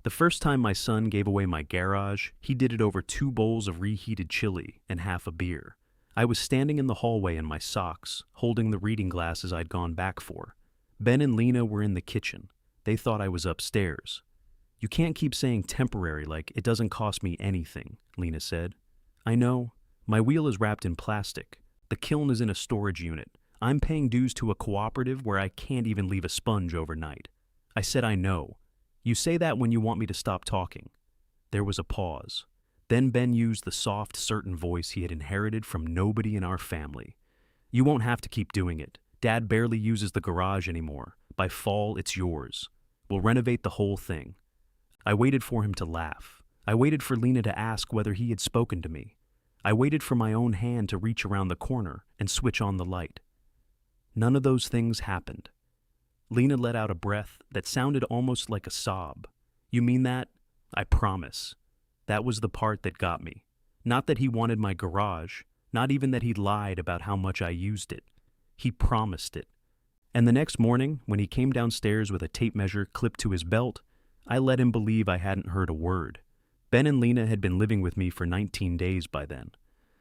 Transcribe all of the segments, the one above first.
The first time my son gave away my garage, he did it over 2 bowls of reheated chili and half a beer. I was standing in the hallway in my socks, holding the reading glasses I'd gone back for. Ben and Lena were in the kitchen. They thought I was upstairs. "You can't keep saying temporary like it doesn't cost me anything," Lena said. "I know. My wheel is wrapped in plastic. The kiln is in a storage unit. I'm paying dues to a cooperative where I can't even leave a sponge overnight." I said, "I know. You say that when you want me to stop talking." There was a pause. Then Ben used the soft, certain voice he had inherited from nobody in our family. "You won't have to keep doing it. Dad barely uses the garage anymore. By fall, it's yours. We'll renovate the whole thing." I waited for him to laugh. I waited for Lena to ask whether he had spoken to me. I waited for my own hand to reach around the corner and switch on the light. None of those things happened. Lena let out a breath that sounded almost like a sob. "You mean that?" "I promise." That was the part that got me. Not that he wanted my garage, not even that he lied about how much I used it. He promised it. And the next morning, when he came downstairs with a tape measure clipped to his belt, I let him believe I hadn't heard a word. Ben and Lena had been living with me for 19 days by then.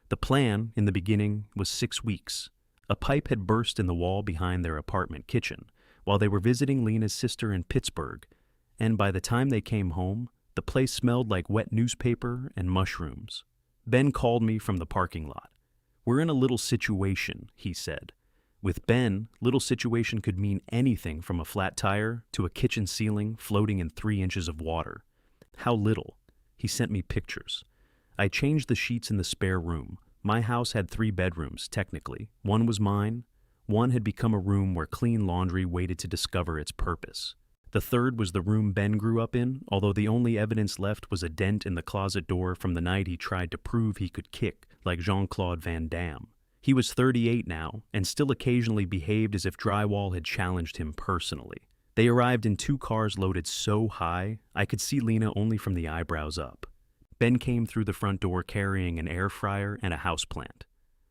The plan, in the beginning, was 6 weeks. A pipe had burst in the wall behind their apartment kitchen while they were visiting Lena's sister in Pittsburgh, and by the time they came home, the place smelled like wet newspaper and mushrooms. Ben called me from the parking lot. "We're in a little situation," he said. With Ben, little situation could mean anything from a flat tire to a kitchen ceiling floating in 3 inches of water. How little? He sent me pictures. I changed the sheets in the spare room. My house had 3 bedrooms, technically. One was mine. One had become a room where clean laundry waited to discover its purpose. The third was the room Ben grew up in, although the only evidence left was a dent in the closet door from the night he tried to prove he could kick, like Jean-Claude Van Damme. He was 38 now, and still occasionally behaved as if drywall had challenged him personally. They arrived in 2 cars loaded so high, I could see Lena only from the eyebrows up. Ben came through the front door carrying an air fryer and a houseplant.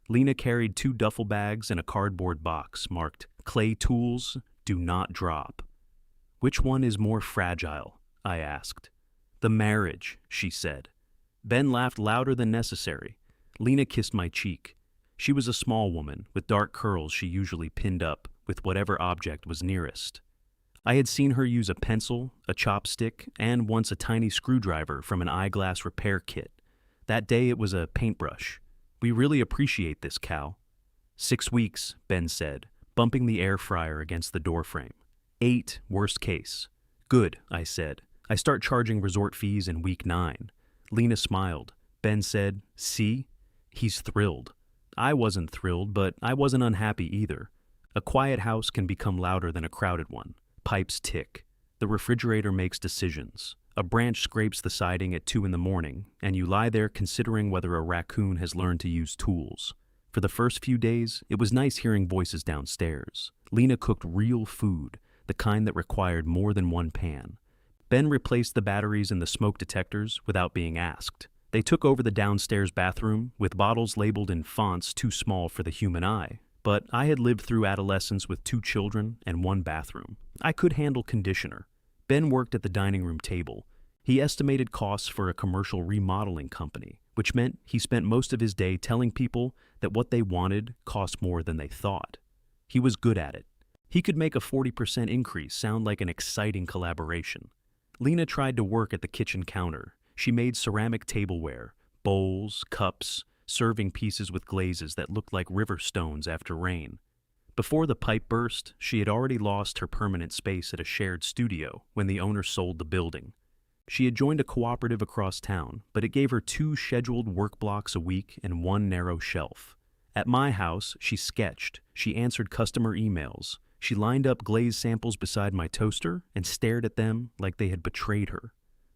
Lena carried 2 duffel bags and a cardboard box marked, "Clay tools, do not drop." "Which one is more fragile?" I asked. "The marriage," she said. Ben laughed louder than necessary. Lena kissed my cheek. She was a small woman, with dark curls she usually pinned up with whatever object was nearest. I had seen her use a pencil, a chopstick, and once a tiny screwdriver from an eyeglass repair kit. That day it was a paintbrush. "We really appreciate this, Cal." 6 weeks, Ben said, bumping the air fryer against the doorframe. 8, worst case. "Good," I said. "I start charging resort fees in week 9. Lena smiled. Ben said, "See? He's thrilled." I wasn't thrilled, but I wasn't unhappy either. A quiet house can become louder than a crowded one. Pipes tick. The refrigerator makes decisions. A branch scrapes the siding at 2 in the morning, and you lie there considering whether a raccoon has learned to use tools. For the first few days, it was nice hearing voices downstairs. Lena cooked real food, the kind that required more than 1 pan. Ben replaced the batteries in the smoke detectors without being asked. They took over the downstairs bathroom with bottles labeled in fonts too small for the human eye. But I had lived through adolescence with 2 children and 1 bathroom. I could handle conditioner. Ben worked at the dining room table. He estimated costs for a commercial remodeling company, which meant he spent most of his day telling people that what they wanted cost more than they thought. He was good at it. He could make a 40% increase sound like an exciting collaboration. Lena tried to work at the kitchen counter. She made ceramic tableware, bowls, cups, serving pieces with glazes that looked like river stones after rain. Before the pipe burst, she had already lost her permanent space at a shared studio when the owner sold the building. She had joined a cooperative across town, but it gave her 2 scheduled work blocks a week and 1 narrow shelf. At my house, she sketched, she answered customer emails, she lined up glaze samples beside my toaster and stared at them like they had betrayed her.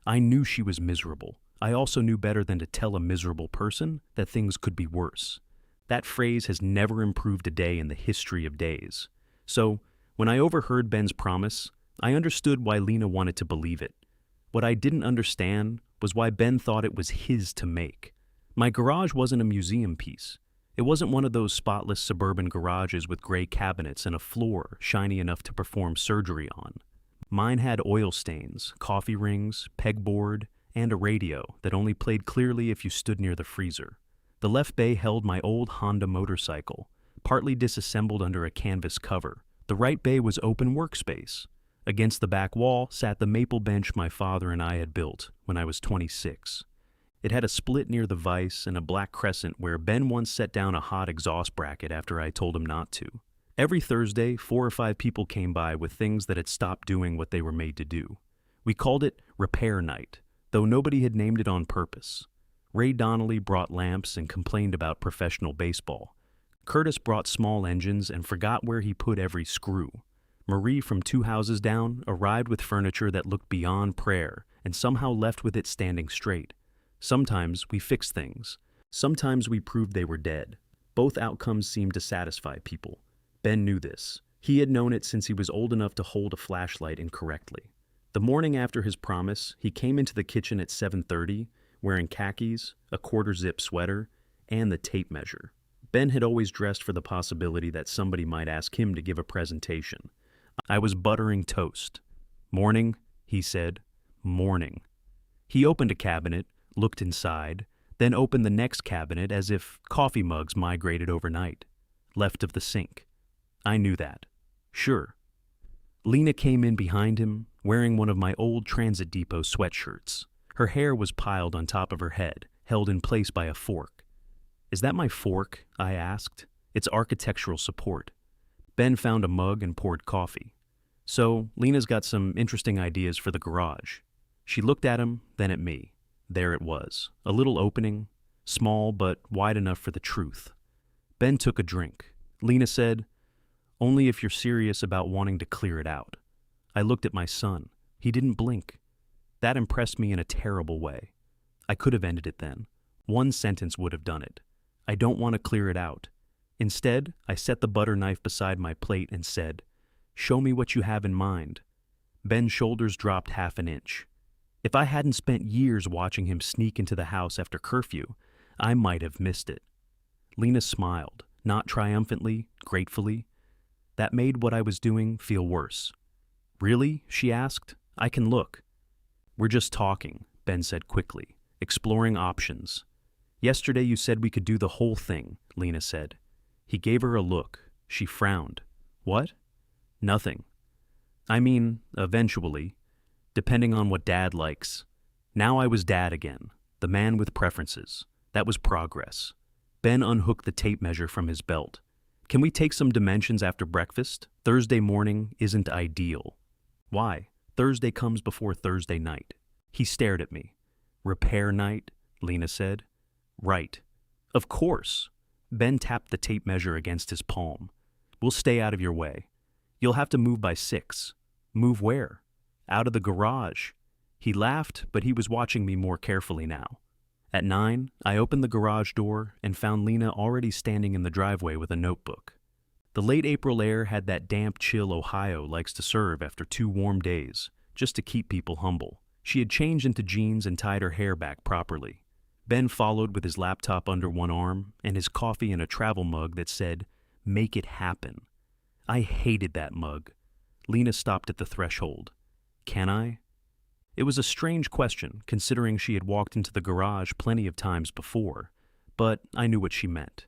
I knew she was miserable. I also knew better than to tell a miserable person that things could be worse. That phrase has never improved a day in the history of days. So, when I overheard Ben's promise, I understood why Lena wanted to believe it. What I didn't understand was why Ben thought it was his to make. My garage wasn't a museum piece. It wasn't one of those spotless suburban garages with gray cabinets and a floor shiny enough to perform surgery on. Mine had oil stains, coffee rings, pegboard, and a radio that only played clearly if you stood near the freezer. The left bay held my old Honda motorcycle, partly disassembled under a canvas cover. The right bay was open workspace. Against the back wall sat the maple bench my father and I had built when I was 26. It had a split near the vise and a black crescent where Ben once set down a hot exhaust bracket after I told him not to. Every Thursday, 4 or 5 people came by with things that had stopped doing what they were made to do. We called it Repair Night, though nobody had named it on purpose. Ray Donnelly brought lamps and complained about professional baseball. Curtis brought small engines and forgot where he put every screw. Marie from 2 houses down arrived with furniture that looked beyond prayer and somehow left with it standing straight. Sometimes we fixed things. Sometimes we proved they were dead. Both outcomes seemed to satisfy people. Ben knew this. He had known it since he was old enough to hold a flashlight incorrectly. The morning after his promise, he came into the kitchen at 7:30, wearing khakis, a quarter-zip sweater, and the tape measure. Ben had always dressed for the possibility that somebody might ask him to give a presentation. I was buttering toast. "Morning," he said. "Morning." He opened a cabinet, looked inside, then opened the next cabinet as if coffee mugs migrated overnight. Left of the sink. I knew that. Sure. Lena came in behind him, wearing one of my old Transit Depot sweatshirts. Her hair was piled on top of her head, held in place by a fork. "Is that my fork?" I asked. "It's architectural support." Ben found a mug and poured coffee. "So, Lena's got some interesting ideas for the garage." She looked at him, then at me. There it was, a little opening, small but wide enough for the truth. Ben took a drink. Lena said, "Only if you're serious about wanting to clear it out." I looked at my son. He didn't blink. That impressed me in a terrible way. I could have ended it then. One sentence would have done it. I don't want to clear it out. Instead, I set the butter knife beside my plate and said, "Show me what you have in mind." Ben's shoulders dropped half an inch. If I hadn't spent years watching him sneak into the house after curfew, I might have missed it. Lena smiled, not triumphantly, gratefully. That made what I was doing feel worse. "Really?" she asked. "I can look." "We're just talking," Ben said quickly, "exploring options." "Yesterday you said we could do the whole thing," Lena said. He gave her a look. She frowned. "What?" "Nothing. I mean, eventually, depending on what Dad likes." Now I was Dad again, the man with preferences. That was progress. Ben unhooked the tape measure from his belt. "Can we take some dimensions after breakfast? Thursday morning isn't ideal." "Why? Thursday comes before Thursday night." He stared at me. "Repair night," Lena said. "Right. Of course." Ben tapped the tape measure against his palm. "We'll stay out of your way. You'll have to move by 6. "Move where?" "Out of the garage." He laughed, but he was watching me more carefully now. At 9, I opened the garage door and found Lena already standing in the driveway with a notebook. The late April air had that damp chill Ohio likes to serve after 2 warm days, just to keep people humble. She had changed into jeans and tied her hair back properly. Ben followed with his laptop under one arm and his coffee in a travel mug that said, "Make it happen." I hated that mug. Lena stopped at the threshold. "Can I?" It was a strange question, considering she had walked into the garage plenty of times before, but I knew what she meant.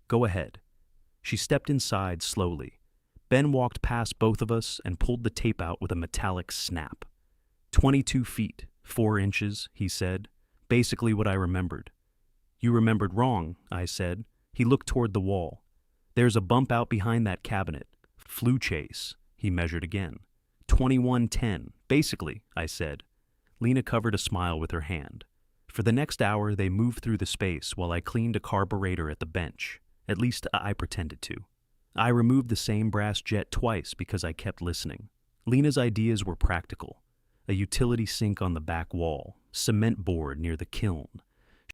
"Go ahead." She stepped inside slowly. Ben walked past both of us and pulled the tape out with a metallic snap. 22 feet, 4 inches, he said. Basically what I remembered. "You remembered wrong," I said. He looked toward the wall. "There's a bump out behind that cabinet. Flu chase." He measured again. 2110, basically, I said. Lena covered a smile with her hand. For the next hour, they moved through the space while I cleaned a carburetor at the bench. At least I pretended to. I removed the same brass jet twice because I kept listening. Lena's ideas were practical. A utility sink on the back wall, cement board near the kiln,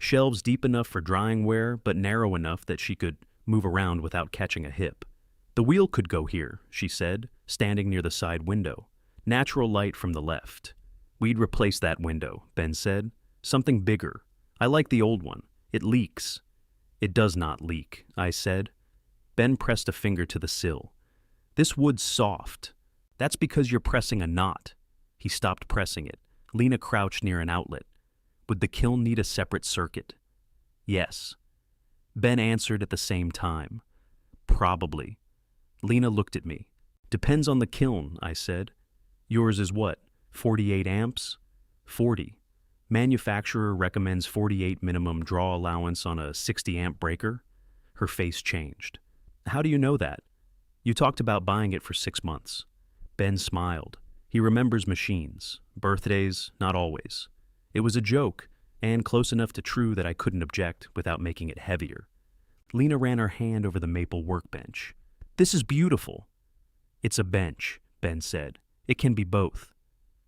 shelves deep enough for drying wear but narrow enough that she could move around without catching a hip. "The wheel could go here," she said, standing near the side window. "Natural light from the left." "We'd replace that window," Ben said. "Something bigger. I like the old one. It leaks." "It does not leak," I said. Ben pressed a finger to the sill. "This wood's soft." That's because you're pressing a knot. He stopped pressing it. Lena crouched near an outlet. Would the kiln need a separate circuit? Yes. Ben answered at the same time. Probably. Lena looked at me. Depends on the kiln, I said. Yours is what, 48 amps? 40. Manufacturer recommends 48 minimum draw allowance on a 60 amp breaker? Her face changed. How do you know that? You talked about buying it for 6 months. Ben smiled. He remembers machines. Birthdays, not always. It was a joke, and close enough to true that I couldn't object without making it heavier. Lena ran her hand over the maple workbench. This is beautiful. It's a bench, Ben said. It can be both.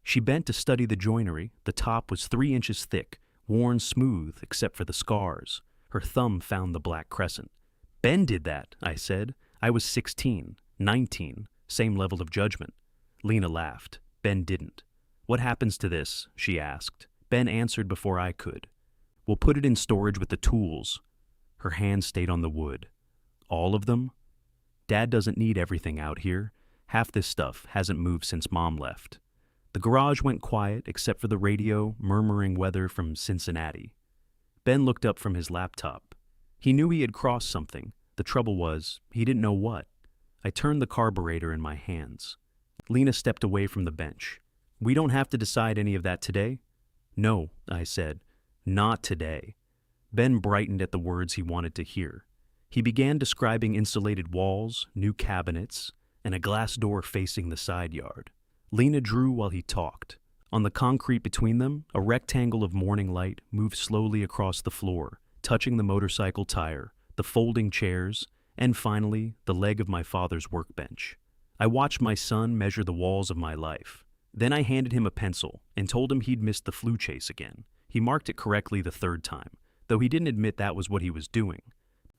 She bent to study the joinery. The top was 3 inches thick, worn smooth except for the scars. Her thumb found the black crescent. Ben did that, I said. I was 16, 19, same level of judgment. Lena laughed. Ben didn't. What happens to this? She asked. Ben answered before I could. We'll put it in storage with the tools. Her hand stayed on the wood. All of them? Dad doesn't need everything out here. Half this stuff hasn't moved since Mom left. The garage went quiet except for the radio murmuring weather from Cincinnati. Ben looked up from his laptop. He knew he had crossed something. The trouble was, he didn't know what. I turned the carburetor in my hands. Lena stepped away from the bench. We don't have to decide any of that today? No, I said. Not today. Ben brightened at the words he wanted to hear. He began describing insulated walls, new cabinets, and a glass door facing the side yard. Lena drew while he talked. On the concrete between them, a rectangle of morning light moved slowly across the floor, touching the motorcycle tire, the folding chairs, and finally, the leg of my father's workbench. I watched my son measure the walls of my life. Then I handed him a pencil and told him he'd missed the flu chase again. He marked it correctly the 3rd time, though he didn't admit that was what he was doing.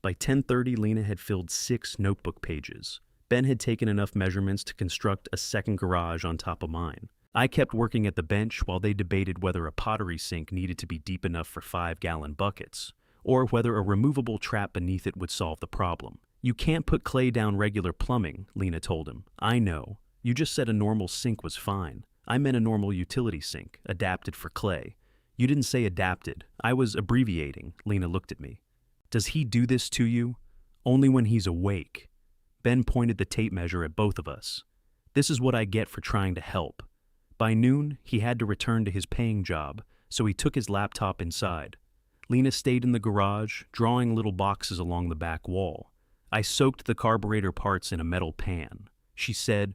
By 10:30, Lena had filled 6 notebook pages. Ben had taken enough measurements to construct a second garage on top of mine. I kept working at the bench while they debated whether a pottery sink needed to be deep enough for 5-gallon buckets, or whether a removable trap beneath it would solve the problem. You can't put clay down regular plumbing, Lena told him. I know. You just said a normal sink was fine. I meant a normal utility sink, adapted for clay. You didn't say adapted. I was abbreviating. Lena looked at me. Does he do this to you? Only when he's awake. Ben pointed the tape measure at both of us. This is what I get for trying to help. By noon, he had to return to his paying job, so he took his laptop inside. Lena stayed in the garage, drawing little boxes along the back wall. I soaked the carburetor parts in a metal pan. She said,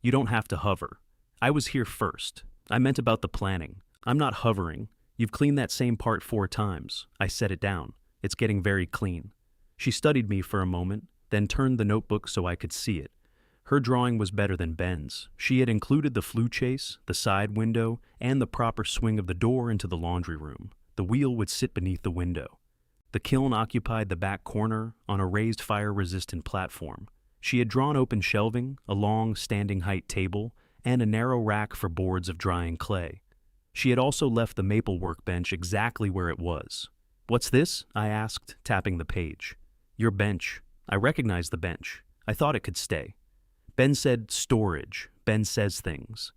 You don't have to hover. I was here first. I meant about the planning. I'm not hovering. You've cleaned that same part 4 times. I set it down. It's getting very clean. She studied me for a moment, then turned the notebook so I could see it. Her drawing was better than Ben's. She had included the flue chase, the side window, and the proper swing of the door into the laundry room. The wheel would sit beneath the window. The kiln occupied the back corner on a raised fire-resistant platform. She had drawn open shelving, a long standing height table, and a narrow rack for boards of drying clay. She had also left the maple workbench exactly where it was. What's this? I asked, tapping the page. Your bench. I recognized the bench. I thought it could stay. Ben said storage. Ben says things.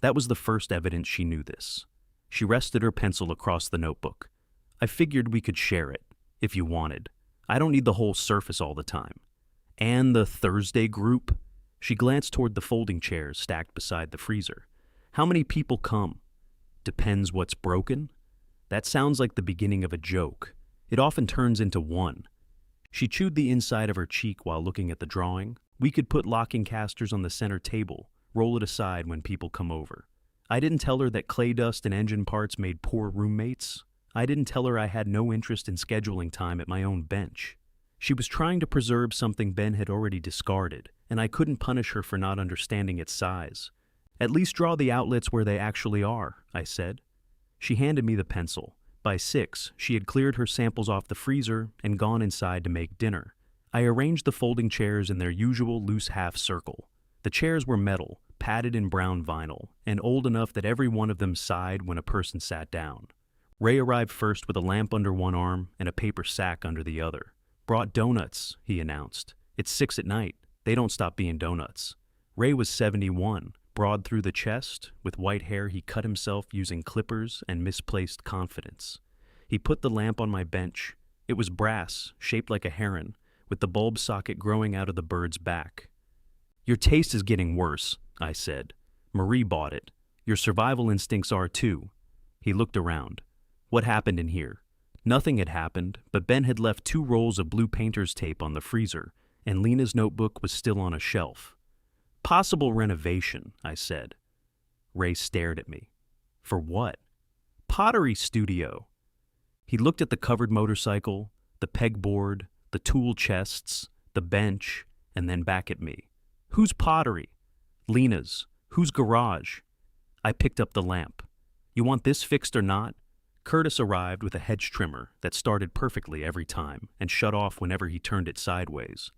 That was the first evidence she knew this. She rested her pencil across the notebook. I figured we could share it, if you wanted. I don't need the whole surface all the time. And the Thursday group? She glanced toward the folding chairs stacked beside the freezer. How many people come? Depends what's broken. That sounds like the beginning of a joke. It often turns into one. She chewed the inside of her cheek while looking at the drawing. We could put locking casters on the center table, roll it aside when people come over. I didn't tell her that clay dust and engine parts made poor roommates. I didn't tell her I had no interest in scheduling time at my own bench. She was trying to preserve something Ben had already discarded, and I couldn't punish her for not understanding its size. At least draw the outlets where they actually are, I said. She handed me the pencil. By 6, she had cleared her samples off the freezer and gone inside to make dinner. I arranged the folding chairs in their usual loose half circle. The chairs were metal, padded in brown vinyl, and old enough that every one of them sighed when a person sat down. Ray arrived first with a lamp under one arm and a paper sack under the other. Brought donuts, he announced. It's 6 at night. They don't stop being donuts. Ray was 71, broad through the chest, with white hair he cut himself using clippers and misplaced confidence. He put the lamp on my bench. It was brass, shaped like a heron, with the bulb socket growing out of the bird's back. "Your taste is getting worse," I said. "Marie bought it. Your survival instincts are too." He looked around. What happened in here? Nothing had happened, but Ben had left 2 rolls of blue painter's tape on the freezer, and Lena's notebook was still on a shelf. "Possible renovation," I said. Ray stared at me. "For what?" "Pottery studio." He looked at the covered motorcycle, the pegboard, the tool chests, the bench, and then back at me. "Whose pottery?" "Lena's. Whose garage?" I picked up the lamp. "You want this fixed or not?" Curtis arrived with a hedge trimmer that started perfectly every time and shut off whenever he turned it sideways.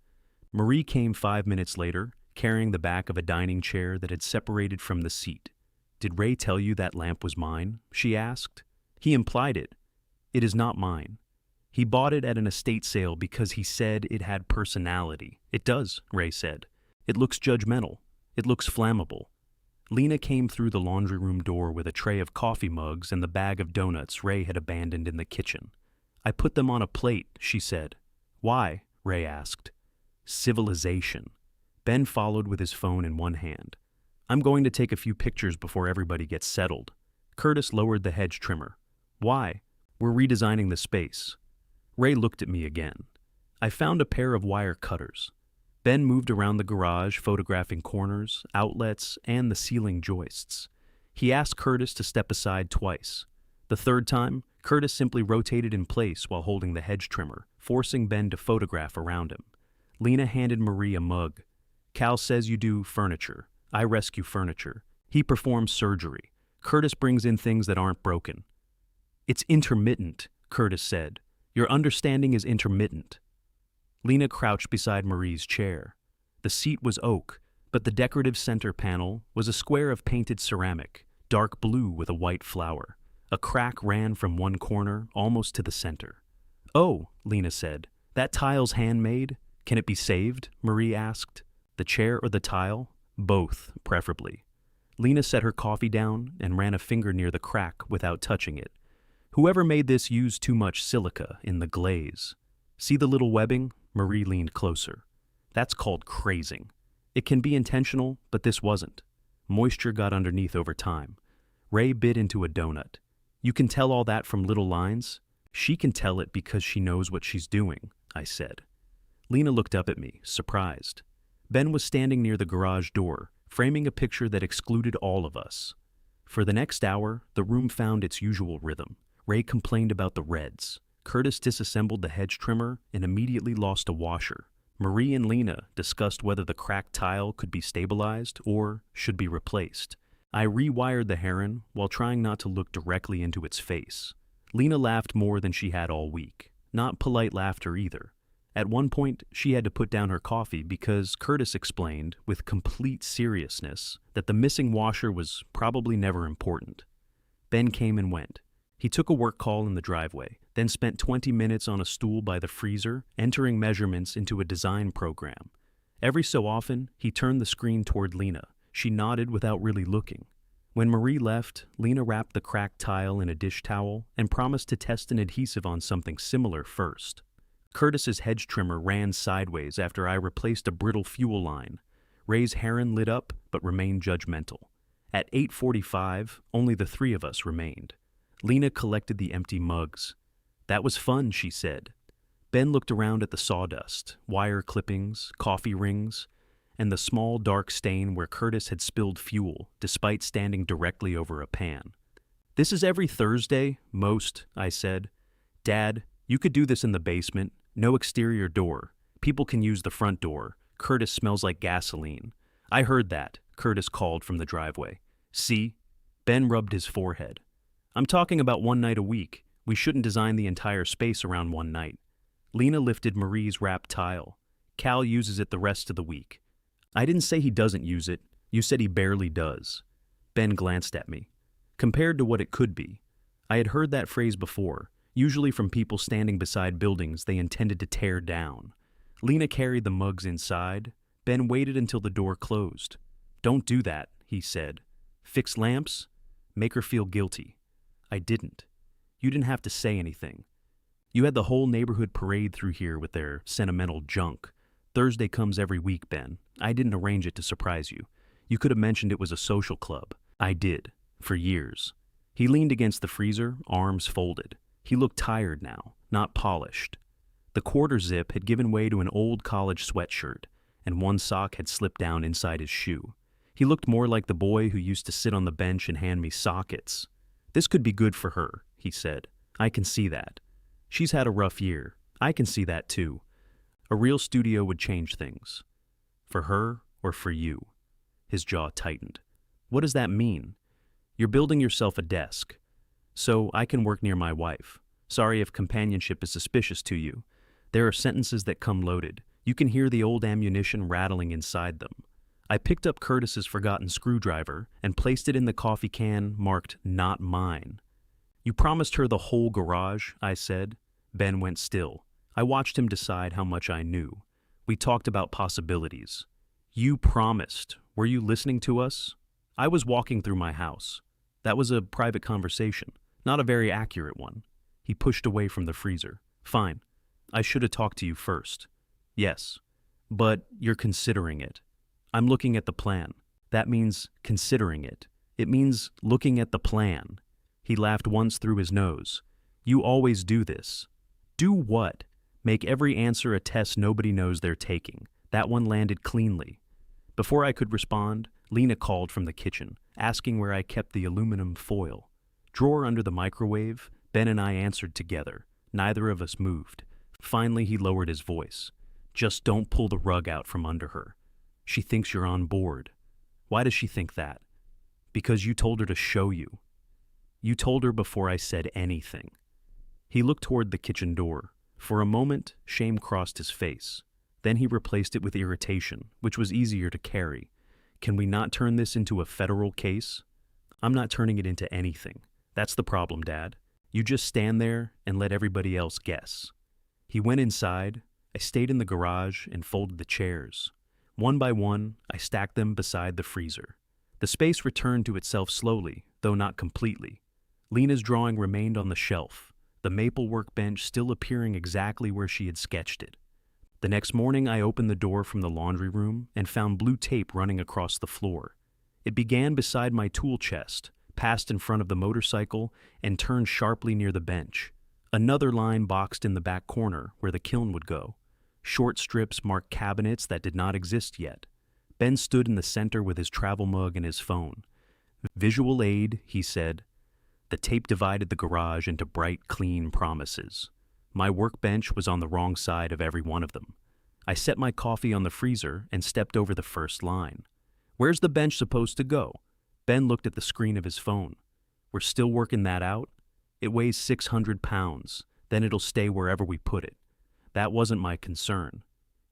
Marie came 5 minutes later, carrying the back of a dining chair that had separated from the seat. "Did Ray tell you that lamp was mine?" she asked. "He implied it." "It is not mine. He bought it at an estate sale because he said it had personality." "It does," Ray said. "It looks judgmental. It looks flammable." Lena came through the laundry room door with a tray of coffee mugs and the bag of donuts Ray had abandoned in the kitchen. "I put them on a plate," she said. "Why?" Ray asked. "Civilization." Ben followed with his phone in one hand. "I'm going to take a few pictures before everybody gets settled." Curtis lowered the hedge trimmer. "Why?" "We're redesigning the space." Ray looked at me again. I found a pair of wire cutters. Ben moved around the garage, photographing corners, outlets, and the ceiling joists. He asked Curtis to step aside twice. The third time, Curtis simply rotated in place while holding the hedge trimmer, forcing Ben to photograph around him. Lena handed Marie a mug. "Cal says you do furniture. I rescue furniture. He performs surgery. Curtis brings in things that aren't broken." "It's intermittent," Curtis said. "Your understanding is intermittent." Lena crouched beside Marie's chair. The seat was oak, but the decorative center panel was a square of painted ceramic, dark blue with a white flower. A crack ran from one corner almost to the center. "Oh," Lena said, "that tile's handmade? Can it be saved?" Marie asked. "The chair or the tile?" "Both, preferably." Lena set her coffee down and ran a finger near the crack without touching it. "Whoever made this used too much silica in the glaze. See the little webbing?" Marie leaned closer. "That's called crazing. It can be intentional, but this wasn't. Moisture got underneath over time." Ray bit into a donut. "You can tell all that from little lines?" "She can tell it because she knows what she's doing," I said. Lena looked up at me, surprised. Ben was standing near the garage door, framing a picture that excluded all of us. For the next hour, the room found its usual rhythm. Ray complained about the reds. Curtis disassembled the hedge trimmer and immediately lost a washer. Marie and Lena discussed whether the cracked tile could be stabilized or should be replaced. I rewired the heron while trying not to look directly into its face. Lena laughed more than she had all week. Not polite laughter either. At one point, she had to put down her coffee because Curtis explained, with complete seriousness, that the missing washer was probably never important. Ben came and went. He took a work call in the driveway, then spent 20 minutes on a stool by the freezer, entering measurements into a design program. Every so often, he turned the screen toward Lena. She nodded without really looking. When Marie left, Lena wrapped the cracked tile in a dish towel and promised to test an adhesive on something similar first. Curtis's hedge trimmer ran sideways after I replaced a brittle fuel line. Ray's heron lit up but remained judgmental. At 8:45, only the 3 of us remained. Lena collected the empty mugs. "That was fun," she said. Ben looked around at the sawdust, wire clippings, coffee rings, and the small dark stain where Curtis had spilled fuel, despite standing directly over a pan. "This is every Thursday, most," I said. "Dad, you could do this in the basement. No exterior door. People can use the front door. Curtis smells like gasoline." "I heard that," Curtis called from the driveway. "See?" Ben rubbed his forehead. "I'm talking about one night a week. We shouldn't design the entire space around one night." Lena lifted Marie's wrapped tile. "Cal uses it the rest of the week." "I didn't say he doesn't use it. You said he barely does." Ben glanced at me. "Compared to what it could be." I had heard that phrase before, usually from people standing beside buildings they intended to tear down. Lena carried the mugs inside. Ben waited until the door closed. Don't do that, he said. Fix lamps? Make her feel guilty. I didn't. You didn't have to say anything. You had the whole neighborhood parade through here with their sentimental junk. Thursday comes every week, Ben. I didn't arrange it to surprise you. You could have mentioned it was a social club. I did. For years. He leaned against the freezer, arms folded. He looked tired now, not polished. The quarter zip had given way to an old college sweatshirt, and one sock had slipped down inside his shoe. He looked more like the boy who used to sit on the bench and hand me sockets. This could be good for her, he said. I can see that. She's had a rough year. I can see that too. A real studio would change things. For her or for you? His jaw tightened. What does that mean? You're building yourself a desk. So I can work near my wife. Sorry if companionship is suspicious to you. There are sentences that come loaded. You can hear the old ammunition rattling inside them. I picked up Curtis's forgotten screwdriver and placed it in the coffee can marked "Not Mine." You promised her the whole garage, I said. Ben went still. I watched him decide how much I knew. We talked about possibilities. You promised. Were you listening to us? I was walking through my house. That was a private conversation, not a very accurate one. He pushed away from the freezer. Fine. I should have talked to you first. Yes. But you're considering it. I'm looking at the plan. That means considering it. It means looking at the plan. He laughed once through his nose. You always do this. Do what? Make every answer a test nobody knows they're taking. That one landed cleanly. Before I could respond, Lena called from the kitchen, asking where I kept the aluminum foil. Drawer under the microwave, Ben and I answered together. Neither of us moved. Finally, he lowered his voice. Just don't pull the rug out from under her. She thinks you're on board. Why does she think that? Because you told her to show you. You told her before I said anything. He looked toward the kitchen door. For a moment, shame crossed his face. Then he replaced it with irritation, which was easier to carry. Can we not turn this into a federal case? I'm not turning it into anything. That's the problem, Dad. You just stand there and let everybody else guess. He went inside. I stayed in the garage and folded the chairs. One by one, I stacked them beside the freezer. The space returned to itself slowly, though not completely. Lena's drawing remained on the shelf, the maple workbench still appearing exactly where she had sketched it. The next morning, I opened the door from the laundry room and found blue tape running across the floor. It began beside my tool chest, passed in front of the motorcycle, and turned sharply near the bench. Another line boxed in the back corner where the kiln would go. Short strips marked cabinets that did not exist yet. Ben stood in the center with his travel mug and his phone. Visual aid, he said. The tape divided the garage into bright, clean promises. My workbench was on the wrong side of every one of them. I set my coffee on the freezer and stepped over the first line. Where's the bench supposed to go? Ben looked at the screen of his phone. We're still working that out? It weighs 600 pounds. Then it'll stay wherever we put it. That wasn't my concern.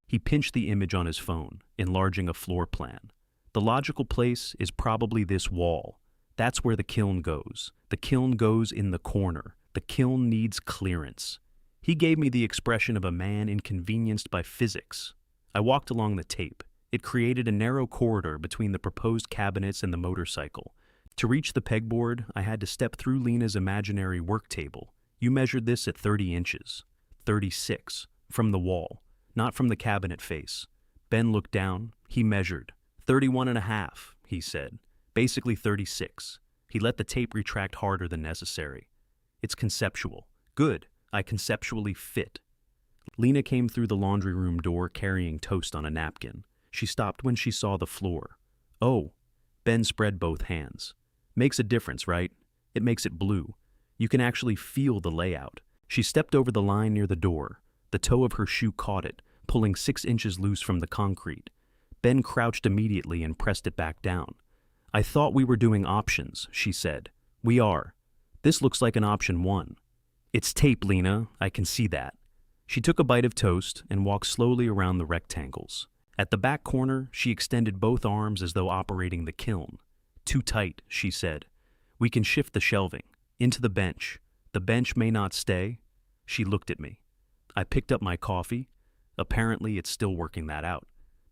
He pinched the image on his phone, enlarging a floor plan. The logical place is probably this wall. That's where the kiln goes. The kiln goes in the corner. The kiln needs clearance. He gave me the expression of a man inconvenienced by physics. I walked along the tape. It created a narrow corridor between the proposed cabinets and the motorcycle. To reach the pegboard, I had to step through Lena's imaginary work table. You measured this at 30 inches. 36. From the wall, not from the cabinet face. Ben looked down. He measured. 31.5, he said. Basically 36. He let the tape retract harder than necessary. It's conceptual. Good. I conceptually fit. Lena came through the laundry room door carrying toast on a napkin. She stopped when she saw the floor. Oh. Ben spread both hands. Makes a difference, right? It makes it blue. You can actually feel the layout. She stepped over the line near the door. The toe of her shoe caught it, pulling 6 inches loose from the concrete. Ben crouched immediately and pressed it back down. I thought we were doing options, she said. We are. This looks like an option 1. It's tape, Lena. I can see that. She took a bite of toast and walked slowly around the rectangles. At the back corner, she extended both arms as though operating the kiln. Too tight, she said. We can shift the shelving. Into the bench. The bench may not stay. She looked at me. I picked up my coffee. Apparently, it's still working that out.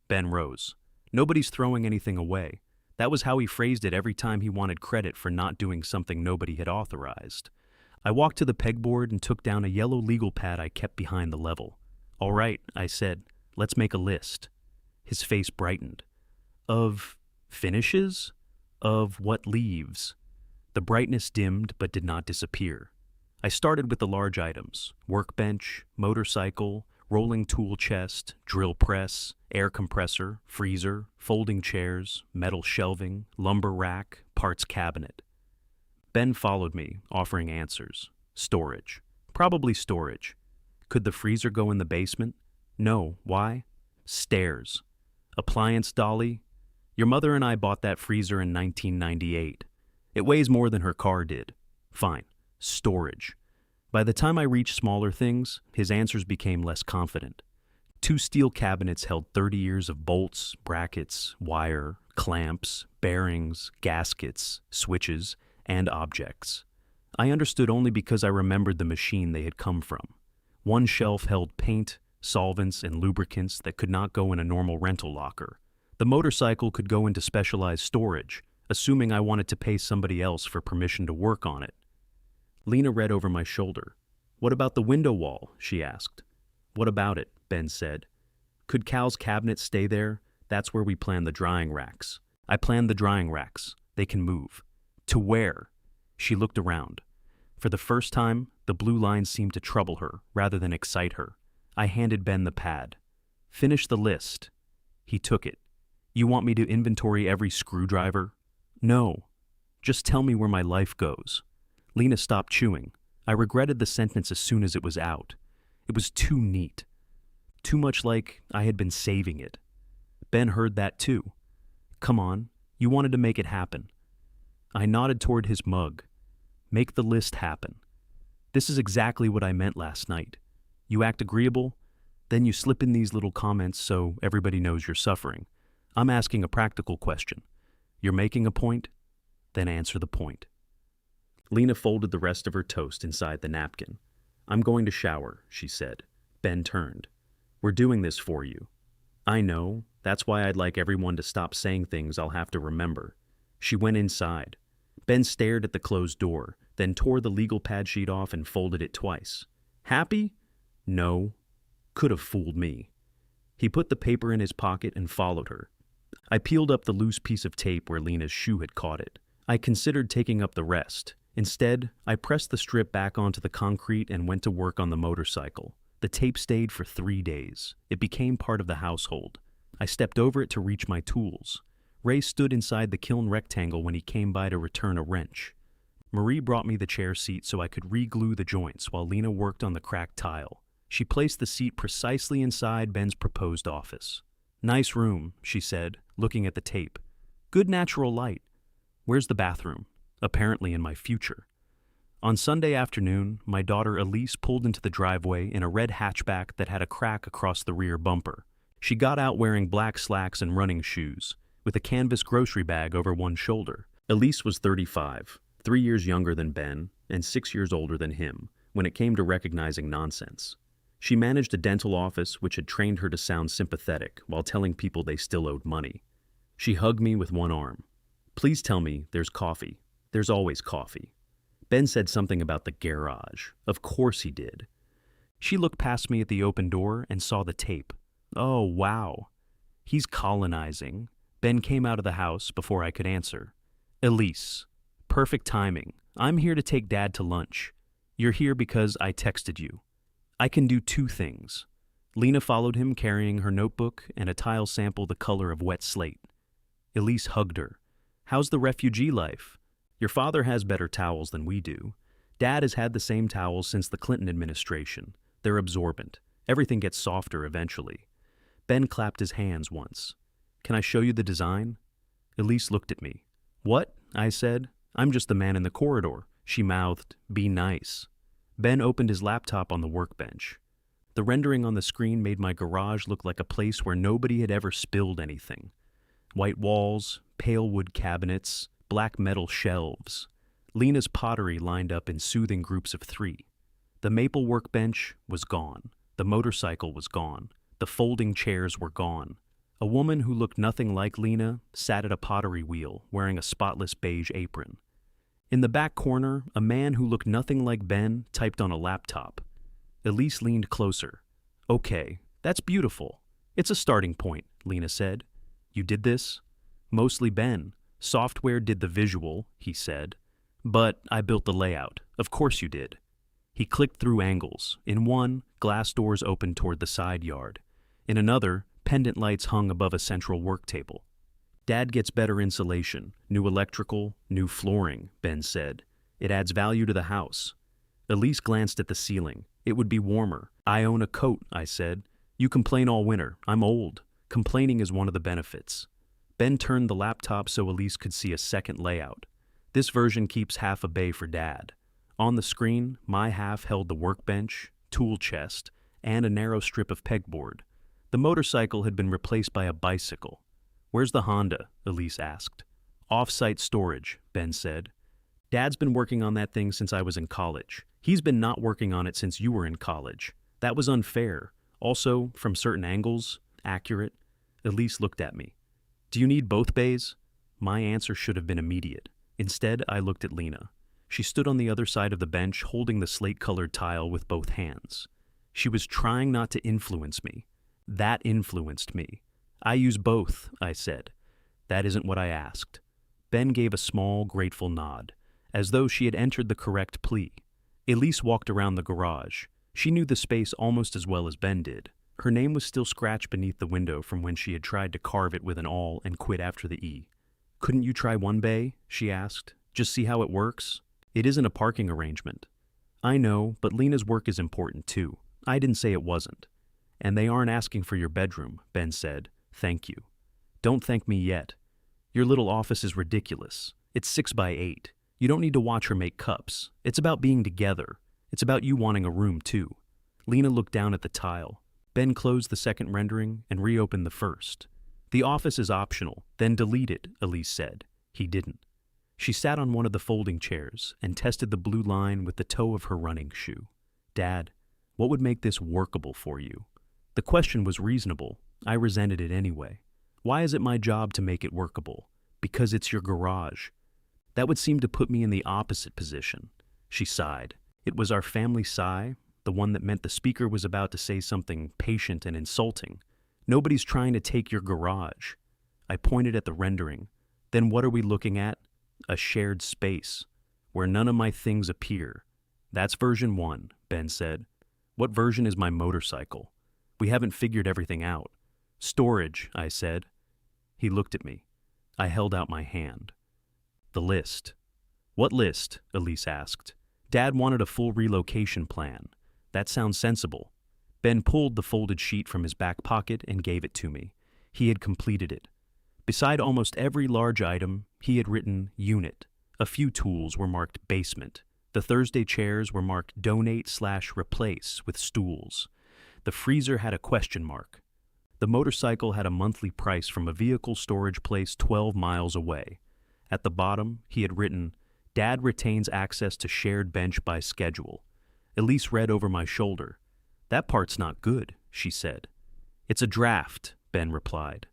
Ben rose. Nobody's throwing anything away. That was how he phrased it every time he wanted credit for not doing something nobody had authorized. I walked to the pegboard and took down a yellow legal pad I kept behind the level. "All right," I said, "let's make a list." His face brightened. "Of finishes? Of what leaves?" The brightness dimmed but did not disappear. I started with the large items: workbench, motorcycle, rolling tool chest, drill press, air compressor, freezer, folding chairs, metal shelving, lumber rack, parts cabinet. Ben followed me, offering answers. Storage. Probably storage. Could the freezer go in the basement? No. Why? Stairs. Appliance dolly? Your mother and I bought that freezer in 1998. It weighs more than her car did. Fine. Storage. By the time I reached smaller things, his answers became less confident. 2 steel cabinets held 30 years of bolts, brackets, wire, clamps, bearings, gaskets, switches, and objects. I understood only because I remembered the machine they had come from. 1 shelf held paint, solvents, and lubricants that could not go in a normal rental locker. The motorcycle could go into specialized storage, assuming I wanted to pay somebody else for permission to work on it. Lena read over my shoulder. "What about the window wall?" she asked. "What about it?" Ben said. "Could Cal's cabinet stay there? That's where we plan the drying racks. I planned the drying racks. They can move." "To where?" She looked around. For the first time, the blue lines seemed to trouble her rather than excite her. I handed Ben the pad. "Finish the list." He took it. "You want me to inventory every screwdriver?" "No. Just tell me where my life goes." Lena stopped chewing. I regretted the sentence as soon as it was out. It was too neat. Too much like I had been saving it. Ben heard that too. "Come on, you wanted to make it happen." I nodded toward his mug. "Make the list happen." This is exactly what I meant last night. You act agreeable, then you slip in these little comments so everybody knows you're suffering. I'm asking a practical question. You're making a point? Then answer the point. Lena folded the rest of her toast inside the napkin. "I'm going to shower," she said. Ben turned. "We're doing this for you." "I know. That's why I'd like everyone to stop saying things I'll have to remember." She went inside. Ben stared at the closed door, then tore the legal pad sheet off and folded it twice. "Happy?" "No." Could have fooled me. He put the paper in his pocket and followed her. I peeled up the loose piece of tape where Lena's shoe had caught it. I considered taking up the rest. Instead, I pressed the strip back onto the concrete and went to work on the motorcycle. The tape stayed for 3 days. It became part of the household. I stepped over it to reach my tools. Ray stood inside the kiln rectangle when he came by to return a wrench. Marie brought me the chair seat so I could re-glue the joints while Lena worked on the cracked tile. She placed the seat precisely inside Ben's proposed office. "Nice room," she said, looking at the tape. "Good natural light. Where's the bathroom?" Apparently in my future. On Sunday afternoon, my daughter Elise pulled into the driveway in a red hatchback that had a crack across the rear bumper. She got out wearing black slacks and running shoes, with a canvas grocery bag over one shoulder. Elise was 35, 3 years younger than Ben, and 6 years older than him, when it came to recognizing nonsense. She managed a dental office which had trained her to sound sympathetic while telling people they still owed money. She hugged me with one arm. "Please tell me there's coffee. There's always coffee." Ben said something about the garage. Of course he did. She looked past me at the open door and saw the tape. "Oh, wow. He's colonizing." Ben came out of the house before I could answer. "Elise, perfect timing. I'm here to take Dad to lunch. You're here because I texted you. I can do 2 things." Lena followed him carrying her notebook and a tile sample the color of wet slate. Elise hugged her. "How's the refugee life? Your father has better towels than we do. Dad has had the same towels since the Clinton administration. They're absorbent. Everything gets softer eventually." Ben clapped his hands once. "Can I show you the design?" Elise looked at me. "What?" I said. "I'm just the man in the corridor." She mouthed, "Be nice." Ben opened his laptop on the workbench. The rendering on the screen made my garage look like a place where nobody had ever spilled anything. White walls, pale wood cabinets, black metal shelves. Lena's pottery lined up in soothing groups of 3. The maple workbench was gone. The motorcycle was gone. The folding chairs were gone. A woman who looked nothing like Lena sat at a pottery wheel wearing a spotless beige apron. In the back corner, a man who looked nothing like Ben typed on a laptop. Elise leaned closer. "Okay, that's beautiful. It's a starting point," Lena said. "You did this?" "Mostly Ben. Software did the visual," he said. "But I built the layout. Of course you did." He clicked through angles. In one, glass doors opened toward the side yard. In another, pendant lights hung above a central work table. "Dad gets better insulation, new electrical, new flooring," Ben said. "It adds value to the house." Elise glanced at the ceiling. "It would be warmer." "I own a coat," I said. "You complain all winter. I'm old. Complaining is one of the benefits." Ben turned the laptop so Elise could see a second layout. "This version keeps half a bay for Dad." On the screen, my half held the workbench, tool chest, and a narrow strip of pegboard. The motorcycle had been replaced by a bicycle. "Where's the Honda?" Elise asked. "Off-site storage," Ben said. "Dad's been working on that thing since I was in college. He's been not working on it since you were in college. That was unfair. Also, from certain angles, accurate." Elise looked at me. "Do you need both bays?" My answer should have been immediate. Instead, I looked at Lena. She stood on the other side of the bench holding the slate-colored tile with both hands. She was trying not to influence me. That influenced me. "I use both," I said. "That isn't what I asked." Ben gave a small, grateful nod, as though she had entered the correct plea. Elise walked around the garage. She knew the space almost as well as Ben did. Her name was still scratched beneath the window from when she had tried to carve it with an awl and quit after the E. "Couldn't you try one bay?" she asked. "Just see how it works?" "It isn't a parking arrangement." "I know, but Lena's work is important too. I didn't say it wasn't." "And they aren't asking for your bedroom," Ben said. "Thank you." "Don't thank me yet. Your little office is ridiculous. It's 6 by 8. You don't need to watch her make cups. It's about being together. It's about you wanting a room too." Lena looked down at the tile. Ben closed the second rendering and reopened the first. "The office is optional, then delete it," Elise said. He didn't. She sat on one of the folding chairs and tested the blue line with the toe of her running shoe. "Dad, what would make this workable for you?" The question was reasonable. I resented it anyway. "Why is it my job to make it workable?" "Because it's your garage." That would seem to put me in the opposite position. She sighed. It was our family sigh, the one that meant the speaker was about to say something patient and insulting. "Nobody's trying to take your garage." I pointed at the rendering. "Then what are we looking at?" "A shared space, where none of my things appear." "That's version 1, Ben said. "What version is my motorcycle?" "We haven't figured everything out." "Storage," I said. He looked at me. I held out my hand. "The list." "What list?" Elise asked. "Dad wanted a full relocation plan." "That sounds sensible." Ben pulled the folded sheet from his back pocket and gave it to me. He had completed it. Beside almost every large item, he had written unit. A few tools were marked basement. The Thursday chairs were marked donate/replace with stools. The freezer had a question mark. The motorcycle had a monthly price from a vehicle storage place 12 miles away. At the bottom, he had written, "Dad retains access to shared bench by schedule." Elise read over my shoulder. "That part's not good," she said. "It's a draft," Ben replied.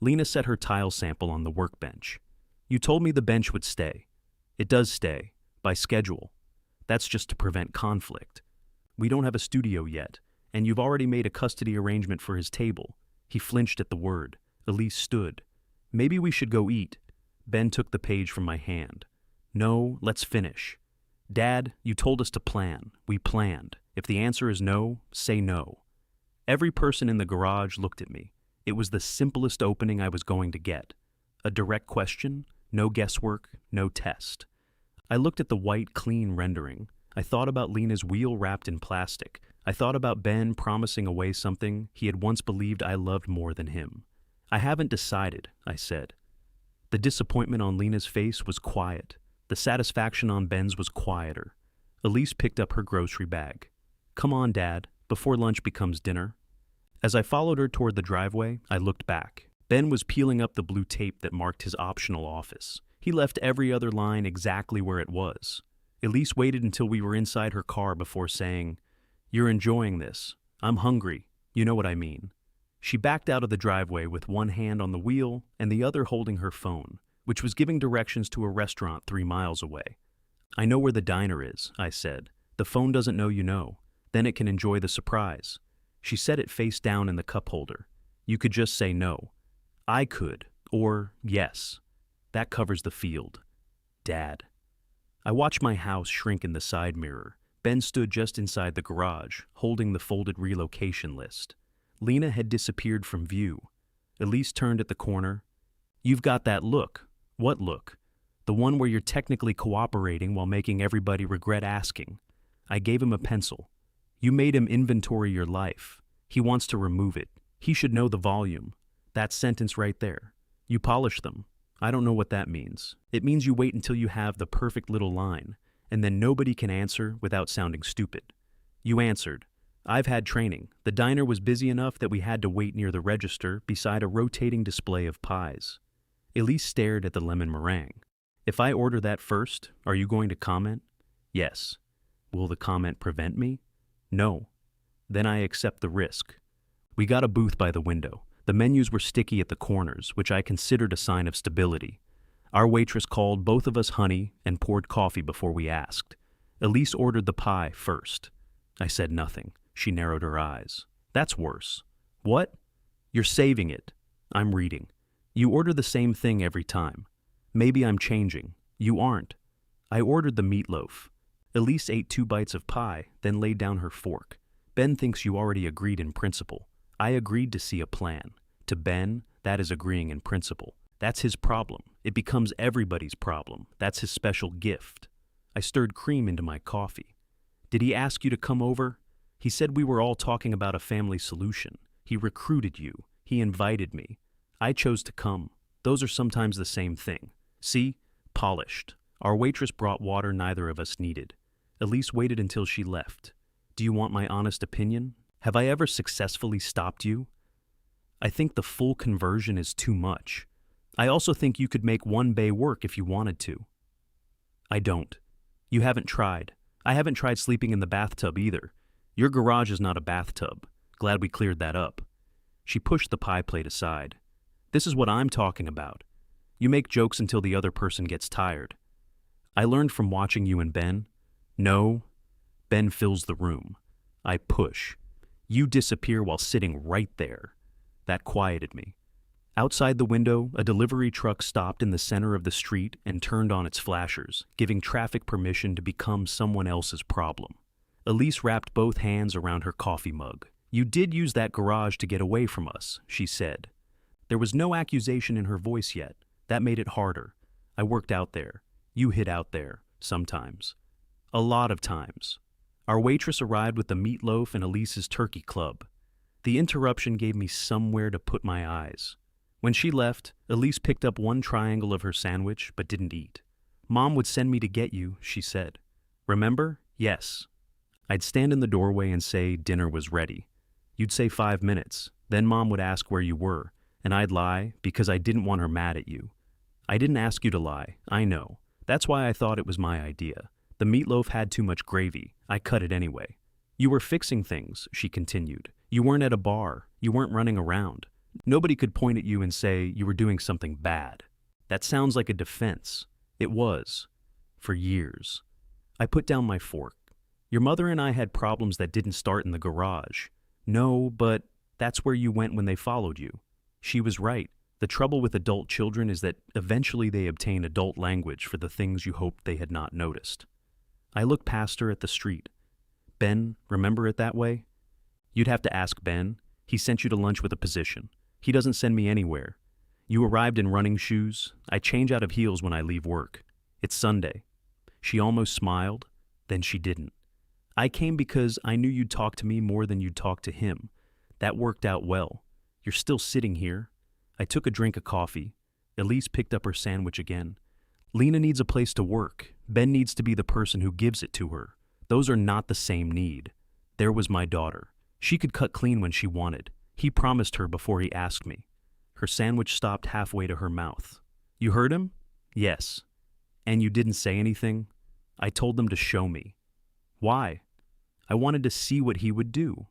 Lena set her tile sample on the workbench. "You told me the bench would stay." "It does stay, by schedule. That's just to prevent conflict. We don't have a studio yet, and you've already made a custody arrangement for his table." He flinched at the word. Elise stood. "Maybe we should go eat." Ben took the page from my hand. "No, let's finish." "Dad, you told us to plan. We planned. If the answer is no, say no." Every person in the garage looked at me. It was the simplest opening I was going to get. A direct question, no guesswork, no test. I looked at the white, clean rendering. I thought about Lena's wheel wrapped in plastic. I thought about Ben promising away something he had once believed I loved more than him. "I haven't decided," I said. The disappointment on Lena's face was quiet. The satisfaction on Ben's was quieter. Elise picked up her grocery bag. "Come on, Dad, before lunch becomes dinner." As I followed her toward the driveway, I looked back. Ben was peeling up the blue tape that marked his optional office. He left every other line exactly where it was. Elise waited until we were inside her car before saying, "You're enjoying this. I'm hungry. You know what I mean." She backed out of the driveway with one hand on the wheel and the other holding her phone, which was giving directions to a restaurant 3 miles away. I know where the diner is, I said. The phone doesn't know you know. Then it can enjoy the surprise. She set it face down in the cup holder. You could just say no. I could, or yes. That covers the field. Dad. I watched my house shrink in the side mirror. Ben stood just inside the garage, holding the folded relocation list. Lena had disappeared from view. Elise turned at the corner. You've got that look. What look? The one where you're technically cooperating while making everybody regret asking. I gave him a pencil. You made him inventory your life. He wants to remove it. He should know the volume. That sentence right there. You polish them. I don't know what that means. It means you wait until you have the perfect little line, and then nobody can answer without sounding stupid. You answered. I've had training. The diner was busy enough that we had to wait near the register beside a rotating display of pies. Elise stared at the lemon meringue. If I order that first, are you going to comment? Yes. Will the comment prevent me? No. Then I accept the risk. We got a booth by the window. The menus were sticky at the corners, which I considered a sign of stability. Our waitress called both of us honey and poured coffee before we asked. Elise ordered the pie first. I said nothing. She narrowed her eyes. That's worse. What? You're saving it. I'm reading. You order the same thing every time. Maybe I'm changing. You aren't. I ordered the meatloaf. Elise ate 2 bites of pie, then laid down her fork. Ben thinks you already agreed in principle. I agreed to see a plan. To Ben, that is agreeing in principle. That's his problem. It becomes everybody's problem. That's his special gift. I stirred cream into my coffee. Did he ask you to come over? He said we were all talking about a family solution. He recruited you. He invited me. I chose to come. Those are sometimes the same thing. See? Polished. Our waitress brought water neither of us needed. Elise waited until she left. Do you want my honest opinion? Have I ever successfully stopped you? I think the full conversion is too much. I also think you could make one bay work if you wanted to. I don't. You haven't tried. I haven't tried sleeping in the bathtub either. Your garage is not a bathtub. Glad we cleared that up. She pushed the pie plate aside. This is what I'm talking about. You make jokes until the other person gets tired. I learned from watching you and Ben. No. Ben fills the room. I push. You disappear while sitting right there. That quieted me. Outside the window, a delivery truck stopped in the center of the street and turned on its flashers, giving traffic permission to become someone else's problem. Elise wrapped both hands around her coffee mug. You did use that garage to get away from us, she said. There was no accusation in her voice yet. That made it harder. I worked out there. You hid out there, sometimes. A lot of times. Our waitress arrived with the meatloaf and Elise's turkey club. The interruption gave me somewhere to put my eyes. When she left, Elise picked up one triangle of her sandwich but didn't eat. Mom would send me to get you, she said. Remember? Yes. I'd stand in the doorway and say dinner was ready. You'd say 5 minutes. Then Mom would ask where you were, and I'd lie because I didn't want her mad at you. I didn't ask you to lie, I know. That's why I thought it was my idea. The meatloaf had too much gravy. I cut it anyway. You were fixing things, she continued. You weren't at a bar. You weren't running around. Nobody could point at you and say you were doing something bad. That sounds like a defense. It was. For years. I put down my fork. Your mother and I had problems that didn't start in the garage. No, but that's where you went when they followed you. She was right. The trouble with adult children is that eventually they obtain adult language for the things you hoped they had not noticed. I looked past her at the street. Ben, remember it that way? You'd have to ask Ben. He sent you to lunch with a position. He doesn't send me anywhere. You arrived in running shoes. I change out of heels when I leave work. It's Sunday. She almost smiled, then she didn't. I came because I knew you'd talk to me more than you'd talk to him. That worked out well. You're still sitting here. I took a drink of coffee. Elise picked up her sandwich again. Lena needs a place to work. Ben needs to be the person who gives it to her. Those are not the same need. There was my daughter. She could cut clean when she wanted. He promised her before he asked me. Her sandwich stopped halfway to her mouth. You heard him? Yes. And you didn't say anything? I told them to show me. Why? I wanted to see what he would do.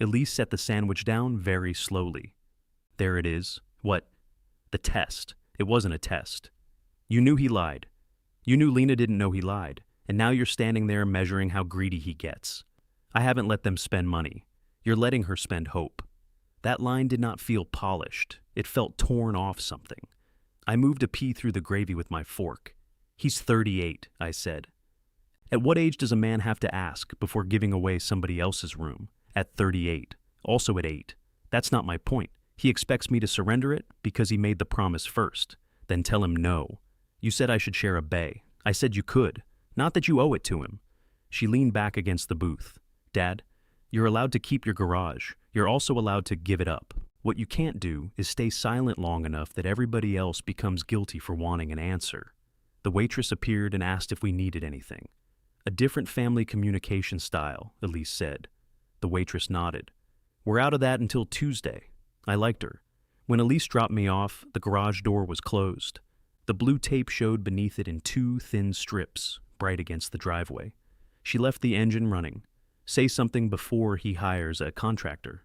Elise set the sandwich down very slowly. There it is. What? The test. It wasn't a test. You knew he lied. You knew Lena didn't know he lied, and now you're standing there measuring how greedy he gets. I haven't let them spend money. You're letting her spend hope. That line did not feel polished. It felt torn off something. I moved a pea through the gravy with my fork. He's 38, I said. At what age does a man have to ask before giving away somebody else's room? At 38. Also at 8. That's not my point. He expects me to surrender it because he made the promise first, then tell him no. You said I should share a bay. I said you could. Not that you owe it to him. She leaned back against the booth. Dad, you're allowed to keep your garage. You're also allowed to give it up. What you can't do is stay silent long enough that everybody else becomes guilty for wanting an answer. The waitress appeared and asked if we needed anything. A different family communication style, Elise said. The waitress nodded. We're out of that until Tuesday. I liked her. When Elise dropped me off, the garage door was closed. The blue tape showed beneath it in 2 thin strips, bright against the driveway. She left the engine running. Say something before he hires a contractor.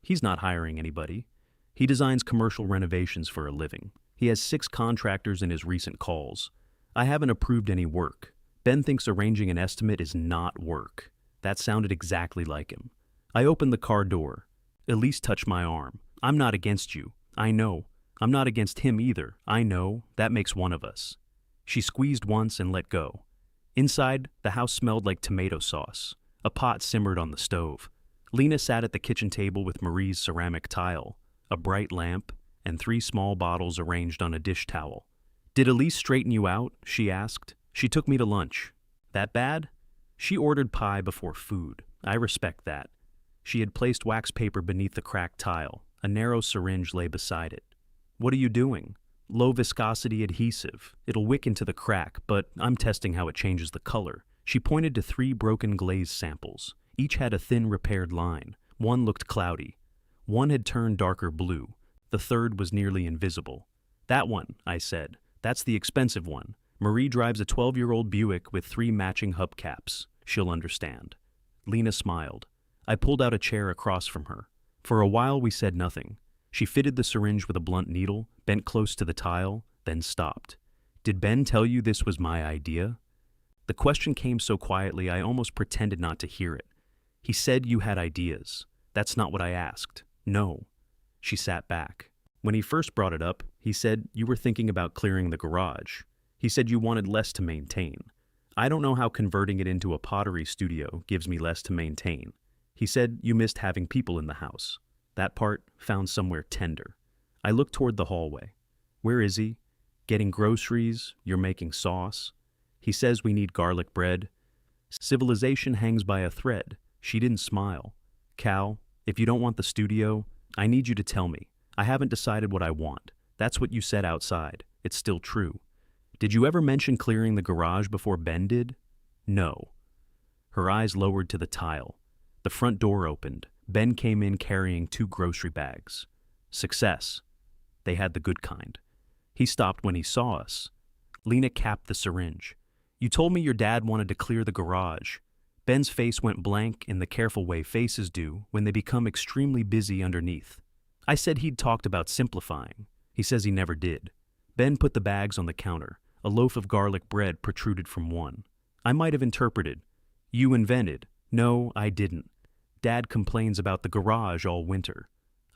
He's not hiring anybody. He designs commercial renovations for a living. He has 6 contractors in his recent calls. I haven't approved any work. Ben thinks arranging an estimate is not work. That sounded exactly like him. I opened the car door. Elise touched my arm. I'm not against you. I know. I'm not against him either. I know. That makes one of us. She squeezed once and let go. Inside, the house smelled like tomato sauce. A pot simmered on the stove. Lena sat at the kitchen table with Marie's ceramic tile, a bright lamp, and 3 small bottles arranged on a dish towel. Did Elise straighten you out? She asked. She took me to lunch. That bad? She ordered pie before food. I respect that. She had placed wax paper beneath the cracked tile. A narrow syringe lay beside it. What are you doing? Low viscosity adhesive. It'll wick into the crack, but I'm testing how it changes the color. She pointed to 3 broken glaze samples. Each had a thin repaired line. One looked cloudy. One had turned darker blue. The third was nearly invisible. That one, I said. That's the expensive one. Marie drives a 12-year-old Buick with 3 matching hubcaps. She'll understand. Lena smiled. I pulled out a chair across from her. For a while we said nothing. She fitted the syringe with a blunt needle, bent close to the tile, then stopped. Did Ben tell you this was my idea? The question came so quietly I almost pretended not to hear it. He said you had ideas. That's not what I asked. No. She sat back. When he first brought it up, he said you were thinking about clearing the garage. He said you wanted less to maintain. I don't know how converting it into a pottery studio gives me less to maintain. He said you missed having people in the house. That part found somewhere tender. I looked toward the hallway. Where is he? Getting groceries? You're making sauce? He says we need garlic bread. Civilization hangs by a thread. She didn't smile. Cal, if you don't want the studio, I need you to tell me. I haven't decided what I want. That's what you said outside. It's still true. Did you ever mention clearing the garage before Ben did? No. Her eyes lowered to the tile. The front door opened. Ben came in carrying 2 grocery bags. Success. They had the good kind. He stopped when he saw us. Lena capped the syringe. You told me your dad wanted to clear the garage. Ben's face went blank in the careful way faces do when they become extremely busy underneath. I said he'd talked about simplifying. He says he never did. Ben put the bags on the counter. A loaf of garlic bread protruded from one. I might have interpreted. You invented. No, I didn't. Dad complains about the garage all winter.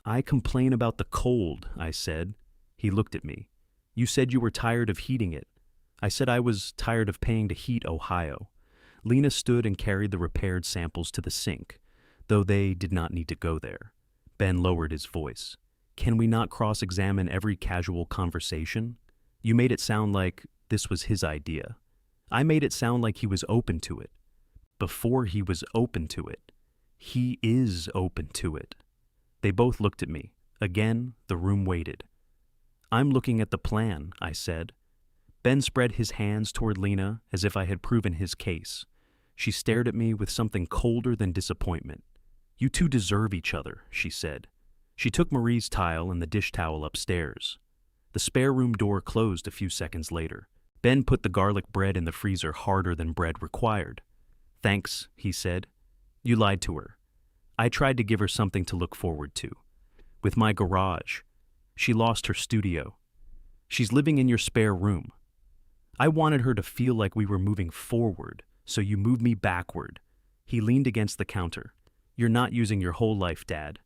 I complain about the cold, I said. He looked at me. You said you were tired of heating it. I said I was tired of paying to heat Ohio. Lena stood and carried the repaired samples to the sink, though they did not need to go there. Ben lowered his voice. Can we not cross-examine every casual conversation? You made it sound like this was his idea. I made it sound like he was open to it. Before he was open to it. He is open to it. They both looked at me. Again, the room waited. I'm looking at the plan, I said. Ben spread his hands toward Lena as if I had proven his case. She stared at me with something colder than disappointment. You two deserve each other, she said. She took Marie's tile and the dish towel upstairs. The spare room door closed a few seconds later. Ben put the garlic bread in the freezer harder than bread required. Thanks, he said. You lied to her. I tried to give her something to look forward to. With my garage. She lost her studio. She's living in your spare room. I wanted her to feel like we were moving forward, so you moved me backward. He leaned against the counter. You're not using your whole life, Dad.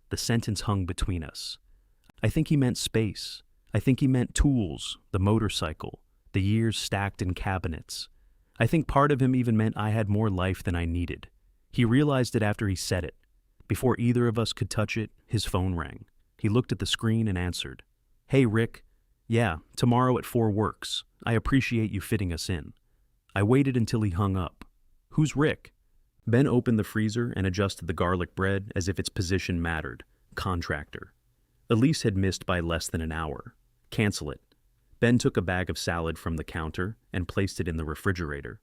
The sentence hung between us. I think he meant space. I think he meant tools, the motorcycle, the years stacked in cabinets. I think part of him even meant I had more life than I needed. He realized it after he said it. Before either of us could touch it, his phone rang. He looked at the screen and answered. Hey, Rick. Yeah, tomorrow at 4 works. I appreciate you fitting us in. I waited until he hung up. Who's Rick? Ben opened the freezer and adjusted the garlic bread as if its position mattered. Contractor. Elise had missed by less than an hour. Cancel it. Ben took a bag of salad from the counter and placed it in the refrigerator.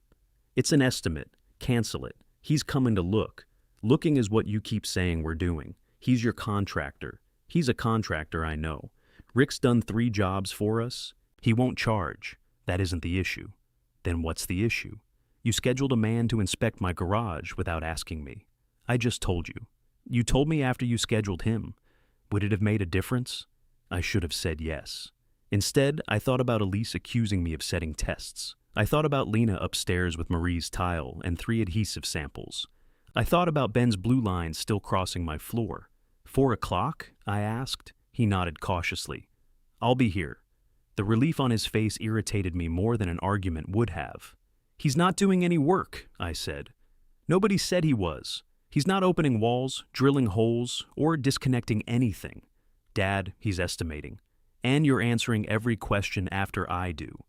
It's an estimate. Cancel it. He's coming to look. Looking is what you keep saying we're doing. He's your contractor. He's a contractor, I know. Rick's done 3 jobs for us. He won't charge. That isn't the issue. Then what's the issue? You scheduled a man to inspect my garage without asking me. I just told you. You told me after you scheduled him. Would it have made a difference? I should have said yes. Instead, I thought about Elise accusing me of setting tests. I thought about Lena upstairs with Marie's tile and 3 adhesive samples. I thought about Ben's blue lines still crossing my floor. 4 o'clock? I asked. He nodded cautiously. I'll be here. The relief on his face irritated me more than an argument would have. He's not doing any work, I said. Nobody said he was. He's not opening walls, drilling holes, or disconnecting anything. Dad, he's estimating. And you're answering every question after I do.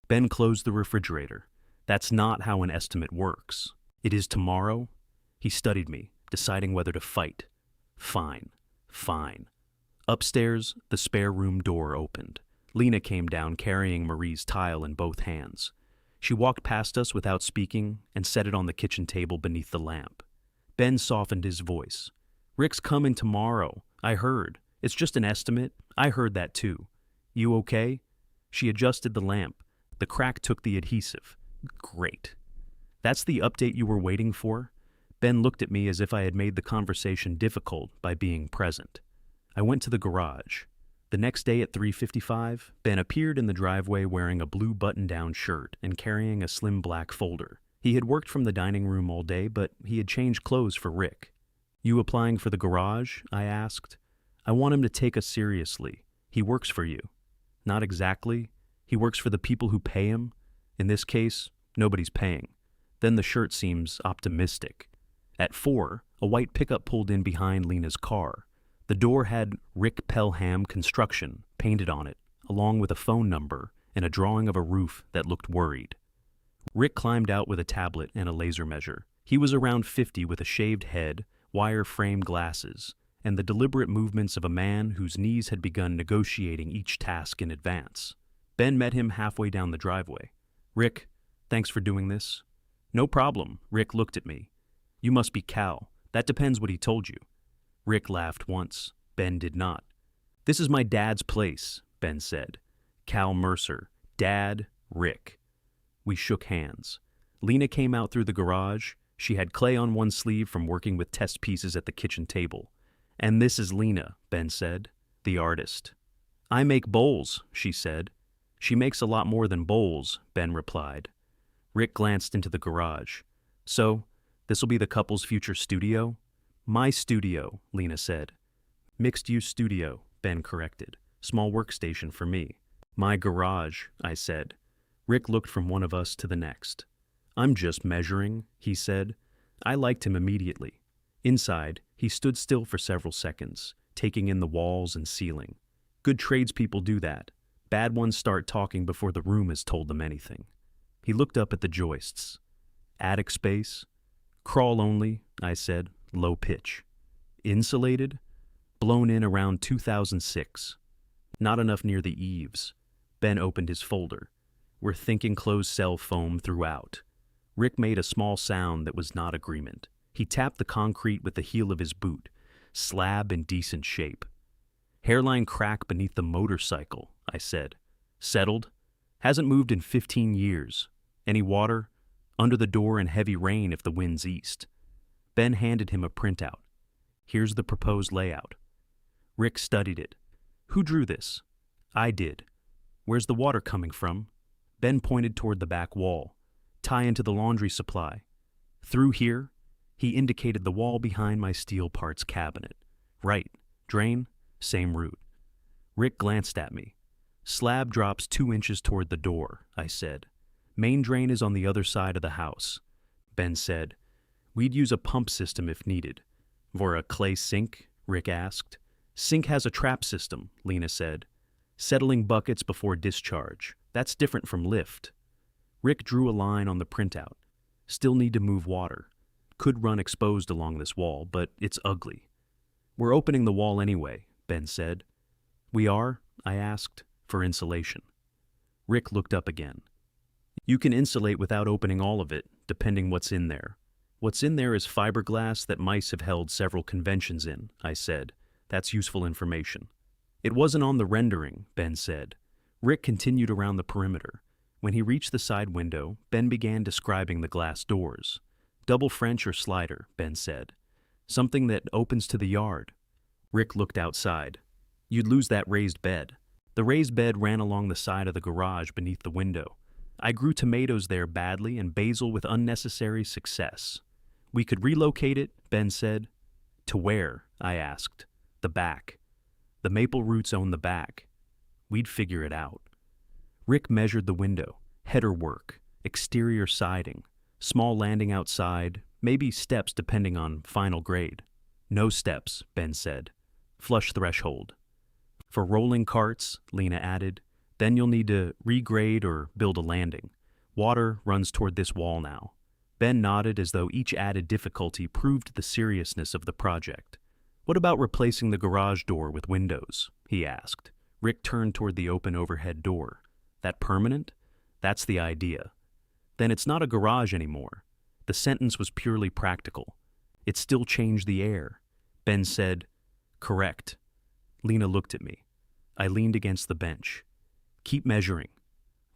Ben closed the refrigerator. That's not how an estimate works. It is tomorrow. He studied me, deciding whether to fight. Fine. Upstairs, the spare room door opened. Lena came down carrying Marie's tile in both hands. She walked past us without speaking and set it on the kitchen table beneath the lamp. Ben softened his voice. Rick's coming tomorrow. I heard. It's just an estimate. I heard that too. You okay? She adjusted the lamp. The crack took the adhesive. Great. That's the update you were waiting for? Ben looked at me as if I had made the conversation difficult by being present. I went to the garage. The next day at 3:55, Ben appeared in the driveway wearing a blue button-down shirt and carrying a slim black folder. He had worked from the dining room all day, but he had changed clothes for Rick. You applying for the garage? I asked. I want him to take us seriously. He works for you. Not exactly. He works for the people who pay him. In this case, nobody's paying. Then the shirt seems optimistic. At 4, a white pickup pulled in behind Lena's car. The door had Rick Pelham Construction painted on it, along with a phone number and a drawing of a roof that looked worried. Rick climbed out with a tablet and a laser measure. He was around 50 with a shaved head, wire-framed glasses, and the deliberate movements of a man whose knees had begun negotiating each task in advance. Ben met him halfway down the driveway. Rick, thanks for doing this. No problem, Rick looked at me. You must be Cal. That depends what he told you. Rick laughed once. Ben did not. This is my dad's place, Ben said. Cal Mercer. Dad, Rick. We shook hands. Lena came out through the garage. She had clay on one sleeve from working with test pieces at the kitchen table. And this is Lena, Ben said, the artist. I make bowls, she said. She makes a lot more than bowls, Ben replied. Rick glanced into the garage. So, this'll be the couple's future studio? My studio, Lena said. Mixed-use studio, Ben corrected. Small workstation for me. My garage, I said. Rick looked from one of us to the next. I'm just measuring, he said. I liked him immediately. Inside, he stood still for several seconds, taking in the walls and ceiling. Good tradespeople do that. Bad ones start talking before the room has told them anything. He looked up at the joists. Attic space? Crawl only, I said, low pitch. Insulated? Blown in around 2006. Not enough near the eaves. Ben opened his folder. We're thinking closed cell foam throughout. Rick made a small sound that was not agreement. He tapped the concrete with the heel of his boot. Slab in decent shape. Hairline crack beneath the motorcycle, I said. Settled? Hasn't moved in 15 years. Any water? Under the door in heavy rain if the wind's east. Ben handed him a printout. Here's the proposed layout. Rick studied it. Who drew this? I did. Where's the water coming from? Ben pointed toward the back wall. Tie into the laundry supply. Through here? He indicated the wall behind my steel parts cabinet. Right. Drain? Same route. Rick glanced at me. Slab drops 2 inches toward the door, I said. Main drain is on the other side of the house. Ben said, we'd use a pump system if needed. For a clay sink? Rick asked. Sink has a trap system, Lena said. Settling buckets before discharge. That's different from lift. Rick drew a line on the printout. Still need to move water. Could run exposed along this wall, but it's ugly. We're opening the wall anyway, Ben said. We are? I asked. For insulation. Rick looked up again. You can insulate without opening all of it, depending what's in there. What's in there is fiberglass that mice have held several conventions in, I said. That's useful information. It wasn't on the rendering, Ben said. Rick continued around the perimeter. When he reached the side window, Ben began describing the glass doors. Double French or slider, Ben said. Something that opens to the yard. Rick looked outside. You'd lose that raised bed. The raised bed ran along the side of the garage beneath the window. I grew tomatoes there badly and basil with unnecessary success. We could relocate it, Ben said. To where? I asked. The back. The maple roots own the back. We'd figure it out. Rick measured the window. Header work. Exterior siding. Small landing outside. Maybe steps depending on final grade. No steps, Ben said. Flush threshold. For rolling carts, Lena added, then you'll need to regrade or build a landing. Water runs toward this wall now. Ben nodded as though each added difficulty proved the seriousness of the project. What about replacing the garage door with windows? He asked. Rick turned toward the open overhead door. That permanent? That's the idea. Then it's not a garage anymore. The sentence was purely practical. It still changed the air. Ben said, correct. Lena looked at me. I leaned against the bench. Keep measuring.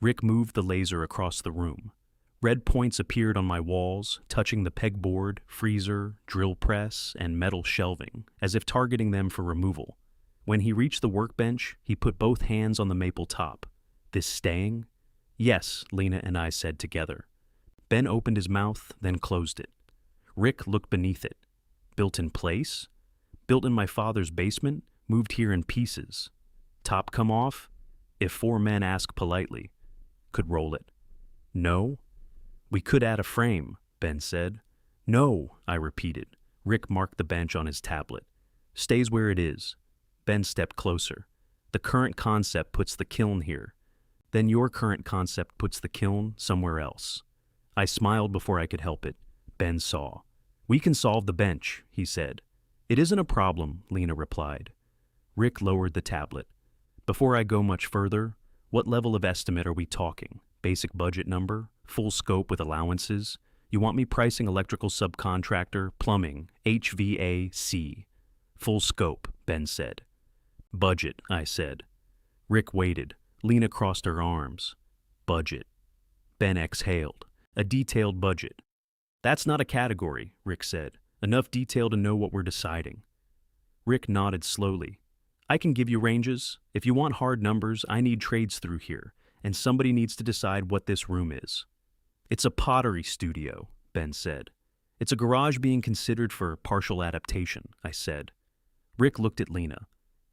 Rick moved the laser across the room. Red points appeared on my walls, touching the pegboard, freezer, drill press, and metal shelving, as if targeting them for removal. When he reached the workbench, he put both hands on the maple top. This staying? Yes, Lena and I said together. Ben opened his mouth, then closed it. Rick looked beneath it. Built in place? Built in my father's basement? Moved here in pieces. Top come off? If 4 men ask politely. Could roll it. No? We could add a frame, Ben said. No, I repeated. Rick marked the bench on his tablet. Stays where it is. Ben stepped closer. The current concept puts the kiln here. Then your current concept puts the kiln somewhere else. I smiled before I could help it. Ben saw. We can solve the bench, he said. It isn't a problem, Lena replied. Rick lowered the tablet. Before I go much further, what level of estimate are we talking? Basic budget number? Full scope with allowances? You want me pricing electrical subcontractor, plumbing, HVAC? Full scope, Ben said. Budget, I said. Rick waited. Lena crossed her arms. Budget. Ben exhaled. A detailed budget. That's not a category, Rick said. Enough detail to know what we're deciding. Rick nodded slowly. I can give you ranges. If you want hard numbers, I need trades through here, and somebody needs to decide what this room is. It's a pottery studio, Ben said. It's a garage being considered for partial adaptation, I said. Rick looked at Lena.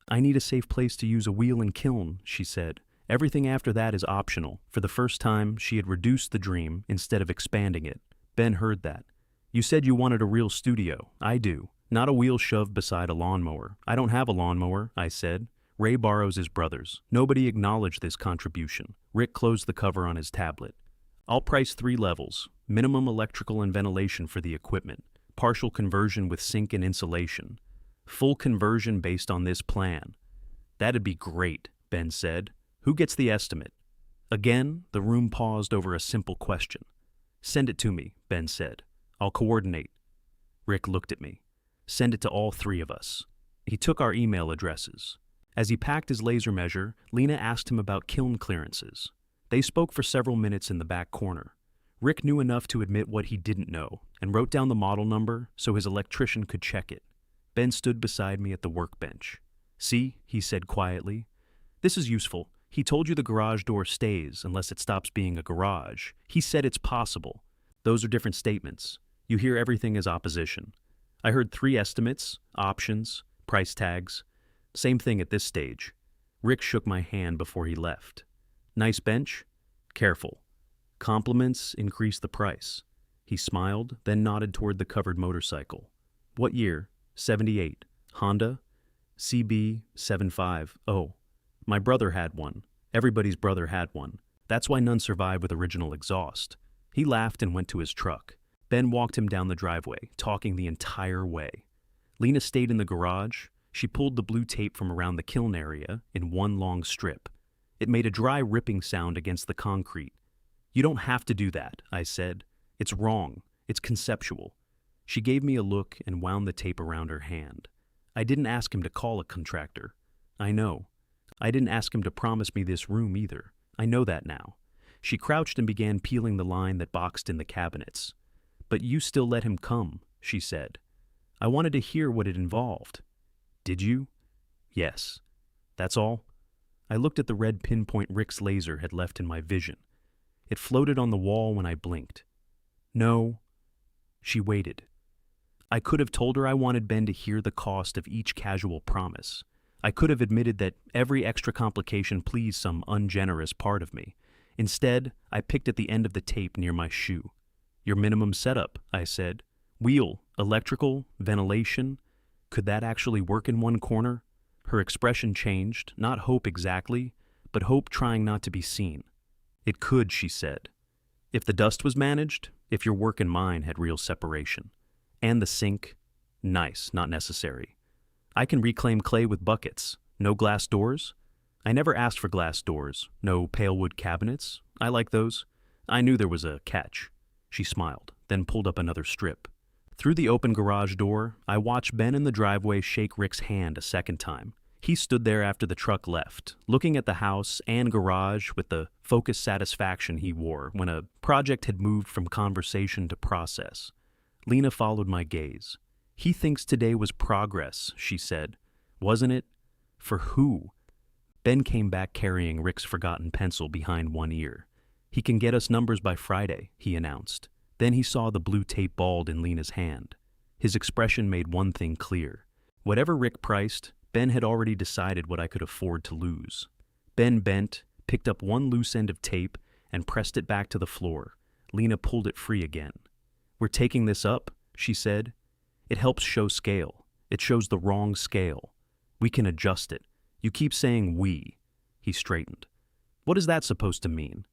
I need a safe place to use a wheel and kiln, she said. Everything after that is optional. For the first time, she had reduced the dream instead of expanding it. Ben heard that. You said you wanted a real studio. I do. Not a wheel shoved beside a lawnmower. I don't have a lawnmower, I said. Ray borrows his brother's. Nobody acknowledged this contribution. Rick closed the cover on his tablet. I'll price 3 levels. Minimum electrical and ventilation for the equipment. Partial conversion with sink and insulation. Full conversion based on this plan. That'd be great, Ben said. Who gets the estimate? Again, the room paused over a simple question. Send it to me, Ben said. I'll coordinate. Rick looked at me. Send it to all 3 of us. He took our email addresses. As he packed his laser measure, Lena asked him about kiln clearances. They spoke for several minutes in the back corner. Rick knew enough to admit what he didn't know and wrote down the model number so his electrician could check it. Ben stood beside me at the workbench. "See," he said quietly. "This is useful. He told you the garage door stays unless it stops being a garage. He said it's possible. Those are different statements. You hear everything as opposition. I heard 3 estimates, options, price tags. Same thing at this stage." Rick shook my hand before he left. "Nice bench? Careful. Compliments increase the price." He smiled, then nodded toward the covered motorcycle. "What year?" "78. Honda? CB750. My brother had one. Everybody's brother had one. That's why none survived with original exhaust." He laughed and went to his truck. Ben walked him down the driveway, talking the entire way. Lena stayed in the garage. She pulled the blue tape from around the kiln area in one long strip. It made a dry ripping sound against the concrete. "You don't have to do that," I said. "It's wrong. It's conceptual." She gave me a look and wound the tape around her hand. "I didn't ask him to call a contractor." "I know. I didn't ask him to promise me this room either. I know that now." She crouched and began peeling the line that boxed in the cabinets. "But you still let him come," she said. "I wanted to hear what it involved." "Did you?" "Yes." "That's all?" I looked at the red pinpoint Rick's laser had left in my vision. It floated on the wall when I blinked. "No." She waited. I could have told her I wanted Ben to hear the cost of each casual promise. I could have admitted that every extra complication pleased some ungenerous part of me. Instead, I picked at the end of the tape near my shoe. "Your minimum setup," I said. "Wheel, electrical, ventilation. Could that actually work in one corner?" Her expression changed, not hope exactly, but hope trying not to be seen. "It could," she said. "If the dust was managed, if your work and mine had real separation. And the sink, nice, not necessary. I can reclaim clay with buckets. No glass doors? I never asked for glass doors. No pale wood cabinets. I like those. I knew there was a catch." She smiled, then pulled up another strip. Through the open garage door, I watched Ben in the driveway shake Rick's hand a second time. He stood there after the truck left, looking at the house and garage with the focused satisfaction he wore when a project had moved from conversation to process. Lena followed my gaze. "He thinks today was progress," she said. "Wasn't it? For who?" Ben came back carrying Rick's forgotten pencil behind one ear. "He can get us numbers by Friday," he announced. Then he saw the blue tape balled in Lena's hand. His expression made one thing clear. Whatever Rick priced, Ben had already decided what I could afford to lose. Ben bent, picked up one loose end of tape, and pressed it back to the floor. Lena pulled it free again. "We're taking this up," she said. "It helps show scale. It shows the wrong scale. We can adjust it. You keep saying we." He straightened. "What is that supposed to mean?"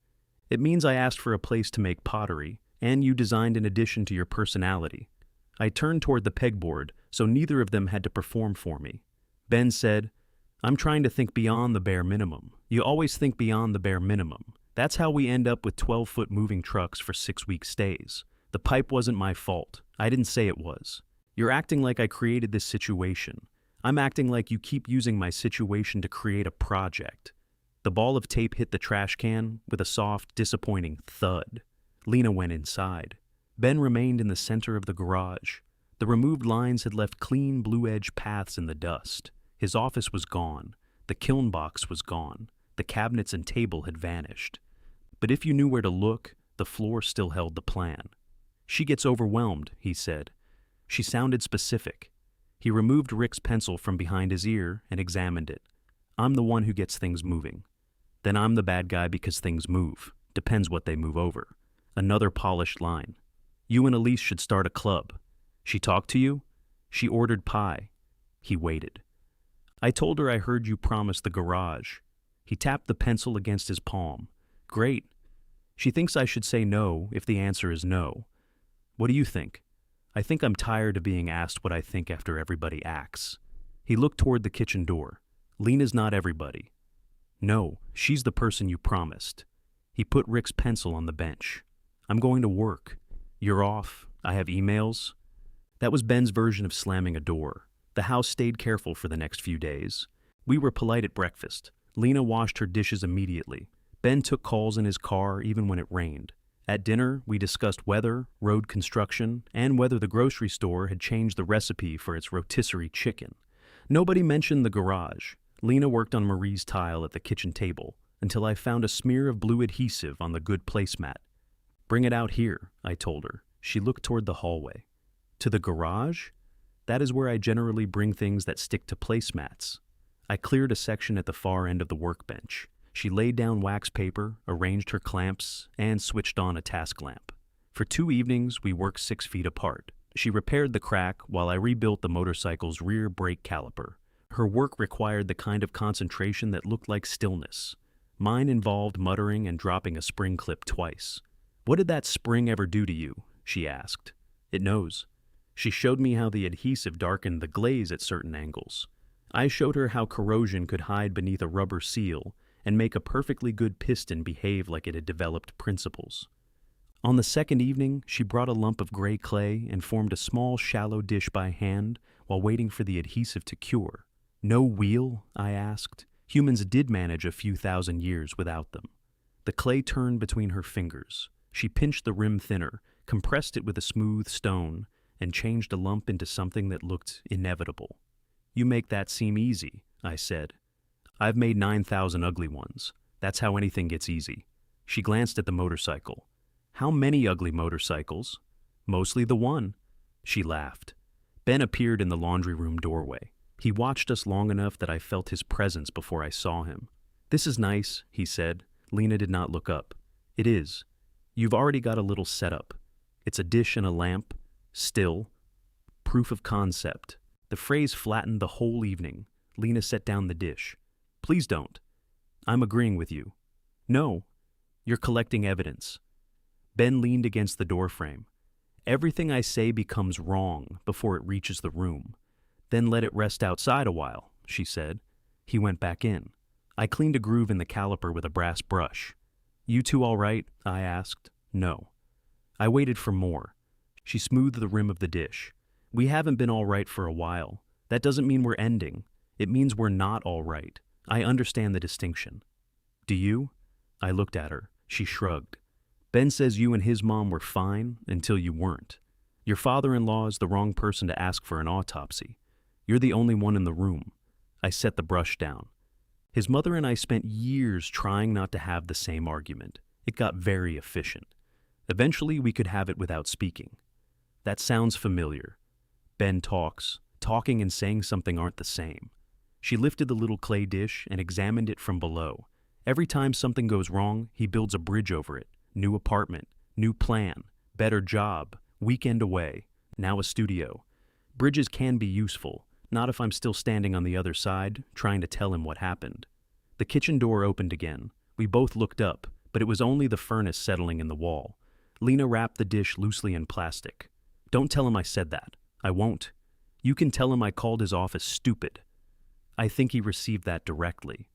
"It means I asked for a place to make pottery, and you designed an addition to your personality." I turned toward the pegboard, so neither of them had to perform for me. Ben said, "I'm trying to think beyond the bare minimum. You always think beyond the bare minimum. That's how we end up with 12-foot moving trucks for 6-week stays. The pipe wasn't my fault. I didn't say it was. You're acting like I created this situation. I'm acting like you keep using my situation to create a project." The ball of tape hit the trash can with a soft, disappointing thud. Lena went inside. Ben remained in the center of the garage. The removed lines had left clean blue-edge paths in the dust. His office was gone. The kiln box was gone. The cabinets and table had vanished. But if you knew where to look, the floor still held the plan. "She gets overwhelmed," he said. She sounded specific. He removed Rick's pencil from behind his ear and examined it. "I'm the one who gets things moving." "Then I'm the bad guy because things move. Depends what they move over." Another polished line. "You and Elise should start a club." "She talked to you?" "She ordered pie." He waited. "I told her I heard you promise the garage." He tapped the pencil against his palm. "Great. She thinks I should say no if the answer is no. What do you think?" "I think I'm tired of being asked what I think after everybody acts." He looked toward the kitchen door. "Lena's not everybody." "No, she's the person you promised." He put Rick's pencil on the bench. "I'm going to work. You're off. I have emails." That was Ben's version of slamming a door. The house stayed careful for the next few days. We were polite at breakfast. Lena washed her dishes immediately. Ben took calls in his car even when it rained. At dinner, we discussed weather, road construction, and whether the grocery store had changed the recipe for its rotisserie chicken. Nobody mentioned the garage. Lena worked on Marie's tile at the kitchen table until I found a smear of blue adhesive on the good placemat. "Bring it out here," I told her. She looked toward the hallway. "To the garage? That is where I generally bring things that stick to placemats." I cleared a section at the far end of the workbench. She laid down wax paper, arranged her clamps, and switched on a task lamp. For 2 evenings, we worked 6 feet apart. She repaired the crack while I rebuilt the motorcycle's rear brake caliper. Her work required the kind of concentration that looked like stillness. Mine involved muttering and dropping a spring clip twice. "What did that spring ever do to you?" she asked. "It knows." She showed me how the adhesive darkened the glaze at certain angles. I showed her how corrosion could hide beneath a rubber seal and make a perfectly good piston behave like it had developed principles. On the second evening, she brought a lump of gray clay and formed a small, shallow dish by hand while waiting for the adhesive to cure. "No wheel?" I asked. Humans did manage a few thousand years without them. The clay turned between her fingers. She pinched the rim thinner, compressed it with a smooth stone, and changed a lump into something that looked inevitable. "You make that seem easy," I said. "I've made 9,000 ugly ones. That's how anything gets easy." She glanced at the motorcycle. "How many ugly motorcycles?" "Mostly the one." She laughed. Ben appeared in the laundry room doorway. He watched us long enough that I felt his presence before I saw him. "This is nice," he said. Lena did not look up. "It is. You've already got a little setup. It's a dish and a lamp. Still. Proof of concept." The phrase flattened the whole evening. Lena set down the dish. "Please don't." "I'm agreeing with you." "No. You're collecting evidence." Ben leaned against the doorframe. "Everything I say becomes wrong before it reaches the room. Then let it rest outside a while," she said. He went back in. I cleaned a groove in the caliper with a brass brush. "You two all right?" I asked. "No." I waited for more. She smoothed the rim of the dish. "We haven't been all right for a while. That doesn't mean we're ending. It means we're not all right. I understand the distinction." "Do you?" I looked at her. She shrugged. "Ben says you and his mom were fine until you weren't. Your father-in-law is the wrong person to ask for an autopsy. You're the only one in the room." I set the brush down. "His mother and I spent years trying not to have the same argument. It got very efficient. Eventually, we could have it without speaking." "That sounds familiar." Ben talks. Talking and saying something aren't the same. She lifted the little clay dish and examined it from below. Every time something goes wrong, he builds a bridge over it. New apartment, new plan, better job, weekend away, now a studio. Bridges can be useful, not if I'm still standing on the other side, trying to tell him what happened. The kitchen door opened again. We both looked up, but it was only the furnace settling in the wall. Lena wrapped the dish loosely in plastic. "Don't tell him I said that." "I won't." "You can tell him I called his office stupid." I think he received that directly.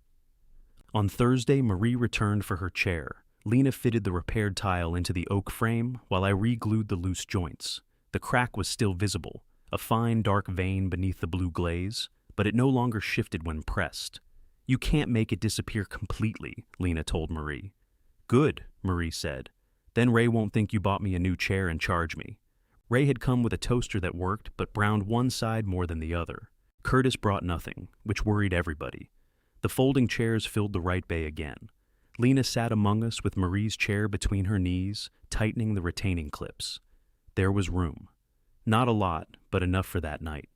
On Thursday, Marie returned for her chair. Lena fitted the repaired tile into the oak frame while I re-glued the loose joints. The crack was still visible, a fine dark vein beneath the blue glaze, but it no longer shifted when pressed. "You can't make it disappear completely," Lena told Marie. "Good," Marie said. "Then Ray won't think you bought me a new chair and charge me." Ray had come with a toaster that worked but browned one side more than the other. Curtis brought nothing, which worried everybody. The folding chairs filled the right bay again. Lena sat among us with Marie's chair between her knees, tightening the retaining clips. There was room. Not a lot, but enough for that night.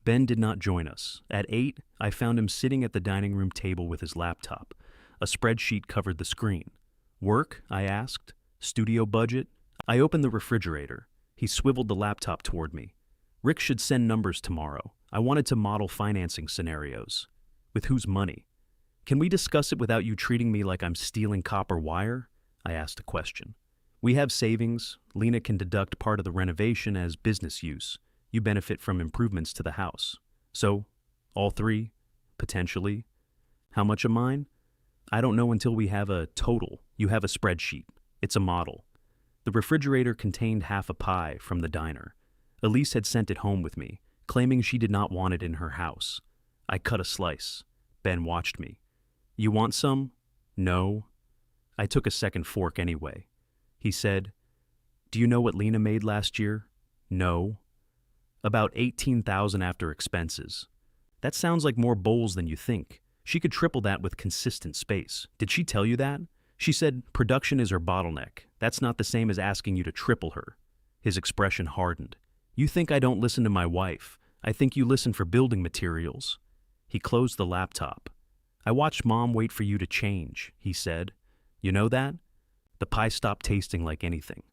Ben did not join us. At 8, I found him sitting at the dining room table with his laptop. A spreadsheet covered the screen. "Work?" I asked. "Studio budget?" I opened the refrigerator. He swiveled the laptop toward me. "Rick should send numbers tomorrow. I wanted to model financing scenarios." "With whose money?" "Can we discuss it without you treating me like I'm stealing copper wire?" I asked a question. "We have savings. Lena can deduct part of the renovation as business use. You benefit from improvements to the house. So, all 3? Potentially. How much of mine? I don't know until we have a total. You have a spreadsheet. It's a model." The refrigerator contained half a pie from the diner. Elise had sent it home with me, claiming she did not want it in her house. I cut a slice. Ben watched me. "You want some?" "No." I took a second fork anyway. He said, "Do you know what Lena made last year?" "No." "About 18,000 after expenses." "That sounds like more bowls than you think. She could triple that with consistent space." "Did she tell you that?" "She said production is her bottleneck. That's not the same as asking you to triple her." His expression hardened. "You think I don't listen to my wife. I think you listen for building materials." He closed the laptop. "I watched Mom wait for you to change," he said. "You know that?" The pie stopped tasting like anything.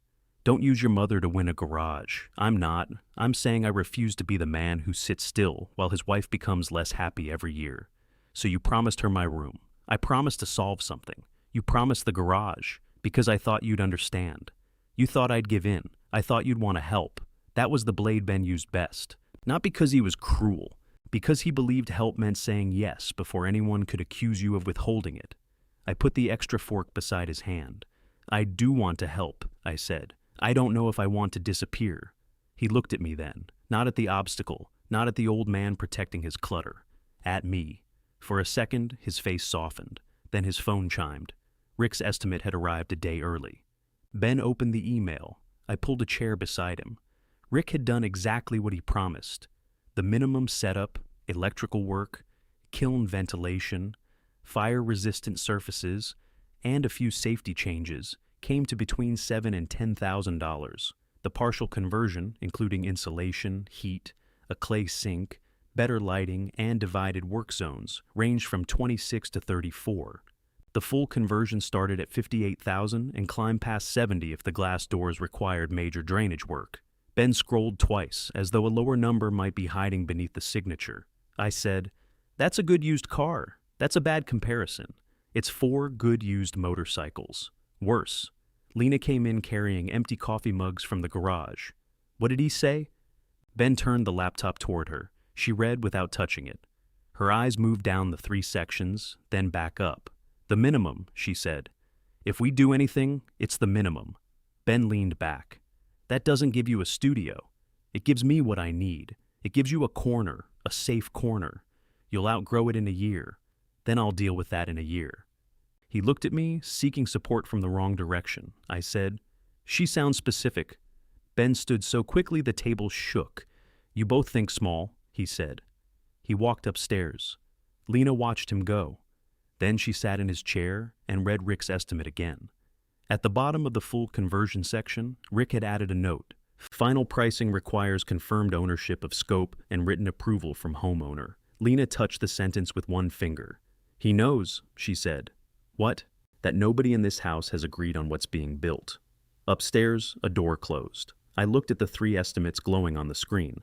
"Don't use your mother to win a garage. I'm not. I'm saying I refuse to be the man who sits still while his wife becomes less happy every year. So you promised her my room. I promised to solve something. You promised the garage, because I thought you'd understand. You thought I'd give in. I thought you'd want to help. That was the blade Ben used best. Not because he was cruel, because he believed help meant saying yes before anyone could accuse you of withholding it." I put the extra fork beside his hand. "I do want to help," I said. "I don't know if I want to disappear." He looked at me then, not at the obstacle, not at the old man protecting his clutter. At me. For a second, his face softened. Then his phone chimed. Rick's estimate had arrived a day early. Ben opened the email. I pulled a chair beside him. Rick had done exactly what he promised. The minimum setup, electrical work, kiln ventilation, fire-resistant surfaces, and a few safety changes came to between $7,000 and $10,000. The partial conversion, including insulation, heat, a clay sink, better lighting, and divided work zones, ranged from 26 to 34. The full conversion started at 58,000 and climbed past 70 if the glass doors required major drainage work. Ben scrolled twice, as though a lower number might be hiding beneath the signature. I said, "That's a good used car. That's a bad comparison. It's 4 good used motorcycles. Worse." Lena came in carrying empty coffee mugs from the garage. "What did he say?" Ben turned the laptop toward her. She read without touching it. Her eyes moved down the 3 sections, then back up. "The minimum," she said. "If we do anything, it's the minimum." Ben leaned back. "That doesn't give you a studio. It gives me what I need. It gives you a corner, a safe corner. You'll outgrow it in a year. Then I'll deal with that in a year." He looked at me, seeking support from the wrong direction. I said, "She sounds specific." Ben stood so quickly the table shook. "You both think small," he said. He walked upstairs. Lena watched him go. Then she sat in his chair and read Rick's estimate again. At the bottom of the full conversion section, Rick had added a note. "Final pricing requires confirmed ownership of scope and written approval from homeowner." Lena touched the sentence with one finger. "He knows," she said. "What?" "That nobody in this house has agreed on what's being built." Upstairs, a door closed. I looked at the 3 estimates glowing on the screen.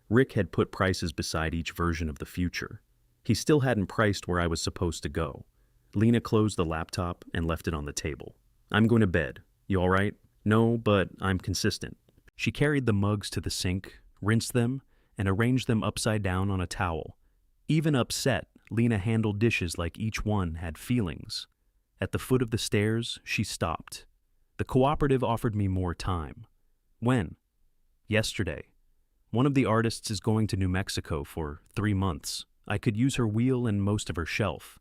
Rick had put prices beside each version of the future. He still hadn't priced where I was supposed to go. Lena closed the laptop and left it on the table. "I'm going to bed. You all right?" "No, but I'm consistent." She carried the mugs to the sink, rinsed them, and arranged them upside down on a towel. Even upset, Lena handled dishes like each one had feelings. At the foot of the stairs, she stopped. "The cooperative offered me more time." "When?" "Yesterday. One of the artists is going to New Mexico for 3 months. I could use her wheel and most of her shelf."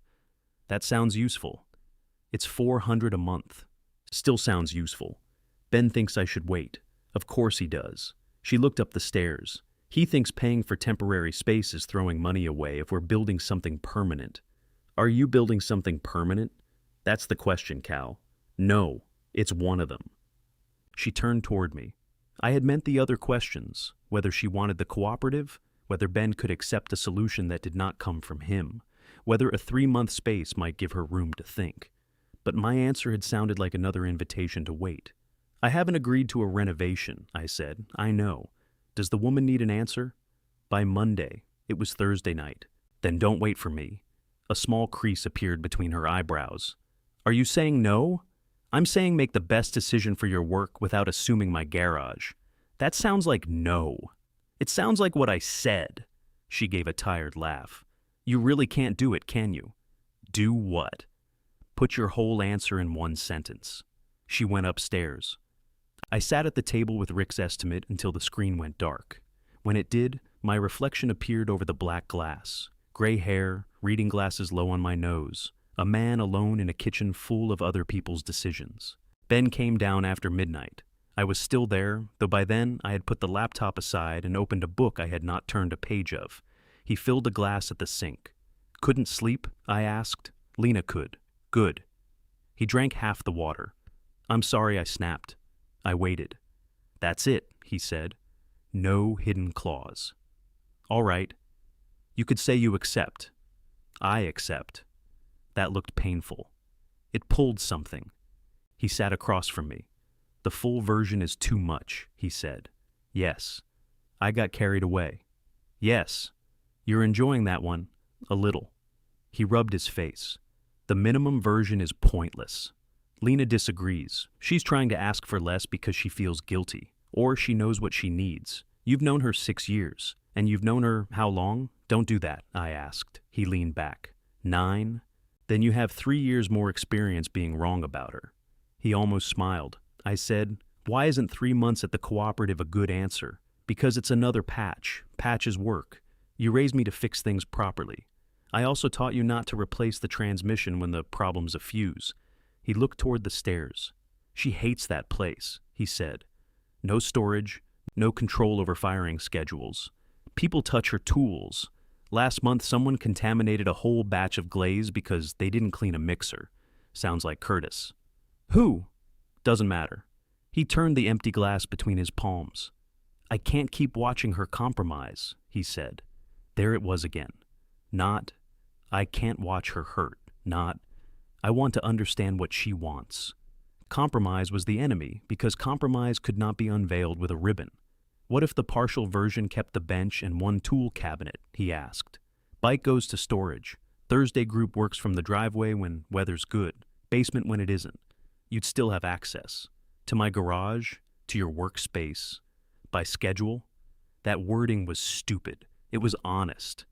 "That sounds useful." "It's $400 a month." "Still sounds useful." "Ben thinks I should wait." "Of course he does." She looked up the stairs. "He thinks paying for temporary space is throwing money away if we're building something permanent." "Are you building something permanent?" "That's the question, Cal." "No, it's one of them." She turned toward me. I had meant the other questions, whether she wanted the cooperative, whether Ben could accept a solution that did not come from him, whether a 3-month space might give her room to think. But my answer had sounded like another invitation to wait. "I haven't agreed to a renovation," I said. "I know. Does the woman need an answer?" "By Monday." It was Thursday night. "Then don't wait for me." A small crease appeared between her eyebrows. "Are you saying no?" "I'm saying make the best decision for your work without assuming my garage." "That sounds like no." "It sounds like what I said." She gave a tired laugh. "You really can't do it, can you?" "Do what?" "Put your whole answer in one sentence." She went upstairs. I sat at the table with Rick's estimate until the screen went dark. When it did, my reflection appeared over the black glass. Gray hair, reading glasses low on my nose. A man alone in a kitchen full of other people's decisions. Ben came down after midnight. I was still there, though by then I had put the laptop aside and opened a book I had not turned a page of. He filled a glass at the sink. Couldn't sleep? I asked. Lena could. Good. He drank half the water. I'm sorry, I snapped. I waited. That's it, he said. No hidden clause. All right. You could say you accept. I accept. That looked painful. It pulled something. He sat across from me. The full version is too much, he said. Yes. I got carried away. Yes. You're enjoying that one. A little. He rubbed his face. The minimum version is pointless. Lena disagrees. She's trying to ask for less because she feels guilty, or she knows what she needs. You've known her 6 years, and you've known her how long? Don't do that, I asked. He leaned back. 9? Then you have 3 years more experience being wrong about her. He almost smiled. I said, why isn't 3 months at the cooperative a good answer? Because it's another patch. Patches work. You raised me to fix things properly. I also taught you not to replace the transmission when the problem's a fuse. He looked toward the stairs. She hates that place, he said. No storage, no control over firing schedules. People touch her tools. Last month, someone contaminated a whole batch of glaze because they didn't clean a mixer. Sounds like Curtis. Who? Doesn't matter. He turned the empty glass between his palms. I can't keep watching her compromise, he said. There it was again. Not, I can't watch her hurt. Not, I want to understand what she wants. Compromise was the enemy because compromise could not be unveiled with a ribbon. What if the partial version kept the bench and one tool cabinet, he asked. Bike goes to storage. Thursday group works from the driveway when weather's good. Basement when it isn't. You'd still have access. To my garage, to your workspace. By schedule? That wording was stupid. It was honest.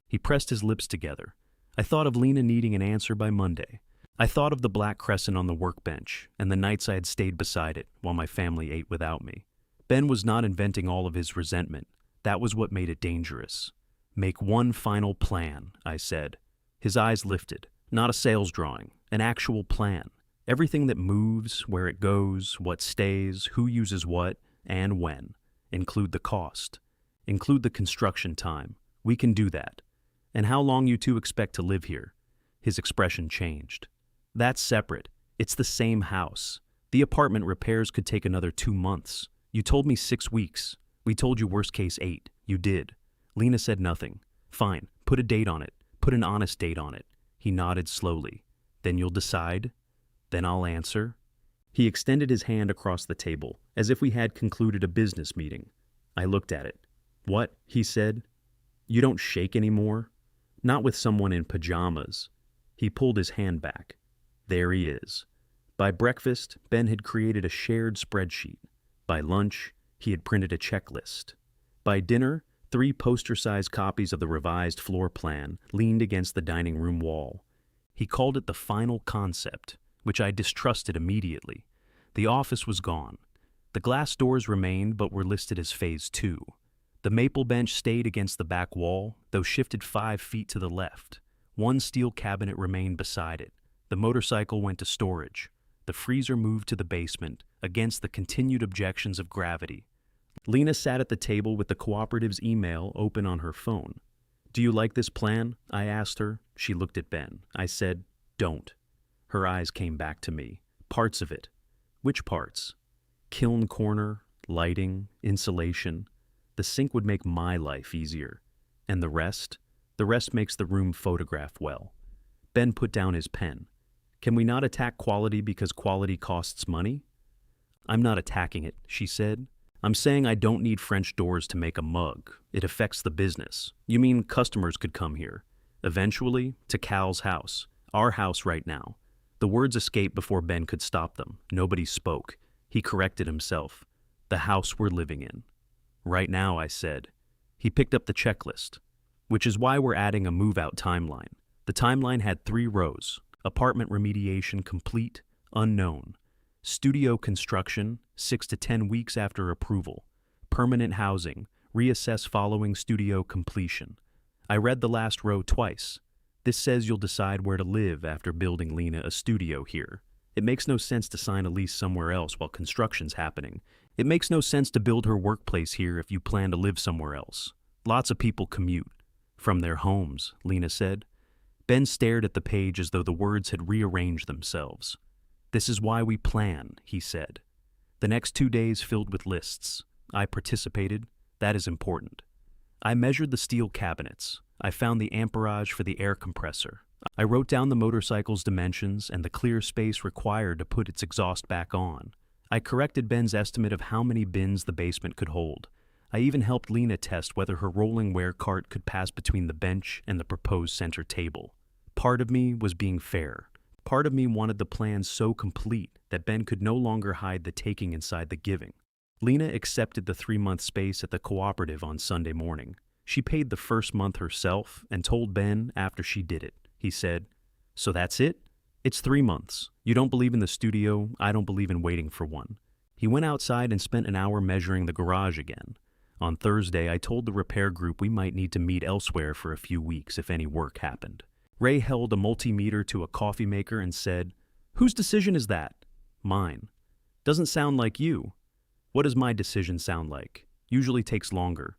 He pressed his lips together. I thought of Lena needing an answer by Monday. I thought of the black crescent on the workbench and the nights I had stayed beside it while my family ate without me. Ben was not inventing all of his resentment. That was what made it dangerous. Make one final plan, I said. His eyes lifted. Not a sales drawing, an actual plan. Everything that moves, where it goes, what stays, who uses what, and when. Include the cost. Include the construction time. We can do that. And how long you two expect to live here? His expression changed. That's separate. It's the same house. The apartment repairs could take another 2 months. You told me 6 weeks. We told you worst case 8. You did. Lena said nothing. Fine. Put a date on it. Put an honest date on it. He nodded slowly. Then you'll decide? Then I'll answer. He extended his hand across the table, as if we had concluded a business meeting. I looked at it. What? He said. You don't shake anymore? Not with someone in pajamas. He pulled his hand back. There he is. By breakfast, Ben had created a shared spreadsheet. By lunch, he had printed a checklist. By dinner, 3 poster-sized copies of the revised floor plan leaned against the dining room wall. He called it the final concept, which I distrusted immediately. The office was gone. The glass doors remained but were listed as Phase 2. The maple bench stayed against the back wall, though shifted 5 feet to the left. One steel cabinet remained beside it. The motorcycle went to storage. The freezer moved to the basement, against the continued objections of gravity. Lena sat at the table with the cooperative's email open on her phone. Do you like this plan? I asked her. She looked at Ben. I said, don't. Her eyes came back to me. Parts of it. Which parts? Kiln corner, lighting, insulation. The sink would make my life easier. And the rest? The rest makes the room photograph well. Ben put down his pen. Can we not attack quality because quality costs money? I'm not attacking it, she said. I'm saying I don't need French doors to make a mug. It affects the business. You mean customers could come here. Eventually, to Cal's house. Our house right now. The words escaped before Ben could stop them. Nobody spoke. He corrected himself. The house we're living in. Right now, I said. He picked up the checklist. Which is why we're adding a move-out timeline. The timeline had 3 rows. Apartment remediation complete, unknown. Studio construction, 6 to 10 weeks after approval. Permanent housing, reassess following studio completion. I read the last row twice. This says you'll decide where to live after building Lena a studio here. It makes no sense to sign a lease somewhere else while construction's happening. It makes no sense to build her workplace here if you plan to live somewhere else. Lots of people commute. From their homes, Lena said. Ben stared at the page as though the words had rearranged themselves. This is why we plan, he said. The next 2 days filled with lists. I participated. That is important. I measured the steel cabinets. I found the amperage for the air compressor. I wrote down the motorcycle's dimensions and the clear space required to put its exhaust back on. I corrected Ben's estimate of how many bins the basement could hold. I even helped Lena test whether her rolling ware cart could pass between the bench and the proposed center table. Part of me was being fair. Part of me wanted the plan so complete that Ben could no longer hide the taking inside the giving. Lena accepted the 3-month space at the cooperative on Sunday morning. She paid the first month herself and told Ben after she did it. He said, "So that's it? It's 3 months. You don't believe in the studio, I don't believe in waiting for one." He went outside and spent an hour measuring the garage again. On Thursday, I told the repair group we might need to meet elsewhere for a few weeks if any work happened. Ray held a multimeter to a coffee maker and said, "Whose decision is that?" "Mine." "Doesn't sound like you." "What does my decision sound like?" "Usually takes longer."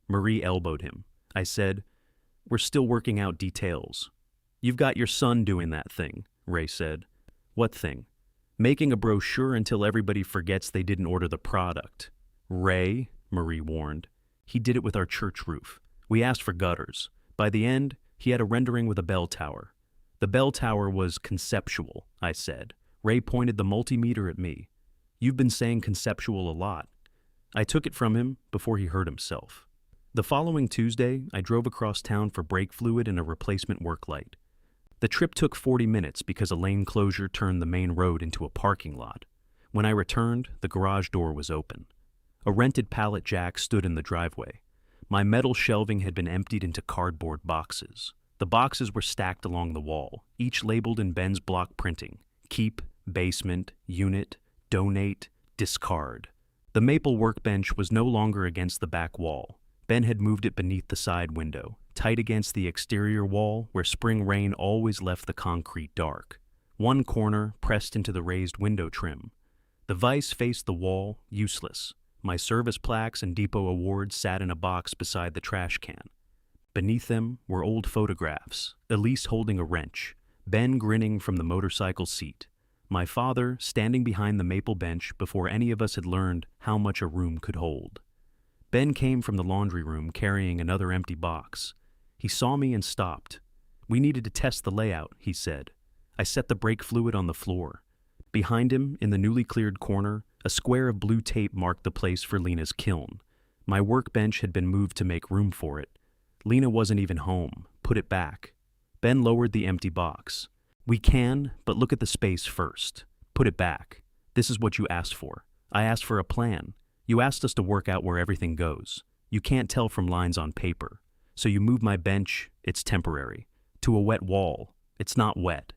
Marie elbowed him. I said, "We're still working out details." "You've got your son doing that thing," Ray said. "What thing?" "Making a brochure until everybody forgets they didn't order the product." "Ray," Marie warned. "He did it with our church roof. We asked for gutters. By the end, he had a rendering with a bell tower." "The bell tower was conceptual," I said. Ray pointed the multimeter at me. "You've been saying conceptual a lot." I took it from him before he hurt himself. The following Tuesday, I drove across town for brake fluid and a replacement work light. The trip took 40 minutes because a lane closure turned the main road into a parking lot. When I returned, the garage door was open. A rented pallet jack stood in the driveway. My metal shelving had been emptied into cardboard boxes. The boxes were stacked along the wall, each labeled in Ben's block printing: keep, basement, unit, donate, discard. The maple workbench was no longer against the back wall. Ben had moved it beneath the side window, tight against the exterior wall where spring rain always left the concrete dark. One corner pressed into the raised window trim. The vise faced the wall, useless. My service plaques and depot awards sat in a box beside the trash can. Beneath them were old photographs, Elise holding a wrench, Ben grinning from the motorcycle seat, my father standing behind the maple bench before any of us had learned how much a room could hold. Ben came from the laundry room carrying another empty box. He saw me and stopped. "We needed to test the layout," he said. I set the brake fluid on the floor. Behind him, in the newly cleared corner, a square of blue tape marked the place for Lena's kiln. My workbench had been moved to make room for it. Lena wasn't even home. Put it back. Ben lowered the empty box. "We can, but look at the space first. Put it back. This is what you asked for. I asked for a plan. You asked us to work out where everything goes. You can't tell from lines on paper. So you move my bench, it's temporary, to a wet wall. It's not wet."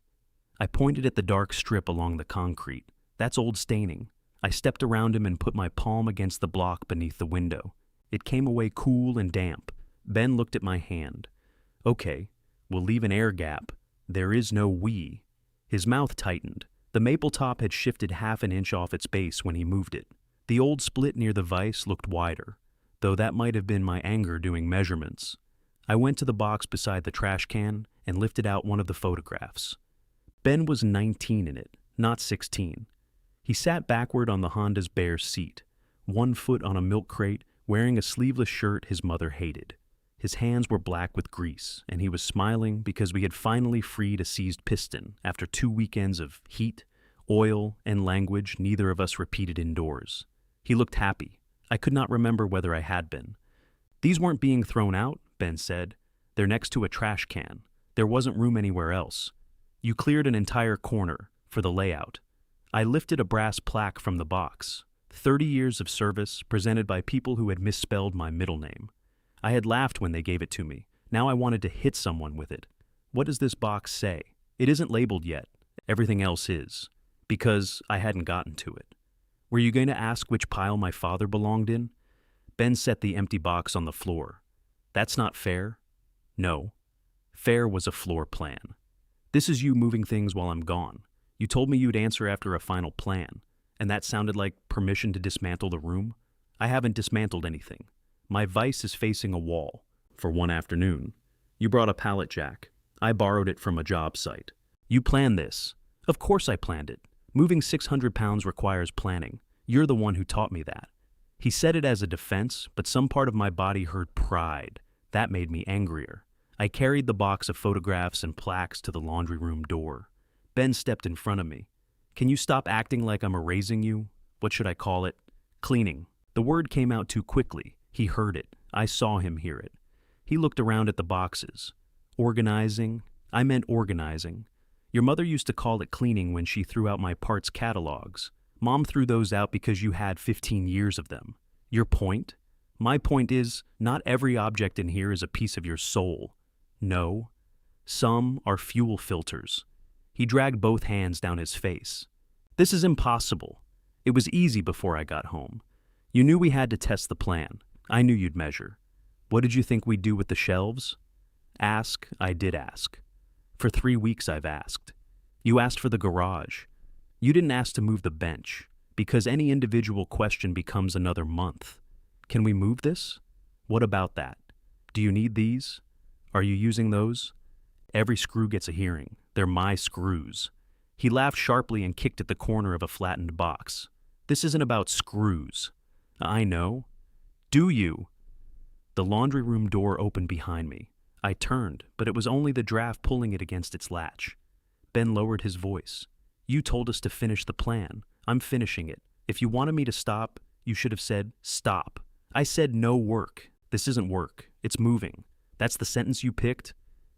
I pointed at the dark strip along the concrete. "That's old staining." I stepped around him and put my palm against the block beneath the window. It came away cool and damp. Ben looked at my hand. "Okay, we'll leave an air gap. There is no we." His mouth tightened. The maple top had shifted half an inch off its base when he moved it. The old split near the vise looked wider, though that might have been my anger doing measurements. I went to the box beside the trash can and lifted out one of the photographs. Ben was 19 in it, not 16. He sat backward on the Honda's bare seat, 1 foot on a milk crate, wearing a sleeveless shirt his mother hated. His hands were black with grease, and he was smiling because we had finally freed a seized piston after 2 weekends of heat, oil, and language neither of us repeated indoors. He looked happy. I could not remember whether I had been. "These weren't being thrown out," Ben said. "They're next to a trash can. There wasn't room anywhere else. You cleared an entire corner for the layout." I lifted a brass plaque from the box. 30 years of service presented by people who had misspelled my middle name. I had laughed when they gave it to me. Now I wanted to hit someone with it. What does this box say? It isn't labeled yet. Everything else is. Because I hadn't gotten to it. "Were you going to ask which pile my father belonged in?" Ben set the empty box on the floor. "That's not fair." "No. Fair was a floor plan. This is you moving things while I'm gone. You told me you'd answer after a final plan, and that sounded like permission to dismantle the room. I haven't dismantled anything. My vise is facing a wall. For one afternoon. You brought a pallet jack. I borrowed it from a job site. You planned this. Of course I planned it. Moving 600 pounds requires planning. You're the one who taught me that. He said it as a defense, but some part of my body heard pride. That made me angrier. I carried the box of photographs and plaques to the laundry room door. Ben stepped in front of me. Can you stop acting like I'm erasing you? What should I call it? Cleaning. The word came out too quickly. He heard it. I saw him hear it. He looked around at the boxes. Organizing? I meant organizing. Your mother used to call it cleaning when she threw out my parts catalogs. Mom threw those out because you had 15 years of them. Your point? My point is, not every object in here is a piece of your soul. No. Some are fuel filters. He dragged both hands down his face. This is impossible. It was easy before I got home. You knew we had to test the plan. I knew you'd measure. What did you think we'd do with the shelves? Ask, I did ask. For 3 weeks I've asked. You asked for the garage. You didn't ask to move the bench, because any individual question becomes another month. Can we move this? What about that? Do you need these? Are you using those? Every screw gets a hearing. They're my screws. He laughed sharply and kicked at the corner of a flattened box. This isn't about screws. I know. Do you? The laundry room door opened behind me. I turned, but it was only the draft pulling it against its latch. Ben lowered his voice. You told us to finish the plan. I'm finishing it. If you wanted me to stop, you should have said, stop. I said no work. This isn't work. It's moving. That's the sentence you picked?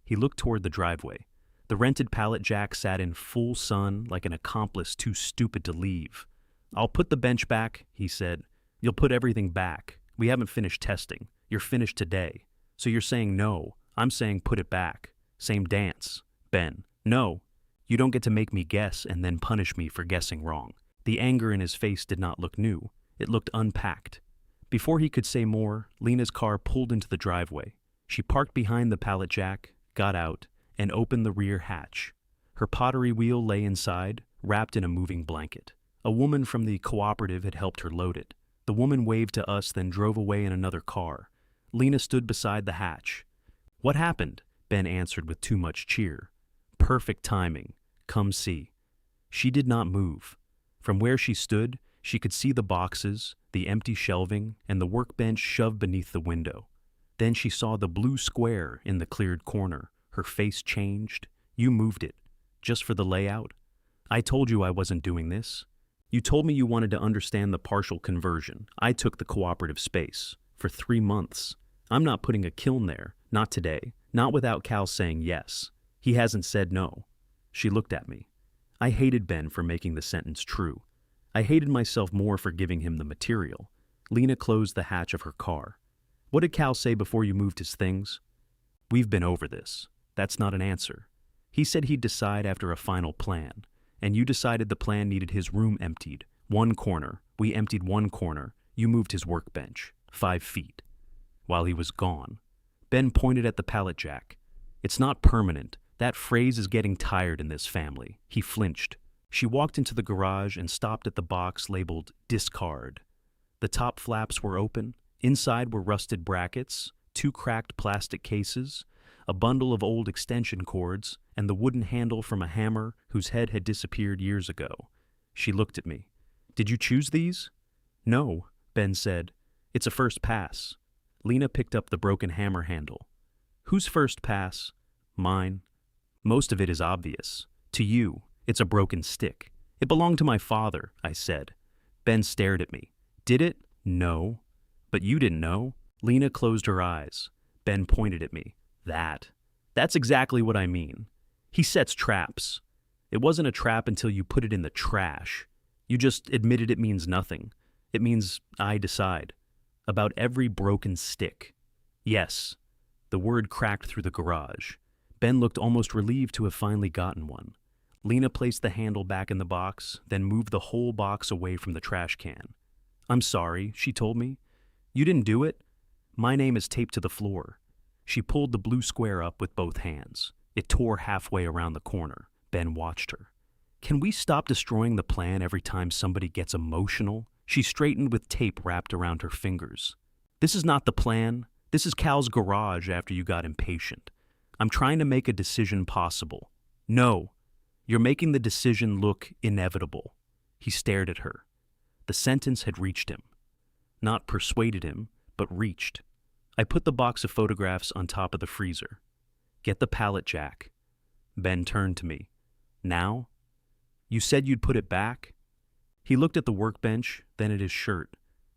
He looked toward the driveway. The rented pallet jack sat in full sun like an accomplice too stupid to leave. I'll put the bench back, he said. You'll put everything back. We haven't finished testing. You're finished today. So you're saying no. I'm saying put it back. Same dance. Ben. No. You don't get to make me guess and then punish me for guessing wrong. The anger in his face did not look new. It looked unpacked. Before he could say more, Lena's car pulled into the driveway. She parked behind the pallet jack, got out, and opened the rear hatch. Her pottery wheel lay inside, wrapped in a moving blanket. A woman from the cooperative had helped her load it. The woman waved to us, then drove away in another car. Lena stood beside the hatch. What happened? Ben answered with too much cheer. Perfect timing. Come see. She did not move. From where she stood, she could see the boxes, the empty shelving, and the workbench shoved beneath the window. Then she saw the blue square in the cleared corner. Her face changed. You moved it. Just for the layout? I told you I wasn't doing this. You told me you wanted to understand the partial conversion. I took the cooperative space. For 3 months. I'm not putting a kiln there. Not today. Not without Cal saying yes. He hasn't said no. She looked at me. I hated Ben for making the sentence true. I hated myself more for giving him the material. Lena closed the hatch of her car. What did Cal say before you moved his things? We've been over this. That's not an answer. He said he'd decide after a final plan. And you decided the plan needed his room emptied. 1 corner. We emptied 1 corner. You moved his workbench. 5 feet. While he was gone. Ben pointed at the pallet jack. It's not permanent. That phrase is getting tired in this family. He flinched. She walked into the garage and stopped at the box labeled discard. The top flaps were open. Inside were rusted brackets, 2 cracked plastic cases, a bundle of old extension cords, and the wooden handle from a hammer whose head had disappeared years ago. She looked at me. Did you choose these? No, Ben said. It's a first pass. Lena picked up the broken hammer handle. Whose first pass? Mine. Most of it is obvious. To you, it's a broken stick. It belonged to my father, I said. Ben stared at me. Did it? No. But you didn't know. Lena closed her eyes. Ben pointed at me. That's exactly what I mean. He sets traps. It wasn't a trap until you put it in the trash. You just admitted it means nothing. It means I decide. About every broken stick. Yes. The word cracked through the garage. Ben looked almost relieved to have finally gotten one. Lena placed the handle back in the box, then moved the whole box away from the trash can. I'm sorry, she told me. You didn't do it? My name is taped to the floor. She pulled the blue square up with both hands. It tore halfway around the corner. Ben watched her. Can we stop destroying the plan every time somebody gets emotional? She straightened with tape wrapped around her fingers. This is not the plan. This is Cal's garage after you got impatient. I'm trying to make a decision possible. No, you're making the decision look inevitable. He stared at her. The sentence had reached him. Not persuaded him, but reached. I put the box of photographs on top of the freezer. Get the pallet jack. Ben turned to me. Now? You said you'd put it back? He looked at the workbench, then at his shirt.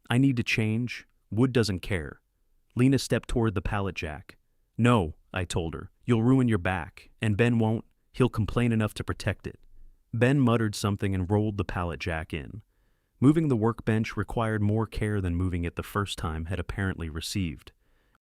I need to change. Wood doesn't care. Lena stepped toward the pallet jack. No, I told her. You'll ruin your back, and Ben won't. He'll complain enough to protect it. Ben muttered something and rolled the pallet jack in. Moving the workbench required more care than moving it the first time had apparently received.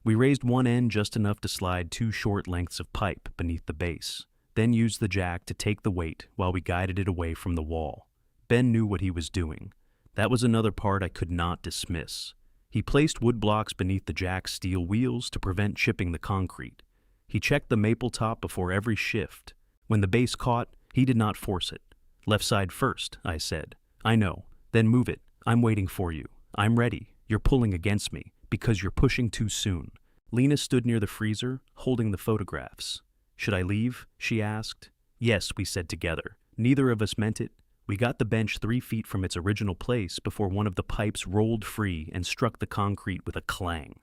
We raised one end just enough to slide 2 short lengths of pipe beneath the base, then used the jack to take the weight while we guided it away from the wall. Ben knew what he was doing. That was another part I could not dismiss. He placed wood blocks beneath the jack's steel wheels to prevent chipping the concrete. He checked the maple top before every shift. When the base caught, he did not force it. Left side first, I said. I know. Then move it. I'm waiting for you. I'm ready. You're pulling against me, because you're pushing too soon. Lena stood near the freezer, holding the photographs. Should I leave? She asked. Yes, we said together. Neither of us meant it. We got the bench 3 feet from its original place before one of the pipes rolled free and struck the concrete with a clang.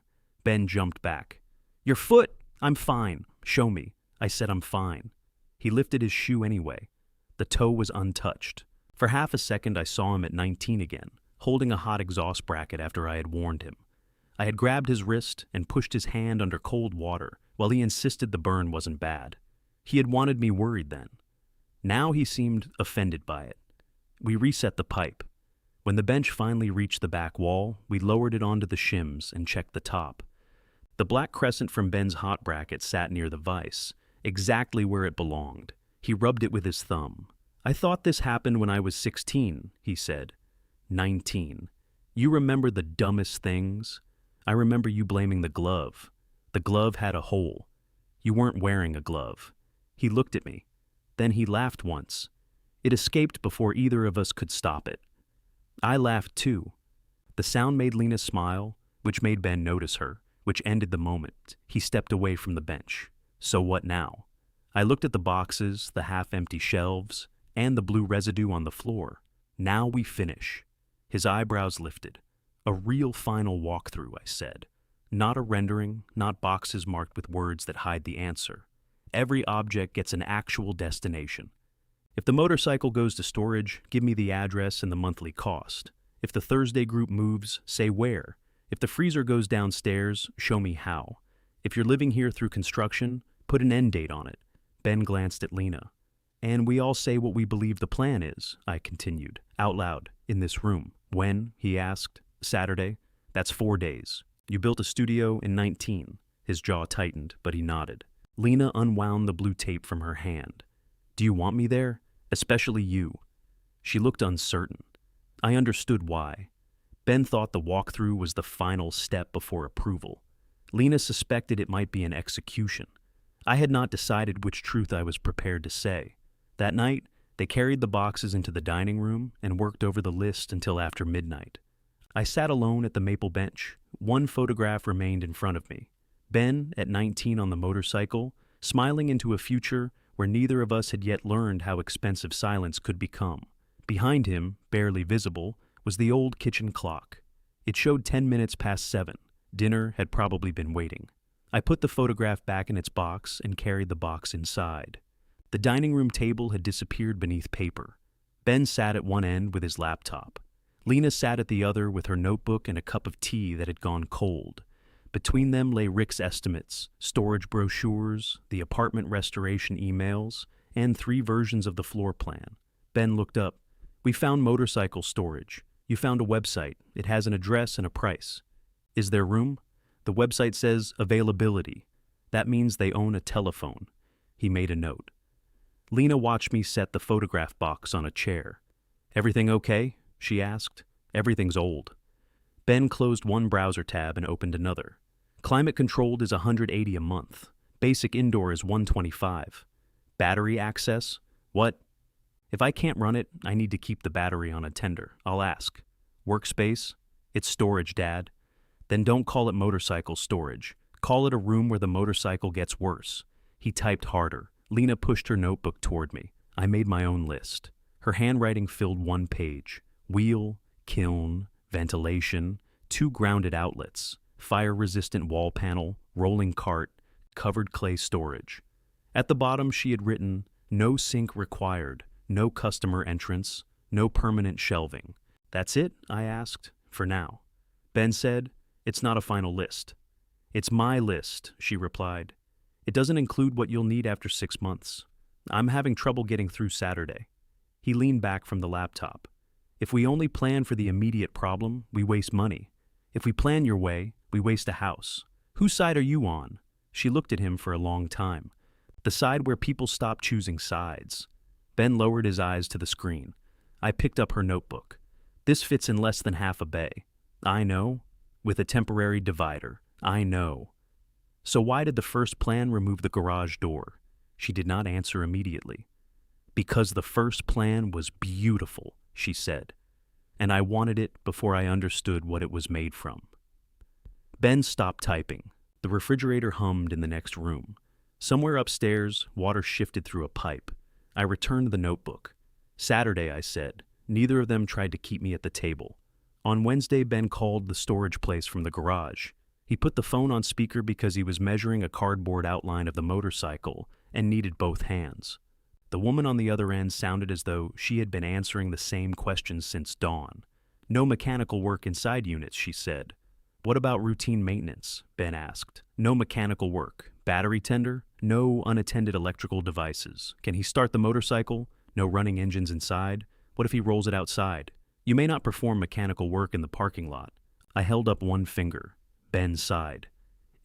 Ben jumped back. Your foot! I'm fine. Show me. I said I'm fine. He lifted his shoe anyway. The toe was untouched. For half a second I saw him at 19 again, holding a hot exhaust bracket after I had warned him. I had grabbed his wrist and pushed his hand under cold water while he insisted the burn wasn't bad. He had wanted me worried then. Now he seemed offended by it. We reset the pipe. When the bench finally reached the back wall, we lowered it onto the shims and checked the top. The black crescent from Ben's hot bracket sat near the vise, exactly where it belonged. He rubbed it with his thumb. I thought this happened when I was 16, he said. 19. You remember the dumbest things? I remember you blaming the glove. The glove had a hole. You weren't wearing a glove. He looked at me. Then he laughed once. It escaped before either of us could stop it. I laughed too. The sound made Lena smile, which made Ben notice her, which ended the moment. He stepped away from the bench. So what now? I looked at the boxes, the half-empty shelves, and the blue residue on the floor. Now we finish. His eyebrows lifted. A real final walkthrough, I said. Not a rendering, not boxes marked with words that hide the answer. Every object gets an actual destination. If the motorcycle goes to storage, give me the address and the monthly cost. If the Thursday group moves, say where. If the freezer goes downstairs, show me how. If you're living here through construction, put an end date on it. Ben glanced at Lena. And we all say what we believe the plan is, I continued, out loud, in this room. When? He asked. Saturday. That's 4 days. You built a studio in 19. His jaw tightened, but he nodded. Lena unwound the blue tape from her hand. Do you want me there? Especially you. She looked uncertain. I understood why. Ben thought the walkthrough was the final step before approval. Lena suspected it might be an execution. I had not decided which truth I was prepared to say. That night, they carried the boxes into the dining room and worked over the list until after midnight. I sat alone at the maple bench. One photograph remained in front of me. Ben, at 19 on the motorcycle, smiling into a future where neither of us had yet learned how expensive silence could become. Behind him, barely visible, was the old kitchen clock. It showed 10 minutes past 7. Dinner had probably been waiting. I put the photograph back in its box and carried the box inside. The dining room table had disappeared beneath paper. Ben sat at one end with his laptop. Lena sat at the other with her notebook and a cup of tea that had gone cold. Between them lay Rick's estimates, storage brochures, the apartment restoration emails, and 3 versions of the floor plan. Ben looked up. We found motorcycle storage. You found a website. It has an address and a price. Is there room? The website says availability. That means they own a telephone. He made a note. Lena watched me set the photograph box on a chair. Everything okay? She asked. Everything's old. Ben closed one browser tab and opened another. Climate controlled is $180 a month. Basic indoor is $125. Battery access? What? If I can't run it, I need to keep the battery on a tender. I'll ask. Workspace? It's storage, Dad. Then don't call it motorcycle storage. Call it a room where the motorcycle gets worse. He typed harder. Lena pushed her notebook toward me. I made my own list. Her handwriting filled one page. Wheel, kiln, ventilation, 2 grounded outlets, fire-resistant wall panel, rolling cart, covered clay storage. At the bottom she had written, no sink required, no customer entrance, no permanent shelving. That's it? I asked. For now. Ben said, it's not a final list. It's my list, she replied. It doesn't include what you'll need after 6 months. I'm having trouble getting through Saturday. He leaned back from the laptop. If we only plan for the immediate problem, we waste money. If we plan your way, we waste a house. Whose side are you on? She looked at him for a long time. The side where people stop choosing sides. Ben lowered his eyes to the screen. I picked up her notebook. This fits in less than half a bay. I know. With a temporary divider. I know. So why did the first plan remove the garage door? She did not answer immediately. Because the first plan was beautiful, she said, and I wanted it before I understood what it was made from. Ben stopped typing. The refrigerator hummed in the next room. Somewhere upstairs, water shifted through a pipe. I returned the notebook. Saturday, I said. Neither of them tried to keep me at the table. On Wednesday, Ben called the storage place from the garage. He put the phone on speaker because he was measuring a cardboard outline of the motorcycle and needed both hands. The woman on the other end sounded as though she had been answering the same questions since dawn. No mechanical work inside units, she said. What about routine maintenance? Ben asked. No mechanical work. Battery tender? No unattended electrical devices. Can he start the motorcycle? No running engines inside? What if he rolls it outside? You may not perform mechanical work in the parking lot. I held up one finger. Ben sighed.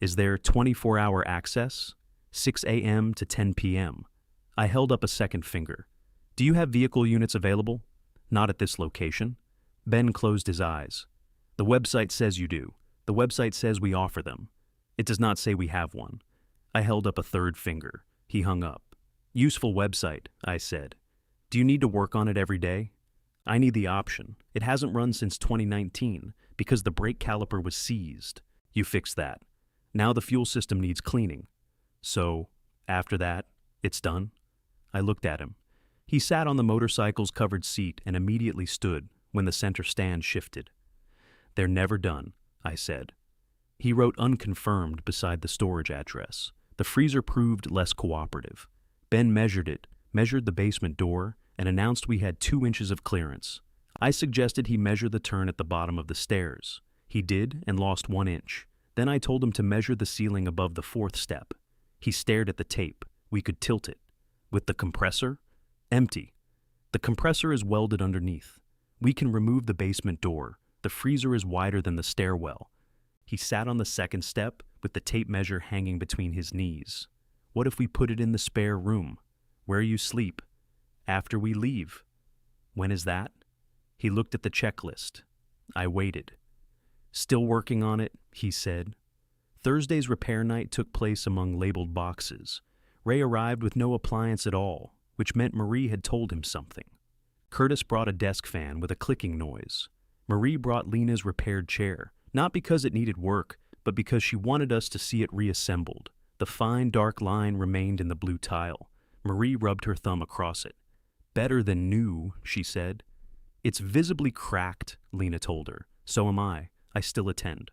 Is there 24-hour access? 6 a.m. to 10 p.m. I held up a second finger. Do you have vehicle units available? Not at this location. Ben closed his eyes. The website says you do. The website says we offer them. It does not say we have one. I held up a third finger. He hung up. Useful website, I said. Do you need to work on it every day? I need the option. It hasn't run since 2019 because the brake caliper was seized. You fixed that. Now the fuel system needs cleaning. So, after that, it's done? I looked at him. He sat on the motorcycle's covered seat and immediately stood when the center stand shifted. They're never done, I said. He wrote unconfirmed beside the storage address. The freezer proved less cooperative. Ben measured it, measured the basement door, and announced we had 2 inches of clearance. I suggested he measure the turn at the bottom of the stairs. He did and lost 1 inch. Then I told him to measure the ceiling above the 4th step. He stared at the tape. We could tilt it. With the compressor? Empty. The compressor is welded underneath. We can remove the basement door. The freezer is wider than the stairwell. He sat on the 2nd step with the tape measure hanging between his knees. What if we put it in the spare room? Where you sleep? After we leave. When is that? He looked at the checklist. I waited. Still working on it, he said. Thursday's repair night took place among labeled boxes. Ray arrived with no appliance at all, which meant Marie had told him something. Curtis brought a desk fan with a clicking noise. Marie brought Lena's repaired chair, not because it needed work, but because she wanted us to see it reassembled. The fine, dark line remained in the blue tile. Marie rubbed her thumb across it. Better than new, she said. It's visibly cracked, Lena told her. So am I. I still attend.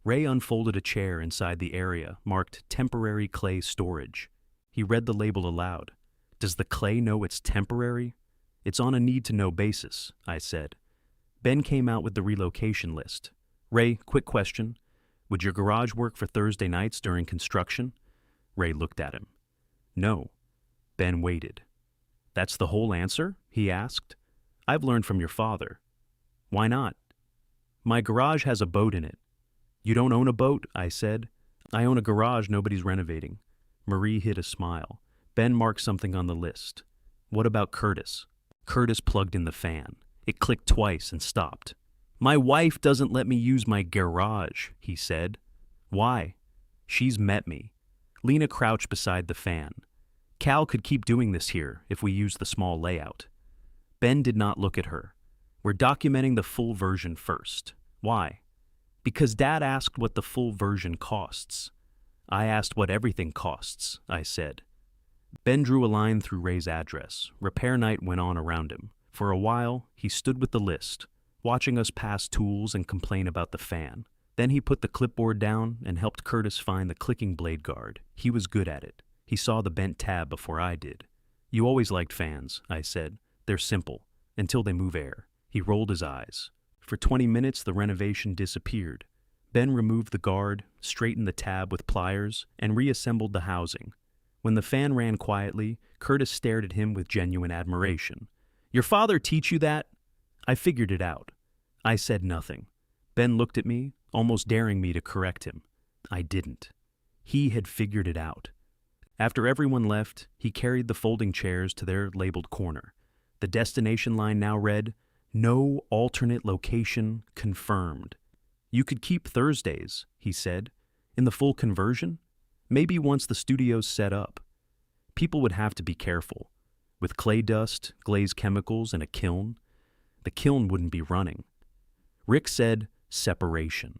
Ray unfolded a chair inside the area marked temporary clay storage. He read the label aloud. Does the clay know it's temporary? It's on a need-to-know basis, I said. Ben came out with the relocation list. Ray, quick question. Would your garage work for Thursday nights during construction? Ray looked at him. No. Ben waited. That's the whole answer? He asked. I've learned from your father. Why not? My garage has a boat in it. You don't own a boat, I said. I own a garage nobody's renovating. Marie hid a smile. Ben marked something on the list. What about Curtis? Curtis plugged in the fan. It clicked twice and stopped. My wife doesn't let me use my garage, he said. Why? She's met me. Lena crouched beside the fan. Cal could keep doing this here if we use the small layout. Ben did not look at her. We're documenting the full version first. Why? Because Dad asked what the full version costs. I asked what everything costs, I said. Ben drew a line through Ray's address. Repair night went on around him. For a while, he stood with the list, watching us pass tools and complain about the fan. Then he put the clipboard down and helped Curtis find the clicking blade guard. He was good at it. He saw the bent tab before I did. You always liked fans, I said. They're simple, until they move air. He rolled his eyes. For 20 minutes, the renovation disappeared. Ben removed the guard, straightened the tab with pliers, and reassembled the housing. When the fan ran quietly, Curtis stared at him with genuine admiration. Your father teach you that? I figured it out. I said nothing. Ben looked at me, almost daring me to correct him. I didn't. He had figured it out. After everyone left, he carried the folding chairs to their labeled corner. The destination line now read, "No alternate location confirmed." You could keep Thursdays, he said. In the full conversion? Maybe once the studio's set up. People would have to be careful. With clay dust, glazed chemicals, and a kiln, the kiln wouldn't be running. Rick said, separation.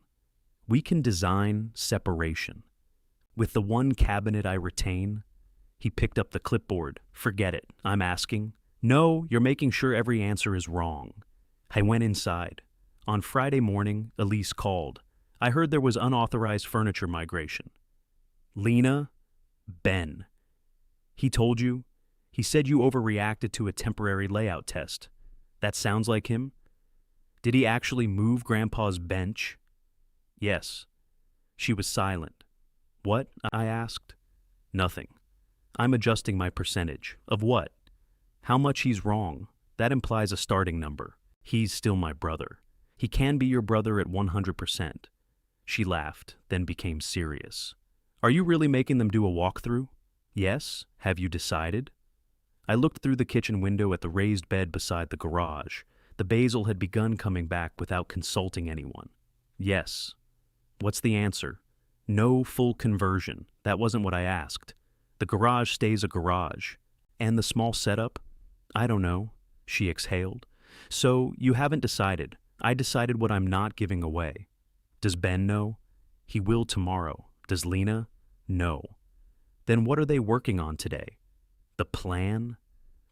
We can design separation. With the one cabinet I retain, he picked up the clipboard. Forget it, I'm asking. No, you're making sure every answer is wrong. I went inside. On Friday morning, Elise called. I heard there was unauthorized furniture migration. Lena, Ben. He told you? He said you overreacted to a temporary layout test. That sounds like him? Did he actually move Grandpa's bench? Yes. She was silent. What? I asked. Nothing. I'm adjusting my percentage. Of what? How much he's wrong. That implies a starting number. He's still my brother. He can be your brother at 100%. She laughed, then became serious. Are you really making them do a walkthrough? Yes. Have you decided? I looked through the kitchen window at the raised bed beside the garage. The basil had begun coming back without consulting anyone. Yes. What's the answer? No full conversion. That wasn't what I asked. The garage stays a garage. And the small setup? I don't know. She exhaled. So, you haven't decided. I decided what I'm not giving away. Does Ben know? He will tomorrow. Does Lena? No. Then what are they working on today? The plan?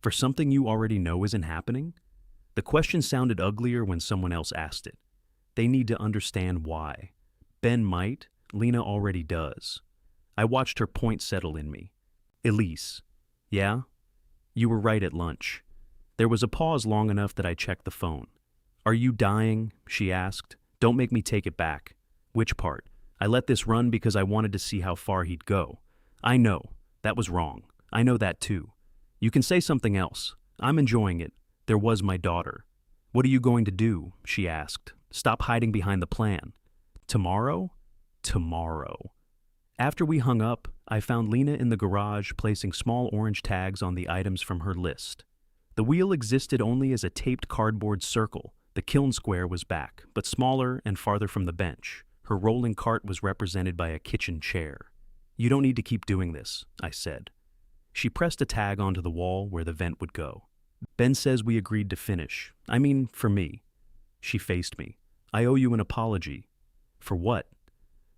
For something you already know isn't happening? The question sounded uglier when someone else asked it. They need to understand why. Ben might, Lena already does. I watched her point settle in me. Elise. Yeah? You were right at lunch. There was a pause long enough that I checked the phone. Are you dying? She asked. Don't make me take it back. Which part? I let this run because I wanted to see how far he'd go. I know. That was wrong. I know that too. You can say something else. I'm enjoying it. There was my daughter. What are you going to do? She asked. Stop hiding behind the plan. Tomorrow? Tomorrow. After we hung up, I found Lena in the garage placing small orange tags on the items from her list. The wheel existed only as a taped cardboard circle. The kiln square was back, but smaller and farther from the bench. Her rolling cart was represented by a kitchen chair. You don't need to keep doing this, I said. She pressed a tag onto the wall where the vent would go. Ben says we agreed to finish. I mean, for me. She faced me. I owe you an apology. For what?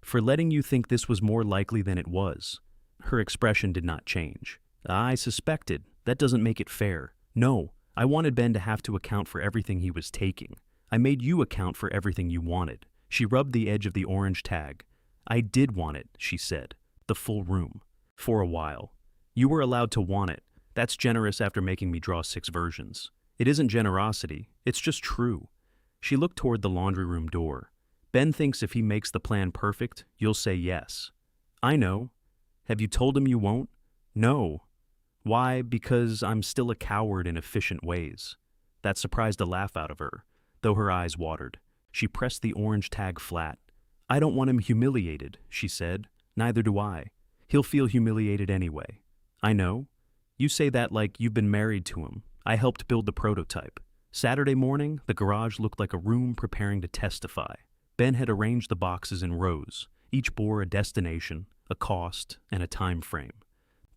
For letting you think this was more likely than it was. Her expression did not change. I suspected. That doesn't make it fair. No, I wanted Ben to have to account for everything he was taking. I made you account for everything you wanted. She rubbed the edge of the orange tag. I did want it, she said. The full room. For a while. You were allowed to want it. That's generous after making me draw 6 versions. It isn't generosity. It's just true. She looked toward the laundry room door. Ben thinks if he makes the plan perfect, you'll say yes. I know. Have you told him you won't? No. Why? Because I'm still a coward in efficient ways. That surprised a laugh out of her, though her eyes watered. She pressed the orange tag flat. I don't want him humiliated, she said. Neither do I. He'll feel humiliated anyway. I know. You say that like you've been married to him. I helped build the prototype. Saturday morning, the garage looked like a room preparing to testify. Ben had arranged the boxes in rows. Each bore a destination, a cost, and a time frame.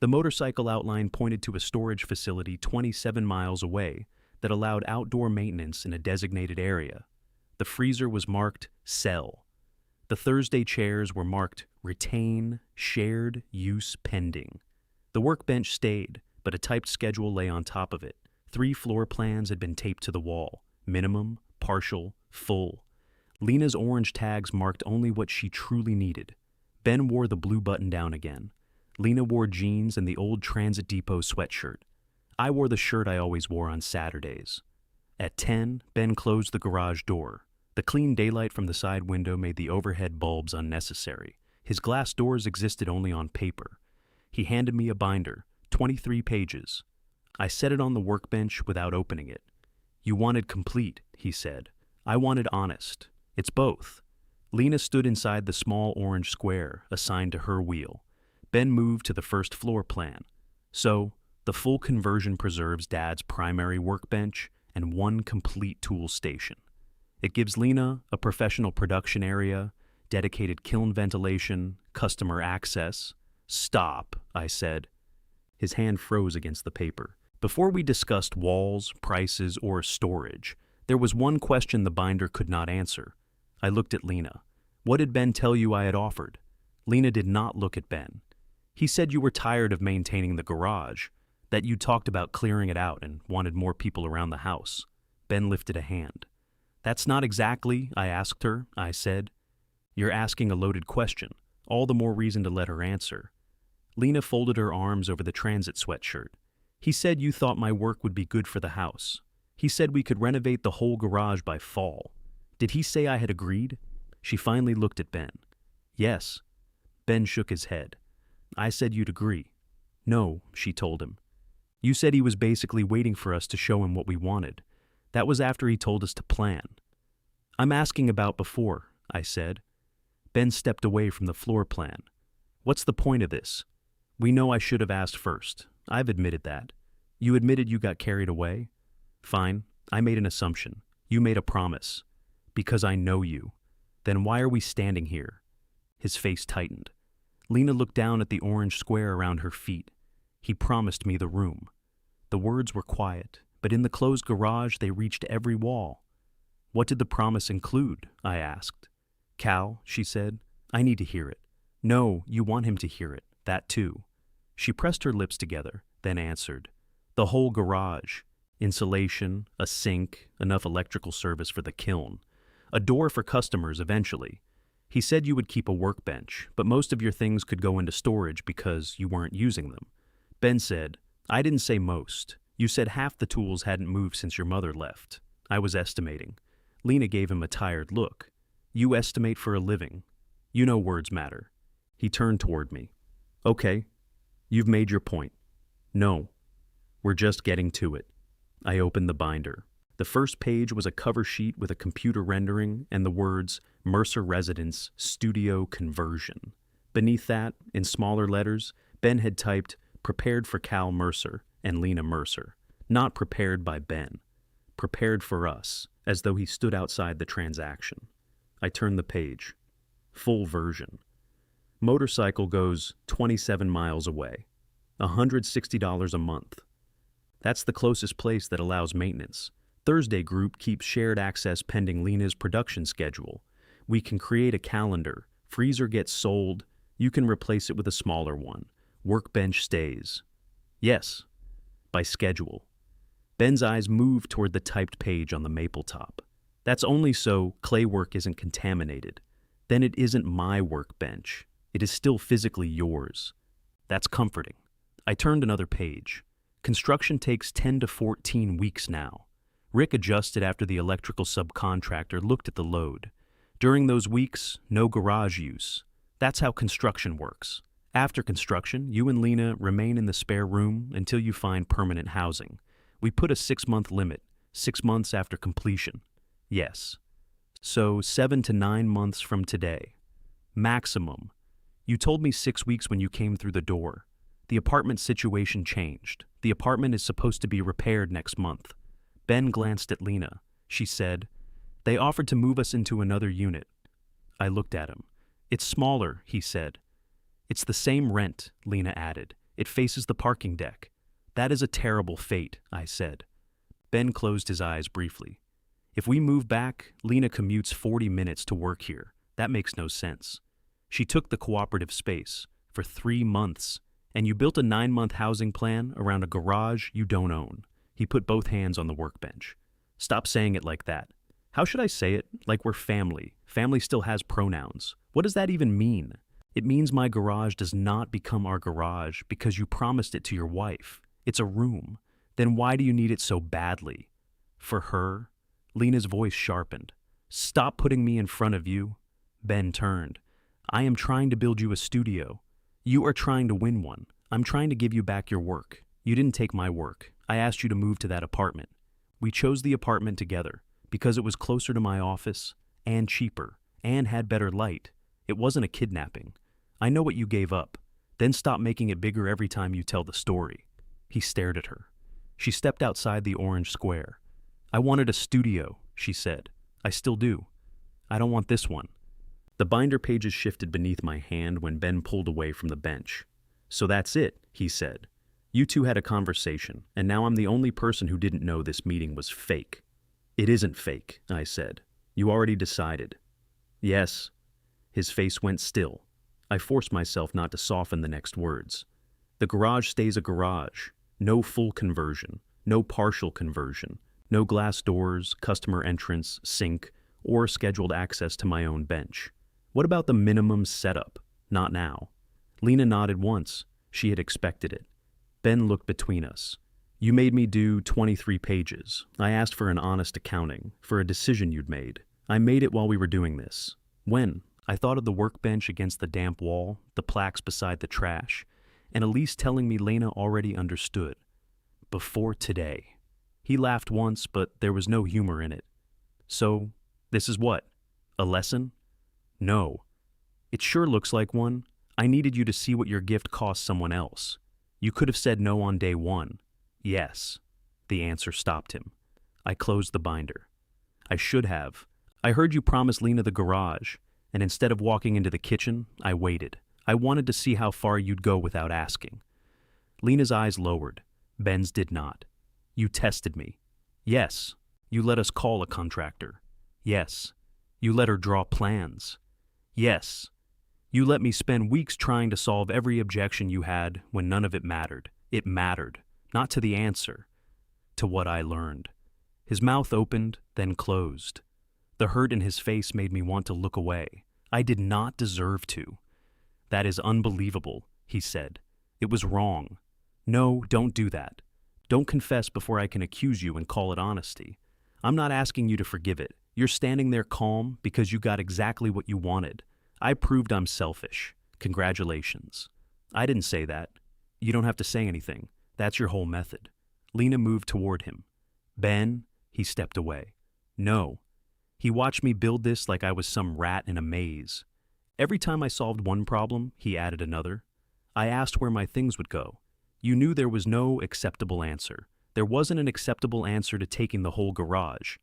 The motorcycle outline pointed to a storage facility 27 miles away. that allowed outdoor maintenance in a designated area. The freezer was marked Sell. The Thursday chairs were marked Retain, Shared, Use Pending. The workbench stayed, but a typed schedule lay on top of it. 3 floor plans had been taped to the wall: minimum, partial, full. Lena's orange tags marked only what she truly needed. Ben wore the blue button-down again. Lena wore jeans and the old Transit Depot sweatshirt. I wore the shirt I always wore on Saturdays. At 10, Ben closed the garage door. The clean daylight from the side window made the overhead bulbs unnecessary. His glass doors existed only on paper. He handed me a binder, 23 pages. I set it on the workbench without opening it. "You wanted complete," he said. "I wanted honest. It's both." Lena stood inside the small orange square assigned to her wheel. Ben moved to the first floor plan. So, the full conversion preserves Dad's primary workbench and 1 complete tool station. It gives Lena a professional production area, dedicated kiln ventilation, customer access. "Stop," I said. His hand froze against the paper. Before we discussed walls, prices, or storage, there was one question the binder could not answer. I looked at Lena. "What did Ben tell you I had offered?" Lena did not look at Ben. "He said you were tired of maintaining the garage, that you talked about clearing it out and wanted more people around the house." Ben lifted a hand. "That's not exactly," I asked her, I said. "You're asking a loaded question. All the more reason to let her answer." Lena folded her arms over the transit sweatshirt. "He said you thought my work would be good for the house. He said we could renovate the whole garage by fall. Did he say I had agreed?" She finally looked at Ben. "Yes." Ben shook his head. "I said you'd agree." "No," she told him. "You said he was basically waiting for us to show him what we wanted. That was after he told us to plan." "I'm asking about before," I said. Ben stepped away from the floor plan. "What's the point of this? We know I should have asked first. I've admitted that. You admitted you got carried away? Fine, I made an assumption. You made a promise. Because I know you. Then why are we standing here?" His face tightened. Lena looked down at the orange square around her feet. "He promised me the room." The words were quiet, but in the closed garage they reached every wall. "What did the promise include?" I asked. "Cal," she said, "I need to hear it." "No, you want him to hear it. That too." She pressed her lips together, then answered. "The whole garage. Insulation, a sink, enough electrical service for the kiln. A door for customers eventually. He said you would keep a workbench, but most of your things could go into storage because you weren't using them." Ben said, "I didn't say most. You said half the tools hadn't moved since your mother left. I was estimating." Lena gave him a tired look. "You estimate for a living. You know words matter." He turned toward me. "Okay, you've made your point." "No, we're just getting to it." I opened the binder. The first page was a cover sheet with a computer rendering and the words Mercer Residence Studio Conversion. Beneath that, in smaller letters, Ben had typed "Prepared for Cal Mercer and Lena Mercer." Not prepared by Ben. Prepared for us, as though he stood outside the transaction. I turned the page. Full version. Motorcycle goes 27 miles away. $160 a month. That's the closest place that allows maintenance. Thursday group keeps shared access pending Lena's production schedule. We can create a calendar. Freezer gets sold. You can replace it with a smaller one. Workbench stays. Yes, by schedule. Ben's eyes moved toward the typed page on the maple top. That's only so clay work isn't contaminated. Then it isn't my workbench. It is still physically yours. That's comforting. I turned another page. Construction takes 10 to 14 weeks now. Rick adjusted after the electrical subcontractor looked at the load. During those weeks, no garage use. That's how construction works. After construction, you and Lena remain in the spare room until you find permanent housing. We put a 6-month limit, 6 months after completion. Yes. So 7 to 9 months from today. Maximum. You told me 6 weeks when you came through the door. The apartment situation changed. The apartment is supposed to be repaired next month. Ben glanced at Lena. She said, "They offered to move us into another unit." I looked at him. "It's smaller," he said. "It's the same rent," Lena added. "It faces the parking deck." "That is a terrible fate," I said. Ben closed his eyes briefly. If we move back, Lena commutes 40 minutes to work here. That makes no sense. She took the cooperative space for 3 months, and you built a 9-month housing plan around a garage you don't own. He put both hands on the workbench. Stop saying it like that. How should I say it? Like we're family. Family still has pronouns. What does that even mean? It means my garage does not become our garage because you promised it to your wife. It's a room. Then why do you need it so badly? For her? Lena's voice sharpened. Stop putting me in front of you. Ben turned. I am trying to build you a studio. You are trying to win one. I'm trying to give you back your work. You didn't take my work. I asked you to move to that apartment. We chose the apartment together because it was closer to my office and cheaper and had better light. It wasn't a kidnapping. I know what you gave up. Then stop making it bigger every time you tell the story. He stared at her. She stepped outside the orange square. I wanted a studio, she said. I still do. I don't want this one. The binder pages shifted beneath my hand when Ben pulled away from the bench. So that's it, he said. You two had a conversation, and now I'm the only person who didn't know this meeting was fake. It isn't fake, I said. You already decided. Yes. His face went still. I forced myself not to soften the next words. The garage stays a garage. No full conversion. No partial conversion. No glass doors, customer entrance, sink, or scheduled access to my own bench. What about the minimum setup? Not now. Lena nodded once. She had expected it. Ben looked between us. You made me do 23 pages. I asked for an honest accounting, for a decision you'd made. I made it while we were doing this. When? I thought of the workbench against the damp wall, the plaques beside the trash, and Elise telling me Lena already understood. Before today. He laughed once, but there was no humor in it. So, this is what? A lesson? No. It sure looks like one. I needed you to see what your gift cost someone else. You could have said no on day one. Yes. The answer stopped him. I closed the binder. I should have. I heard you promise Lena the garage, and instead of walking into the kitchen, I waited. I wanted to see how far you'd go without asking. Lena's eyes lowered. Ben's did not. You tested me. Yes. You let us call a contractor. Yes. You let her draw plans. Yes. You let me spend weeks trying to solve every objection you had when none of it mattered. It mattered, not to the answer, to what I learned. His mouth opened, then closed. The hurt in his face made me want to look away. I did not deserve to. That is unbelievable, he said. It was wrong. No, don't do that. Don't confess before I can accuse you and call it honesty. I'm not asking you to forgive it. You're standing there calm because you got exactly what you wanted. I proved I'm selfish. Congratulations. I didn't say that. You don't have to say anything. That's your whole method. Lena moved toward him. Ben, he stepped away. No. He watched me build this like I was some rat in a maze. Every time I solved one problem, he added another. I asked where my things would go. You knew there was no acceptable answer. There wasn't an acceptable answer to taking the whole garage.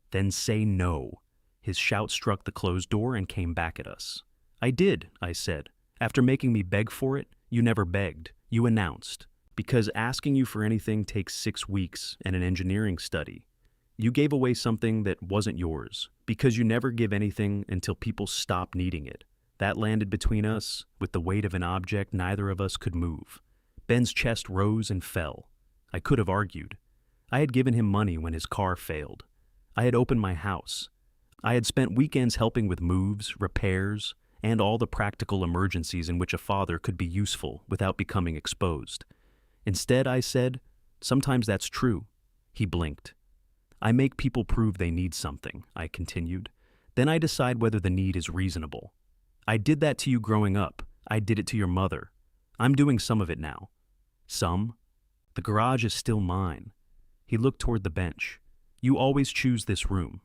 Then say no. His shout struck the closed door and came back at us. I did, I said. After making me beg for it, you never begged. You announced. Because asking you for anything takes 6 weeks and an engineering study. You gave away something that wasn't yours. Because you never give anything until people stop needing it. That landed between us with the weight of an object neither of us could move. Ben's chest rose and fell. I could have argued. I had given him money when his car failed. I had opened my house. I had spent weekends helping with moves, repairs, and all the practical emergencies in which a father could be useful without becoming exposed. Instead, I said, sometimes that's true. He blinked. I make people prove they need something, I continued. Then I decide whether the need is reasonable. I did that to you growing up. I did it to your mother. I'm doing some of it now. Some? The garage is still mine. He looked toward the bench. You always choose this room.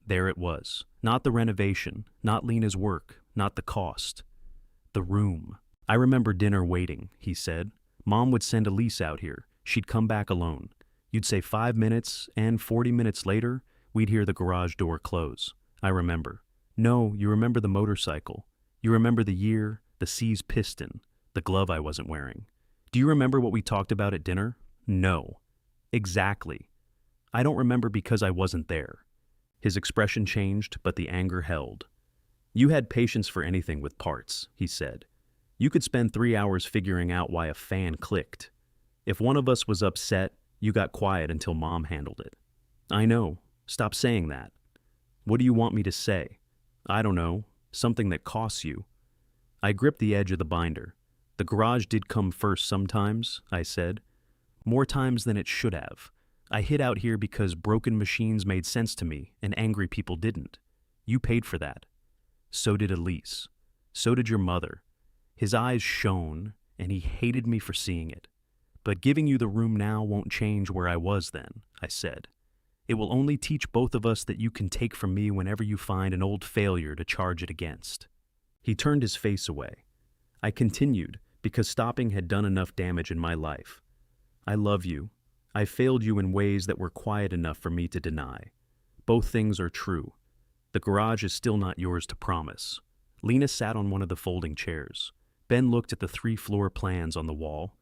There it was. Not the renovation, not Lena's work, not the cost. The room. I remember dinner waiting, he said. Mom would send Elise out here. She'd come back alone. You'd say 5 minutes, and 40 minutes later, we'd hear the garage door close. I remember. No, you remember the motorcycle. You remember the year, the seized piston, the glove I wasn't wearing. Do you remember what we talked about at dinner? No. Exactly. I don't remember because I wasn't there. His expression changed, but the anger held. You had patience for anything with parts, he said. You could spend 3 hours figuring out why a fan clicked. If one of us was upset, you got quiet until Mom handled it. I know. Stop saying that. What do you want me to say? I don't know. Something that costs you. I gripped the edge of the binder. The garage did come first sometimes, I said. More times than it should have. I hid out here because broken machines made sense to me and angry people didn't. You paid for that. So did Elise. So did your mother. His eyes shone, and he hated me for seeing it. But giving you the room now won't change where I was then, I said. It will only teach both of us that you can take from me whenever you find an old failure to charge it against. He turned his face away. I continued, because stopping had done enough damage in my life. I love you. I failed you in ways that were quiet enough for me to deny. Both things are true. The garage is still not yours to promise. Lena sat on one of the folding chairs. Ben looked at the 3 floor plans on the wall.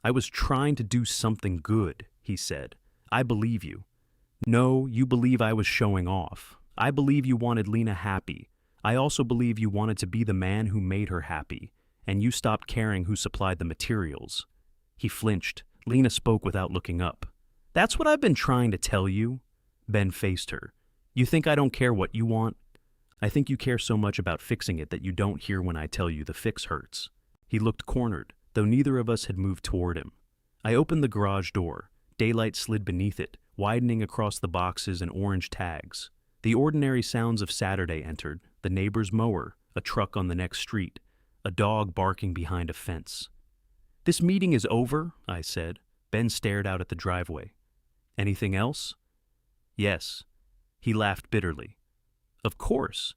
I was trying to do something good, he said. I believe you. No, you believe I was showing off. I believe you wanted Lena happy. I also believe you wanted to be the man who made her happy, and you stopped caring who supplied the materials. He flinched. Lena spoke without looking up. That's what I've been trying to tell you. Ben faced her. You think I don't care what you want? I think you care so much about fixing it that you don't hear when I tell you the fix hurts. He looked cornered, though neither of us had moved toward him. I opened the garage door. Daylight slid beneath it, widening across the boxes and orange tags. The ordinary sounds of Saturday entered, the neighbor's mower, a truck on the next street, a dog barking behind a fence. This meeting is over, I said. Ben stared out at the driveway. Anything else? Yes. He laughed bitterly. Of course.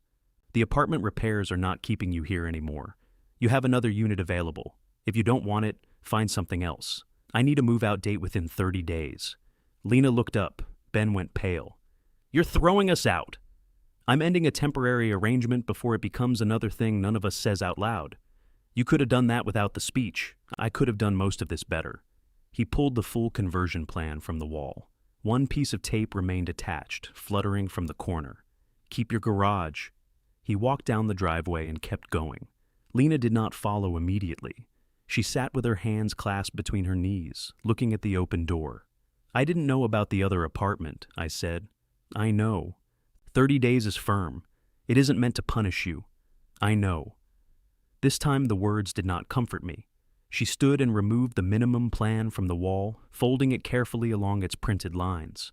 The apartment repairs are not keeping you here anymore. You have another unit available. If you don't want it, find something else. I need a move-out date within 30 days. Lena looked up. Ben went pale. You're throwing us out. I'm ending a temporary arrangement before it becomes another thing none of us says out loud. You could have done that without the speech. I could have done most of this better. He pulled the full conversion plan from the wall. One piece of tape remained attached, fluttering from the corner. Keep your garage. He walked down the driveway and kept going. Lena did not follow immediately. She sat with her hands clasped between her knees, looking at the open door. I didn't know about the other apartment, I said. I know. 30 days is firm. It isn't meant to punish you. I know. This time the words did not comfort me. She stood and removed the minimum plan from the wall, folding it carefully along its printed lines.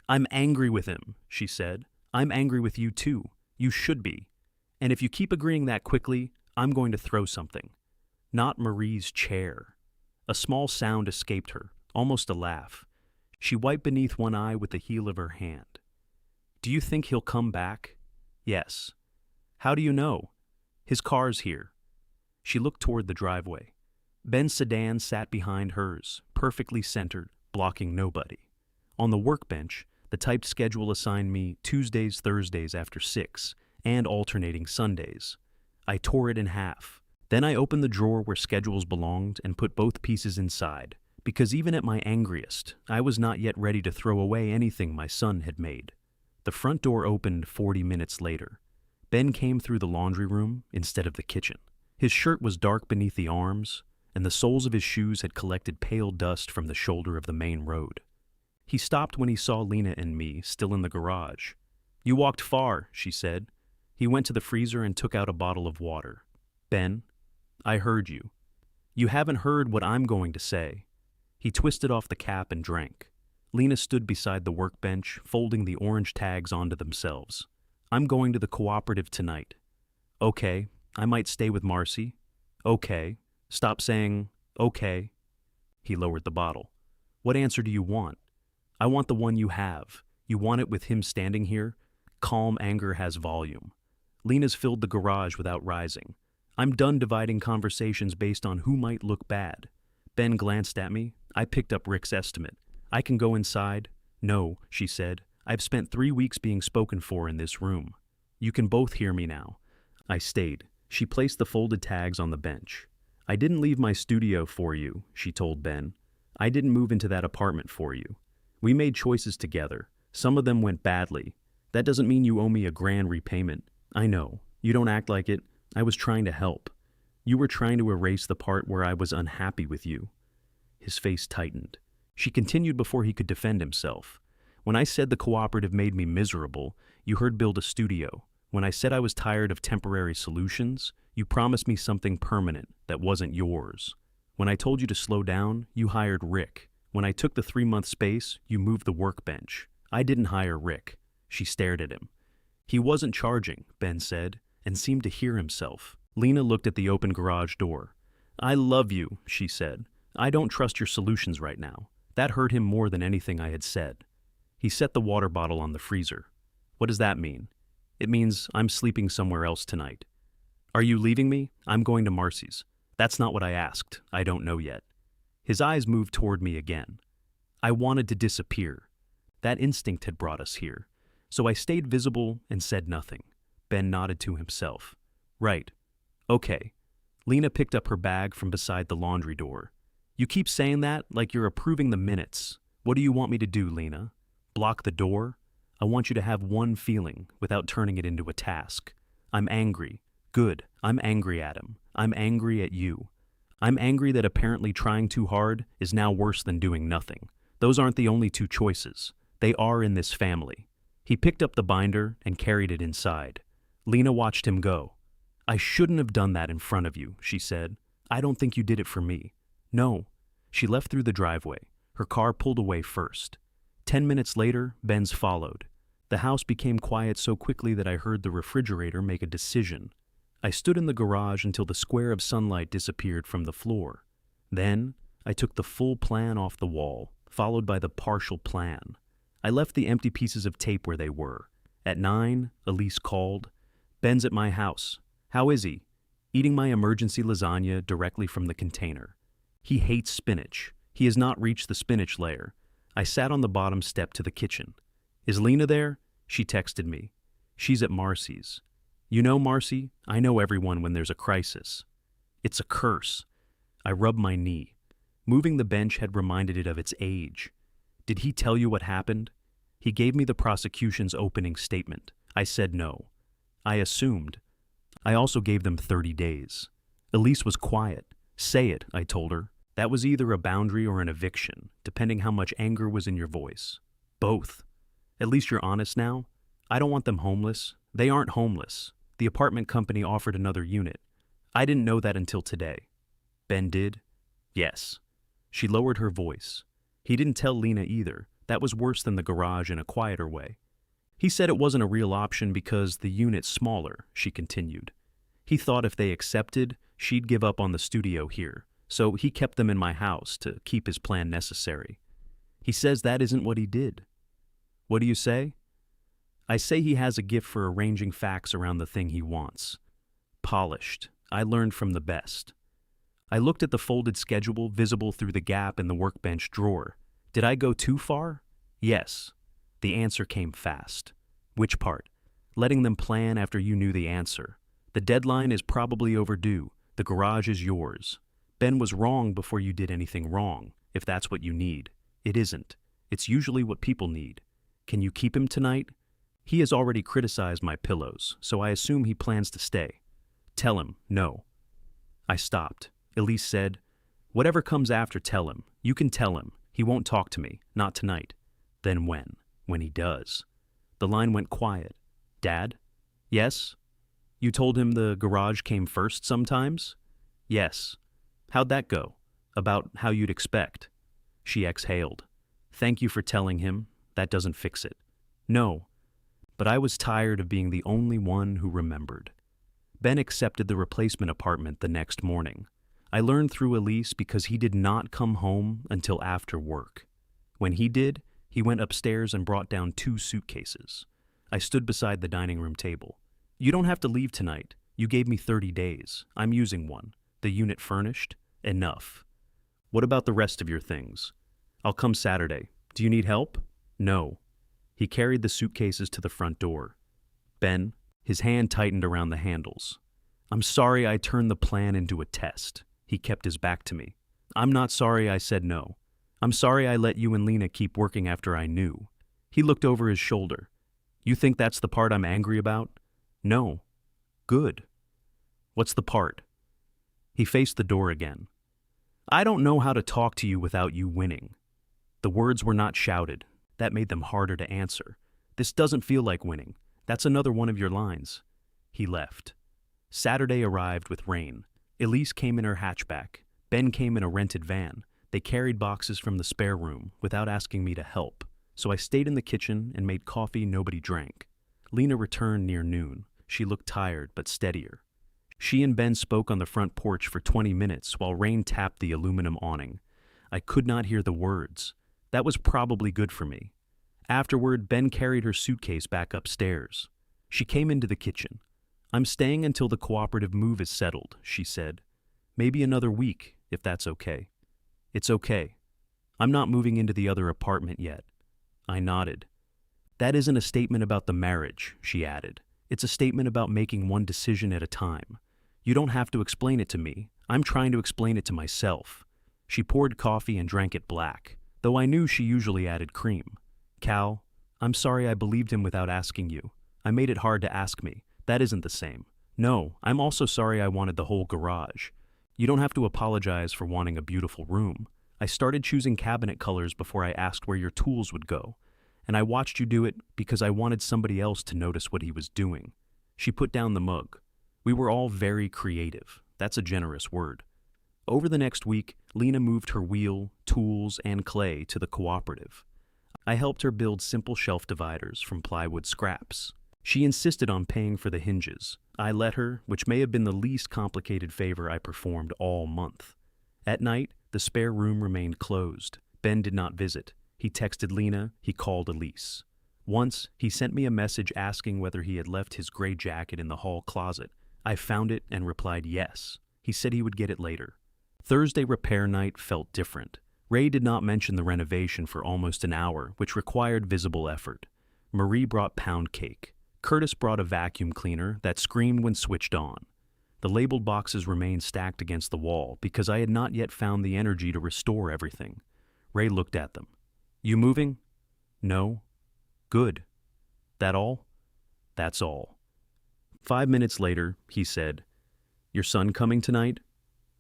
I'm angry with him, she said. I'm angry with you too. You should be. And if you keep agreeing that quickly, I'm going to throw something. Not Marie's chair. A small sound escaped her, almost a laugh. She wiped beneath one eye with the heel of her hand. Do you think he'll come back? Yes. How do you know? His car's here. She looked toward the driveway. Ben's sedan sat behind hers, perfectly centered, blocking nobody. On the workbench, the typed schedule assigned me Tuesdays, Thursdays after 6, and alternating Sundays. I tore it in half. Then I opened the drawer where schedules belonged and put both pieces inside, because even at my angriest, I was not yet ready to throw away anything my son had made. The front door opened 40 minutes later. Ben came through the laundry room instead of the kitchen. His shirt was dark beneath the arms, and the soles of his shoes had collected pale dust from the shoulder of the main road. He stopped when he saw Lena and me still in the garage. You walked far, she said. He went to the freezer and took out a bottle of water. Ben, I heard you. You haven't heard what I'm going to say. He twisted off the cap and drank. Lena stood beside the workbench, folding the orange tags onto themselves. I'm going to the cooperative tonight. Okay, I might stay with Marcy. Okay. Stop saying, okay. He lowered the bottle. What answer do you want? I want the one you have. You want it with him standing here? Calm anger has volume. Lena's filled the garage without rising. I'm done dividing conversations based on who might look bad. Ben glanced at me. I picked up Rick's estimate. I can go inside. No, she said. I've spent 3 weeks being spoken for in this room. You can both hear me now. I stayed. She placed the folded tags on the bench. I didn't leave my studio for you, she told Ben. I didn't move into that apartment for you. We made choices together. Some of them went badly. That doesn't mean you owe me a grand repayment. I know. You don't act like it. I was trying to help. You were trying to erase the part where I was unhappy with you." His face tightened. She continued before he could defend himself. "When I said the cooperative made me miserable, you heard build a studio. When I said I was tired of temporary solutions, you promised me something permanent that wasn't yours. When I told you to slow down, you hired Rick. When I took the 3-month space, you moved the workbench. I didn't hire Rick." She stared at him. "He wasn't charging," Ben said, and seemed to hear himself. Lena looked at the open garage door. "I love you," she said. "I don't trust your solutions right now." That hurt him more than anything I had said. He set the water bottle on the freezer. "What does that mean?" "It means I'm sleeping somewhere else tonight." "Are you leaving me?" "I'm going to Marcy's." "That's not what I asked. I don't know yet." His eyes moved toward me again. I wanted to disappear. That instinct had brought us here. So I stayed visible and said nothing. Ben nodded to himself. "Right. Okay." Lena picked up her bag from beside the laundry door. "You keep saying that like you're approving the minutes. What do you want me to do, Lena? Block the door? I want you to have one feeling without turning it into a task. I'm angry. Good. I'm angry at him. I'm angry at you. I'm angry that apparently trying too hard is now worse than doing nothing. Those aren't the only two choices. They are in this family." He picked up the binder and carried it inside. Lena watched him go. "I shouldn't have done that in front of you," she said. "I don't think you did it for me." "No." She left through the driveway. Her car pulled away first. 10 minutes later, Ben's followed. The house became quiet so quickly that I heard the refrigerator make a decision. I stood in the garage until the square of sunlight disappeared from the floor. Then, I took the full plan off the wall, followed by the partial plan. I left the empty pieces of tape where they were. At 9, Elise called. "Ben's at my house." "How is he?" "Eating my emergency lasagna directly from the container." "He hates spinach. He has not reached the spinach layer." I sat on the bottom step to the kitchen. "Is Lena there?" She texted me. "She's at Marcy's." "You know, Marcy, I know everyone when there's a crisis." "It's a curse." I rubbed my knee. Moving the bench had reminded it of its age. "Did he tell you what happened?" He gave me the prosecution's opening statement. I said no. I assumed. I also gave them 30 days. Elise was quiet. "Say it," I told her. "That was either a boundary or an eviction, depending how much anger was in your voice." "Both." "At least you're honest now?" "I don't want them homeless. They aren't homeless. The apartment company offered another unit. I didn't know that until today." "Ben did?" "Yes." She lowered her voice. "He didn't tell Lena either. That was worse than the garage in a quieter way. He said it wasn't a real option because the unit's smaller," she continued. "He thought if they accepted, she'd give up on the studio here, so he kept them in my house to keep his plan necessary. He says that isn't what he did." "What do you say?" "I say he has a gift for arranging facts around the thing he wants. Polished. I learned from the best." I looked at the folded schedule visible through the gap in the workbench drawer. Did I go too far? Yes. The answer came fast. "Which part?" "Letting them plan after you knew the answer. The deadline is probably overdue. The garage is yours. Ben was wrong before you did anything wrong, if that's what you need. It isn't. It's usually what people need. Can you keep him tonight?" "He has already criticized my pillows, so I assume he plans to stay." "Tell him, no." I stopped. Elise said, "Whatever comes after, tell him. You can tell him. He won't talk to me. Not tonight." "Then when?" "When he does." The line went quiet. "Dad?" "Yes?" "You told him the garage came first sometimes?" "Yes." "How'd that go?" "About how you'd expect." She exhaled. "Thank you for telling him. That doesn't fix it." "No." But I was tired of being the only one who remembered. Ben accepted the replacement apartment the next morning. I learned through Elise because he did not come home until after work. When he did, he went upstairs and brought down 2 suitcases. I stood beside the dining room table. "You don't have to leave tonight. You gave me 30 days. I'm using one. The unit furnished? Enough." "What about the rest of your things?" "I'll come Saturday. Do you need help?" "No." He carried the suitcases to the front door. "Ben," his hand tightened around the handles. "I'm sorry I turned the plan into a test." He kept his back to me. "I'm not sorry I said no. I'm sorry I let you and Lena keep working after I knew. He looked over his shoulder. You think that's the part I'm angry about? No. Good. What's the part? He faced the door again. I don't know how to talk to you without you winning. The words were not shouted. That made them harder to answer. This doesn't feel like winning. That's another one of your lines. He left. Saturday arrived with rain. Elise came in her hatchback. Ben came in a rented van. They carried boxes from the spare room without asking me to help, so I stayed in the kitchen and made coffee nobody drank. Lena returned near noon. She looked tired but steadier. She and Ben spoke on the front porch for 20 minutes while rain tapped the aluminum awning. I could not hear the words. That was probably good for me. Afterward, Ben carried her suitcase back upstairs. She came into the kitchen. I'm staying until the cooperative move is settled, she said. Maybe another week, if that's okay. It's okay. I'm not moving into the other apartment yet. I nodded. That isn't a statement about the marriage, she added. It's a statement about making one decision at a time. You don't have to explain it to me. I'm trying to explain it to myself. She poured coffee and drank it black, though I knew she usually added cream. Cal, I'm sorry I believed him without asking you. I made it hard to ask me. That isn't the same. No, I'm also sorry I wanted the whole garage. You don't have to apologize for wanting a beautiful room. I started choosing cabinet colors before I asked where your tools would go, and I watched you do it because I wanted somebody else to notice what he was doing. She put down the mug. We were all very creative. That's a generous word. Over the next week, Lena moved her wheel, tools, and clay to the cooperative. I helped her build simple shelf dividers from plywood scraps. She insisted on paying for the hinges. I let her, which may have been the least complicated favor I performed all month. At night, the spare room remained closed. Ben did not visit. He texted Lena, he called Elise. Once, he sent me a message asking whether he had left his gray jacket in the hall closet. I found it and replied yes. He said he would get it later. Thursday repair night felt different. Ray did not mention the renovation for almost an hour, which required visible effort. Marie brought pound cake. Curtis brought a vacuum cleaner that screamed when switched on. The labeled boxes remained stacked against the wall because I had not yet found the energy to restore everything. Ray looked at them. You moving? No. Good. That all? That's all. 5 minutes later, he said, Your son coming tonight?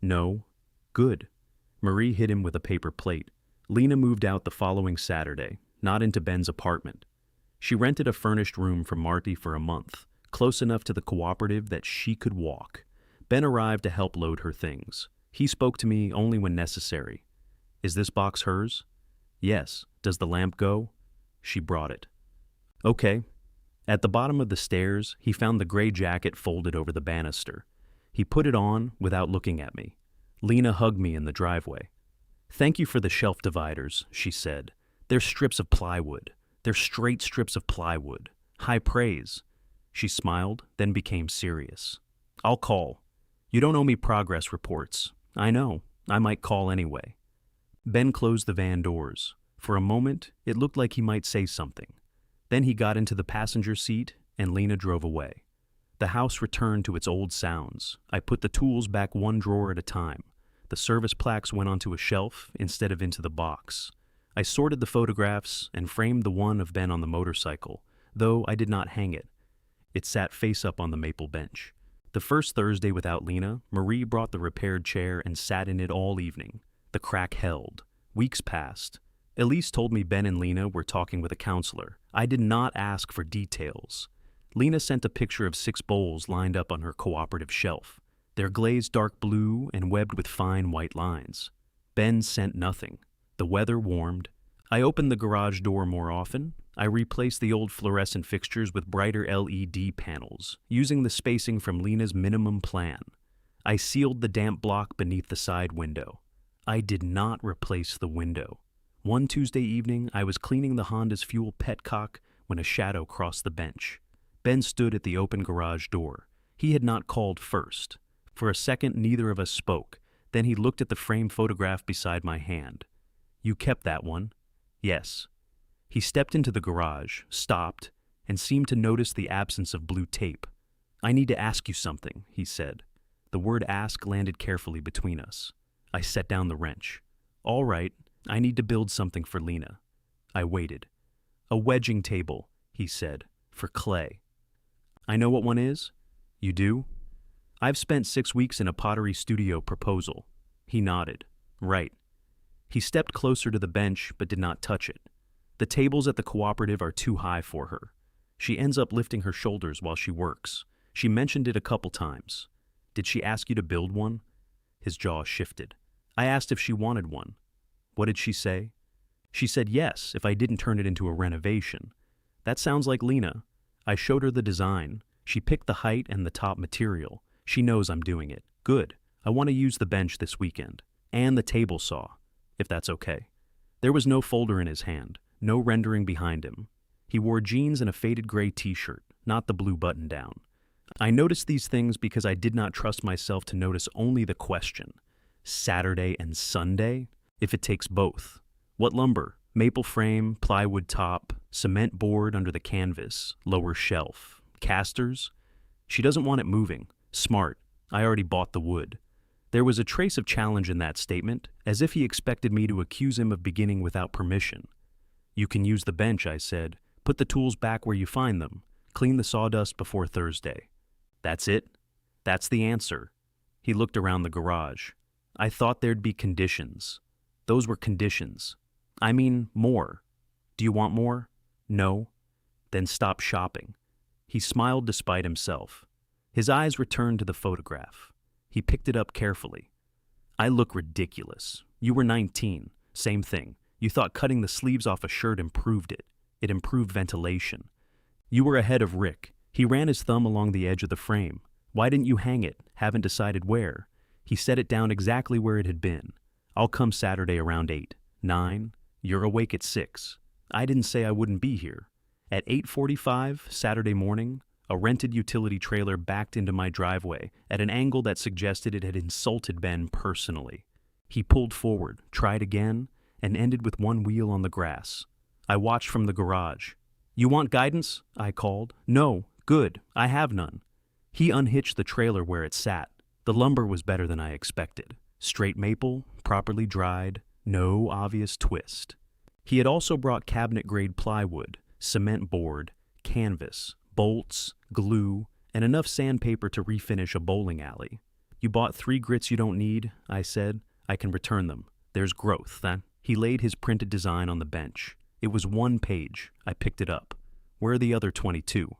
No. Good. Marie hit him with a paper plate. Lena moved out the following Saturday, not into Ben's apartment. She rented a furnished room from Marty for a month, close enough to the cooperative that she could walk. Ben arrived to help load her things. He spoke to me only when necessary. Is this box hers? Yes. Does the lamp go? She brought it. Okay. At the bottom of the stairs, he found the gray jacket folded over the banister. He put it on without looking at me. Lena hugged me in the driveway. Thank you for the shelf dividers, she said. They're strips of plywood. They're straight strips of plywood. High praise. She smiled, then became serious. I'll call. You don't owe me progress reports. I know. I might call anyway. Ben closed the van doors. For a moment, it looked like he might say something. Then he got into the passenger seat, and Lena drove away. The house returned to its old sounds. I put the tools back one drawer at a time. The service plaques went onto a shelf instead of into the box. I sorted the photographs and framed the one of Ben on the motorcycle, though I did not hang it. It sat face up on the maple bench. The first Thursday without Lena, Marie brought the repaired chair and sat in it all evening. The crack held. Weeks passed. Elise told me Ben and Lena were talking with a counselor. I did not ask for details. Lena sent a picture of 6 bowls lined up on her cooperative shelf. They're glazed dark blue and webbed with fine white lines. Ben sent nothing. The weather warmed. I opened the garage door more often. I replaced the old fluorescent fixtures with brighter LED panels, using the spacing from Lena's minimum plan. I sealed the damp block beneath the side window. I did not replace the window. One Tuesday evening, I was cleaning the Honda's fuel petcock when a shadow crossed the bench. Ben stood at the open garage door. He had not called first. For a second, neither of us spoke. Then he looked at the framed photograph beside my hand. You kept that one? Yes. He stepped into the garage, stopped, and seemed to notice the absence of blue tape. I need to ask you something, he said. The word ask landed carefully between us. I set down the wrench. All right. I need to build something for Lena. I waited. A wedging table, he said, for Clay. I know what one is? You do? I've spent 6 weeks in a pottery studio proposal. He nodded. Right. He stepped closer to the bench but did not touch it. The tables at the cooperative are too high for her. She ends up lifting her shoulders while she works. She mentioned it a couple times. Did she ask you to build one? His jaw shifted. I asked if she wanted one. What did she say? She said yes if I didn't turn it into a renovation. That sounds like Lena. I showed her the design. She picked the height and the top material. She knows I'm doing it. Good. I want to use the bench this weekend. And the table saw, if that's okay. There was no folder in his hand, no rendering behind him. He wore jeans and a faded gray t-shirt, not the blue button-down. I noticed these things because I did not trust myself to notice only the question. Saturday and Sunday? If it takes both. What lumber? Maple frame, plywood top, cement board under the canvas, lower shelf. Casters? She doesn't want it moving. Smart. I already bought the wood. There was a trace of challenge in that statement, as if he expected me to accuse him of beginning without permission. You can use the bench, I said. Put the tools back where you find them. Clean the sawdust before Thursday. That's it? That's the answer. He looked around the garage. I thought there'd be conditions. Those were conditions. I mean, more. Do you want more? No? Then stop shopping. He smiled despite himself. His eyes returned to the photograph. He picked it up carefully. I look ridiculous. You were 19. Same thing. You thought cutting the sleeves off a shirt improved it. It improved ventilation. You were ahead of Rick. He ran his thumb along the edge of the frame. Why didn't you hang it? Haven't decided where. He set it down exactly where it had been. I'll come Saturday around 8. 9. You're awake at 6. I didn't say I wouldn't be here. At 8:45 Saturday morning, a rented utility trailer backed into my driveway at an angle that suggested it had insulted Ben personally. He pulled forward, tried again, and ended with one wheel on the grass. I watched from the garage. You want guidance? I called. No, good, I have none. He unhitched the trailer where it sat. The lumber was better than I expected. Straight maple, properly dried, no obvious twist. He had also brought cabinet-grade plywood, cement board, canvas, bolts, glue, and enough sandpaper to refinish a bowling alley. You bought 3 grits you don't need, I said. I can return them. There's growth, then. He laid his printed design on the bench. It was 1 page. I picked it up. Where are the other 22?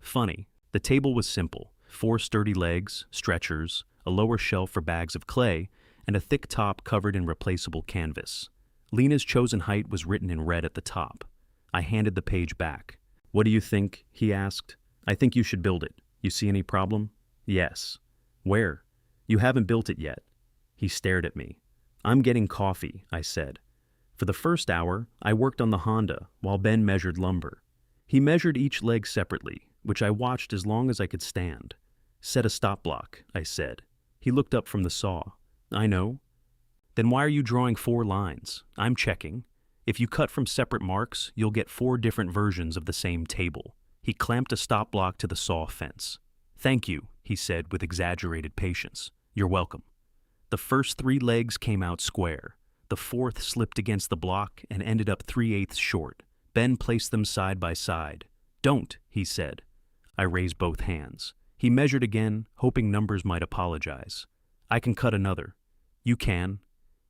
Funny. The table was simple. 4 sturdy legs, stretchers, a lower shelf for bags of clay, and a thick top covered in replaceable canvas. Lena's chosen height was written in red at the top. I handed the page back. What do you think? He asked. I think you should build it. You see any problem? Yes. Where? You haven't built it yet. He stared at me. I'm getting coffee, I said. For the first hour, I worked on the Honda while Ben measured lumber. He measured each leg separately, which I watched as long as I could stand. Set a stop block, I said. He looked up from the saw. I know. Then why are you drawing 4 lines? I'm checking. If you cut from separate marks, you'll get 4 different versions of the same table. He clamped a stop block to the saw fence. Thank you, he said with exaggerated patience. You're welcome. The first 3 legs came out square. The 4th slipped against the block and ended up 3/8 short. Ben placed them side by side. Don't, he said. I raised both hands. He measured again, hoping numbers might apologize. I can cut another. You can.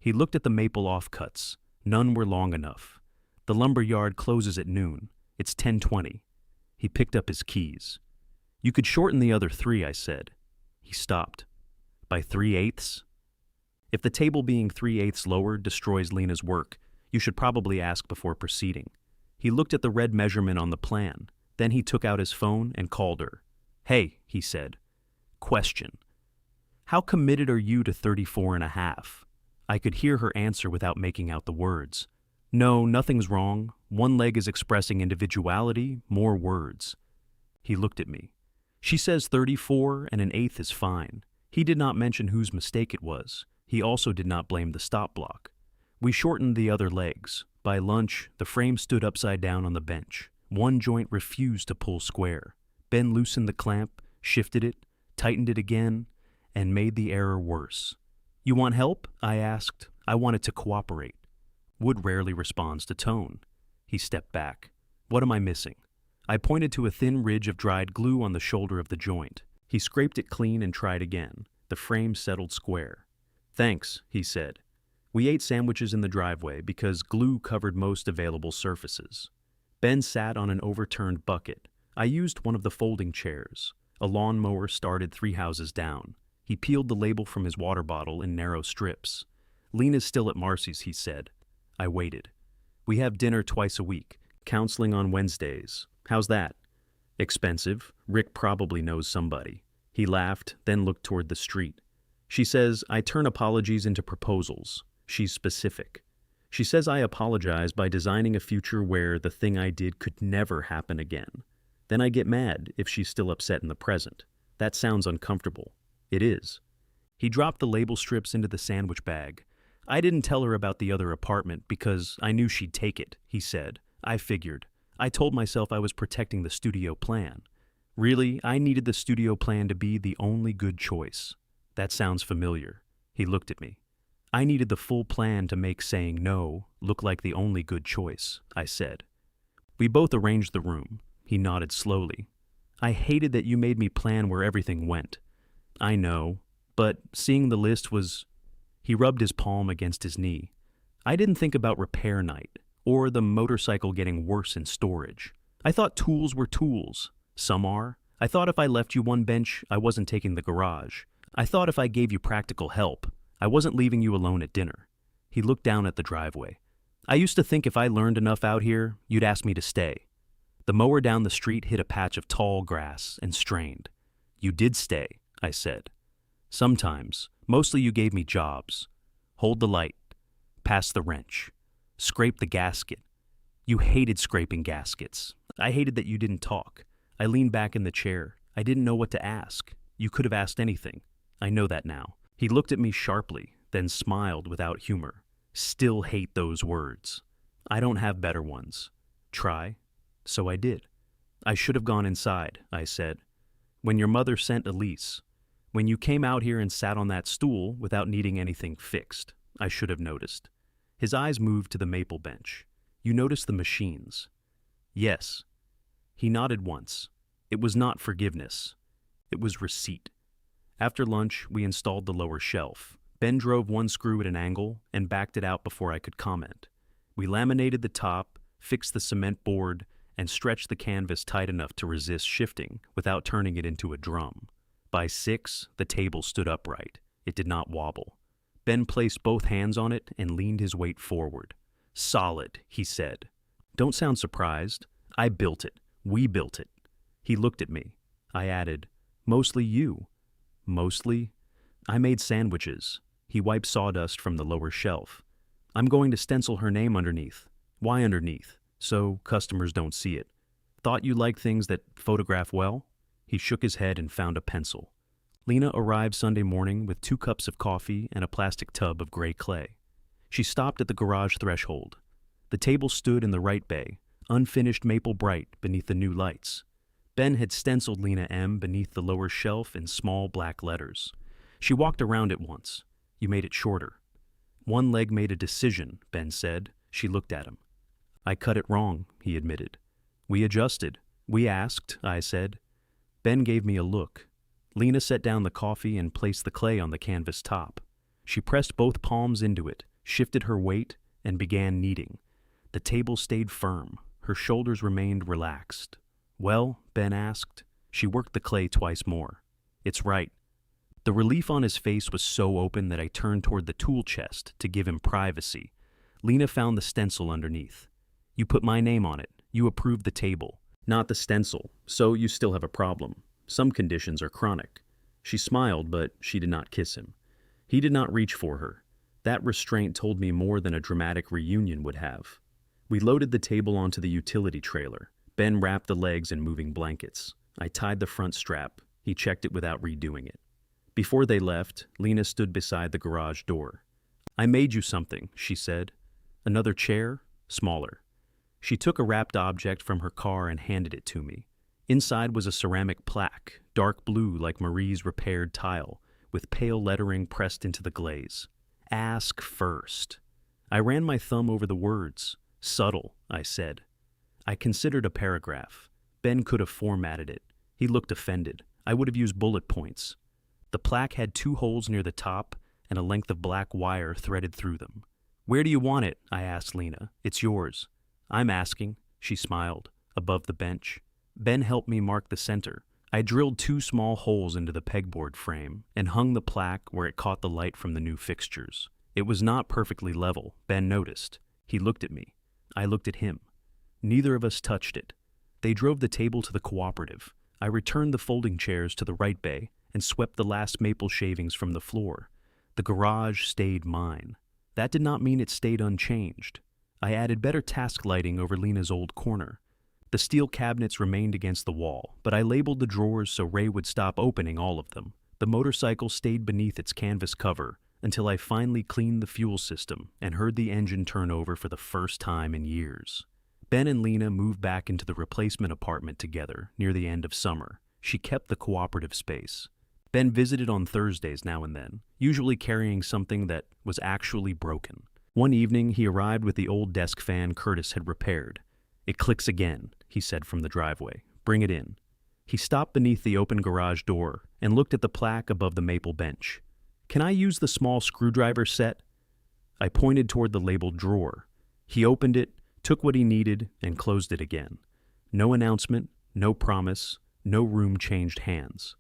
He looked at the maple offcuts. None were long enough. The lumber yard closes at noon. It's 10:20. He picked up his keys. You could shorten the other 3, I said. He stopped. By 3/8? If the table being 3/8 lower destroys Lena's work, you should probably ask before proceeding. He looked at the red measurement on the plan. Then he took out his phone and called her. Hey, he said. Question. How committed are you to 34.5? I could hear her answer without making out the words. No, nothing's wrong. 1 leg is expressing individuality, more words. He looked at me. She says 34 and 1/8 is fine. He did not mention whose mistake it was. He also did not blame the stop block. We shortened the other legs. By lunch, the frame stood upside down on the bench. 1 joint refused to pull square. Ben loosened the clamp, shifted it, tightened it again, and made the error worse. You want help? I asked. I wanted to cooperate. Wood rarely responds to tone. He stepped back. What am I missing? I pointed to a thin ridge of dried glue on the shoulder of the joint. He scraped it clean and tried again. The frame settled square. Thanks, he said. We ate sandwiches in the driveway because glue covered most available surfaces. Ben sat on an overturned bucket. I used one of the folding chairs. A lawnmower started 3 houses down. He peeled the label from his water bottle in narrow strips. Lena's still at Marcy's, he said. I waited. We have dinner twice a week, counseling on Wednesdays. How's that? Expensive. Rick probably knows somebody. He laughed, then looked toward the street. She says I turn apologies into proposals. She's specific. She says I apologize by designing a future where the thing I did could never happen again. Then I get mad if she's still upset in the present. That sounds uncomfortable. It is. He dropped the label strips into the sandwich bag. I didn't tell her about the other apartment because I knew she'd take it, he said. I figured. I told myself I was protecting the studio plan. Really, I needed the studio plan to be the only good choice. That sounds familiar. He looked at me. I needed the full plan to make saying no look like the only good choice, I said. We both arranged the room. He nodded slowly. I hated that you made me plan where everything went. I know, but seeing the list was... He rubbed his palm against his knee. I didn't think about repair night, or the motorcycle getting worse in storage. I thought tools were tools. Some are. I thought if I left you one bench, I wasn't taking the garage. I thought if I gave you practical help, I wasn't leaving you alone at dinner. He looked down at the driveway. I used to think if I learned enough out here, you'd ask me to stay. The mower down the street hit a patch of tall grass and strained. You did stay, I said. Sometimes. Mostly you gave me jobs. Hold the light. Pass the wrench. Scrape the gasket. You hated scraping gaskets. I hated that you didn't talk. I leaned back in the chair. I didn't know what to ask. You could have asked anything. I know that now. He looked at me sharply, then smiled without humor. Still hate those words. I don't have better ones. Try. So I did. I should have gone inside, I said. When your mother sent Elise. When you came out here and sat on that stool without needing anything fixed, I should have noticed. His eyes moved to the maple bench. You noticed the machines. Yes. He nodded once. It was not forgiveness. It was receipt. After lunch, we installed the lower shelf. Ben drove one screw at an angle and backed it out before I could comment. We laminated the top, fixed the cement board, and stretched the canvas tight enough to resist shifting without turning it into a drum. By 6, the table stood upright. It did not wobble. Ben placed both hands on it and leaned his weight forward. Solid, he said. Don't sound surprised. I built it. We built it. He looked at me. I added, mostly you. Mostly? I made sandwiches. He wiped sawdust from the lower shelf. I'm going to stencil her name underneath. Why underneath? So customers don't see it. Thought you liked things that photograph well? He shook his head and found a pencil. Lena arrived Sunday morning with 2 cups of coffee and a plastic tub of gray clay. She stopped at the garage threshold. The table stood in the right bay, unfinished maple bright beneath the new lights. Ben had stenciled Lena M. beneath the lower shelf in small black letters. She walked around it once. You made it shorter. One leg made a decision, Ben said. She looked at him. I cut it wrong, he admitted. We adjusted. We asked, I said. Ben gave me a look. Lena set down the coffee and placed the clay on the canvas top. She pressed both palms into it, shifted her weight, and began kneading. The table stayed firm. Her shoulders remained relaxed. Well, Ben asked. She worked the clay twice more. It's right. The relief on his face was so open that I turned toward the tool chest to give him privacy. Lena found the stencil underneath. You put my name on it. You approved the table. Not the stencil, so you still have a problem. Some conditions are chronic. She smiled, but she did not kiss him. He did not reach for her. That restraint told me more than a dramatic reunion would have. We loaded the table onto the utility trailer. Ben wrapped the legs in moving blankets. I tied the front strap. He checked it without redoing it. Before they left, Lena stood beside the garage door. I made you something, she said. Another chair, smaller. She took a wrapped object from her car and handed it to me. Inside was a ceramic plaque, dark blue like Marie's repaired tile, with pale lettering pressed into the glaze. Ask first. I ran my thumb over the words. Subtle, I said. I considered a paragraph. Ben could have formatted it. He looked offended. I would have used bullet points. The plaque had 2 holes near the top and a length of black wire threaded through them. Where do you want it? I asked Lena. It's yours. I'm asking, she smiled, above the bench. Ben helped me mark the center. I drilled 2 small holes into the pegboard frame and hung the plaque where it caught the light from the new fixtures. It was not perfectly level, Ben noticed. He looked at me. I looked at him. Neither of us touched it. They drove the table to the cooperative. I returned the folding chairs to the right bay and swept the last maple shavings from the floor. The garage stayed mine. That did not mean it stayed unchanged. I added better task lighting over Lena's old corner. The steel cabinets remained against the wall, but I labeled the drawers so Ray would stop opening all of them. The motorcycle stayed beneath its canvas cover until I finally cleaned the fuel system and heard the engine turn over for the first time in years. Ben and Lena moved back into the replacement apartment together near the end of summer. She kept the cooperative space. Ben visited on Thursdays now and then, usually carrying something that was actually broken. One evening, he arrived with the old desk fan Curtis had repaired. It clicks again, he said from the driveway. Bring it in. He stopped beneath the open garage door and looked at the plaque above the maple bench. Can I use the small screwdriver set? I pointed toward the labeled drawer. He opened it, took what he needed, and closed it again. No announcement, no promise, no room changed hands.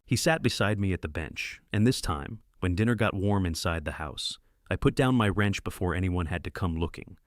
He sat beside me at the bench, and this time, when dinner got warm inside the house, I put down my wrench before anyone had to come looking.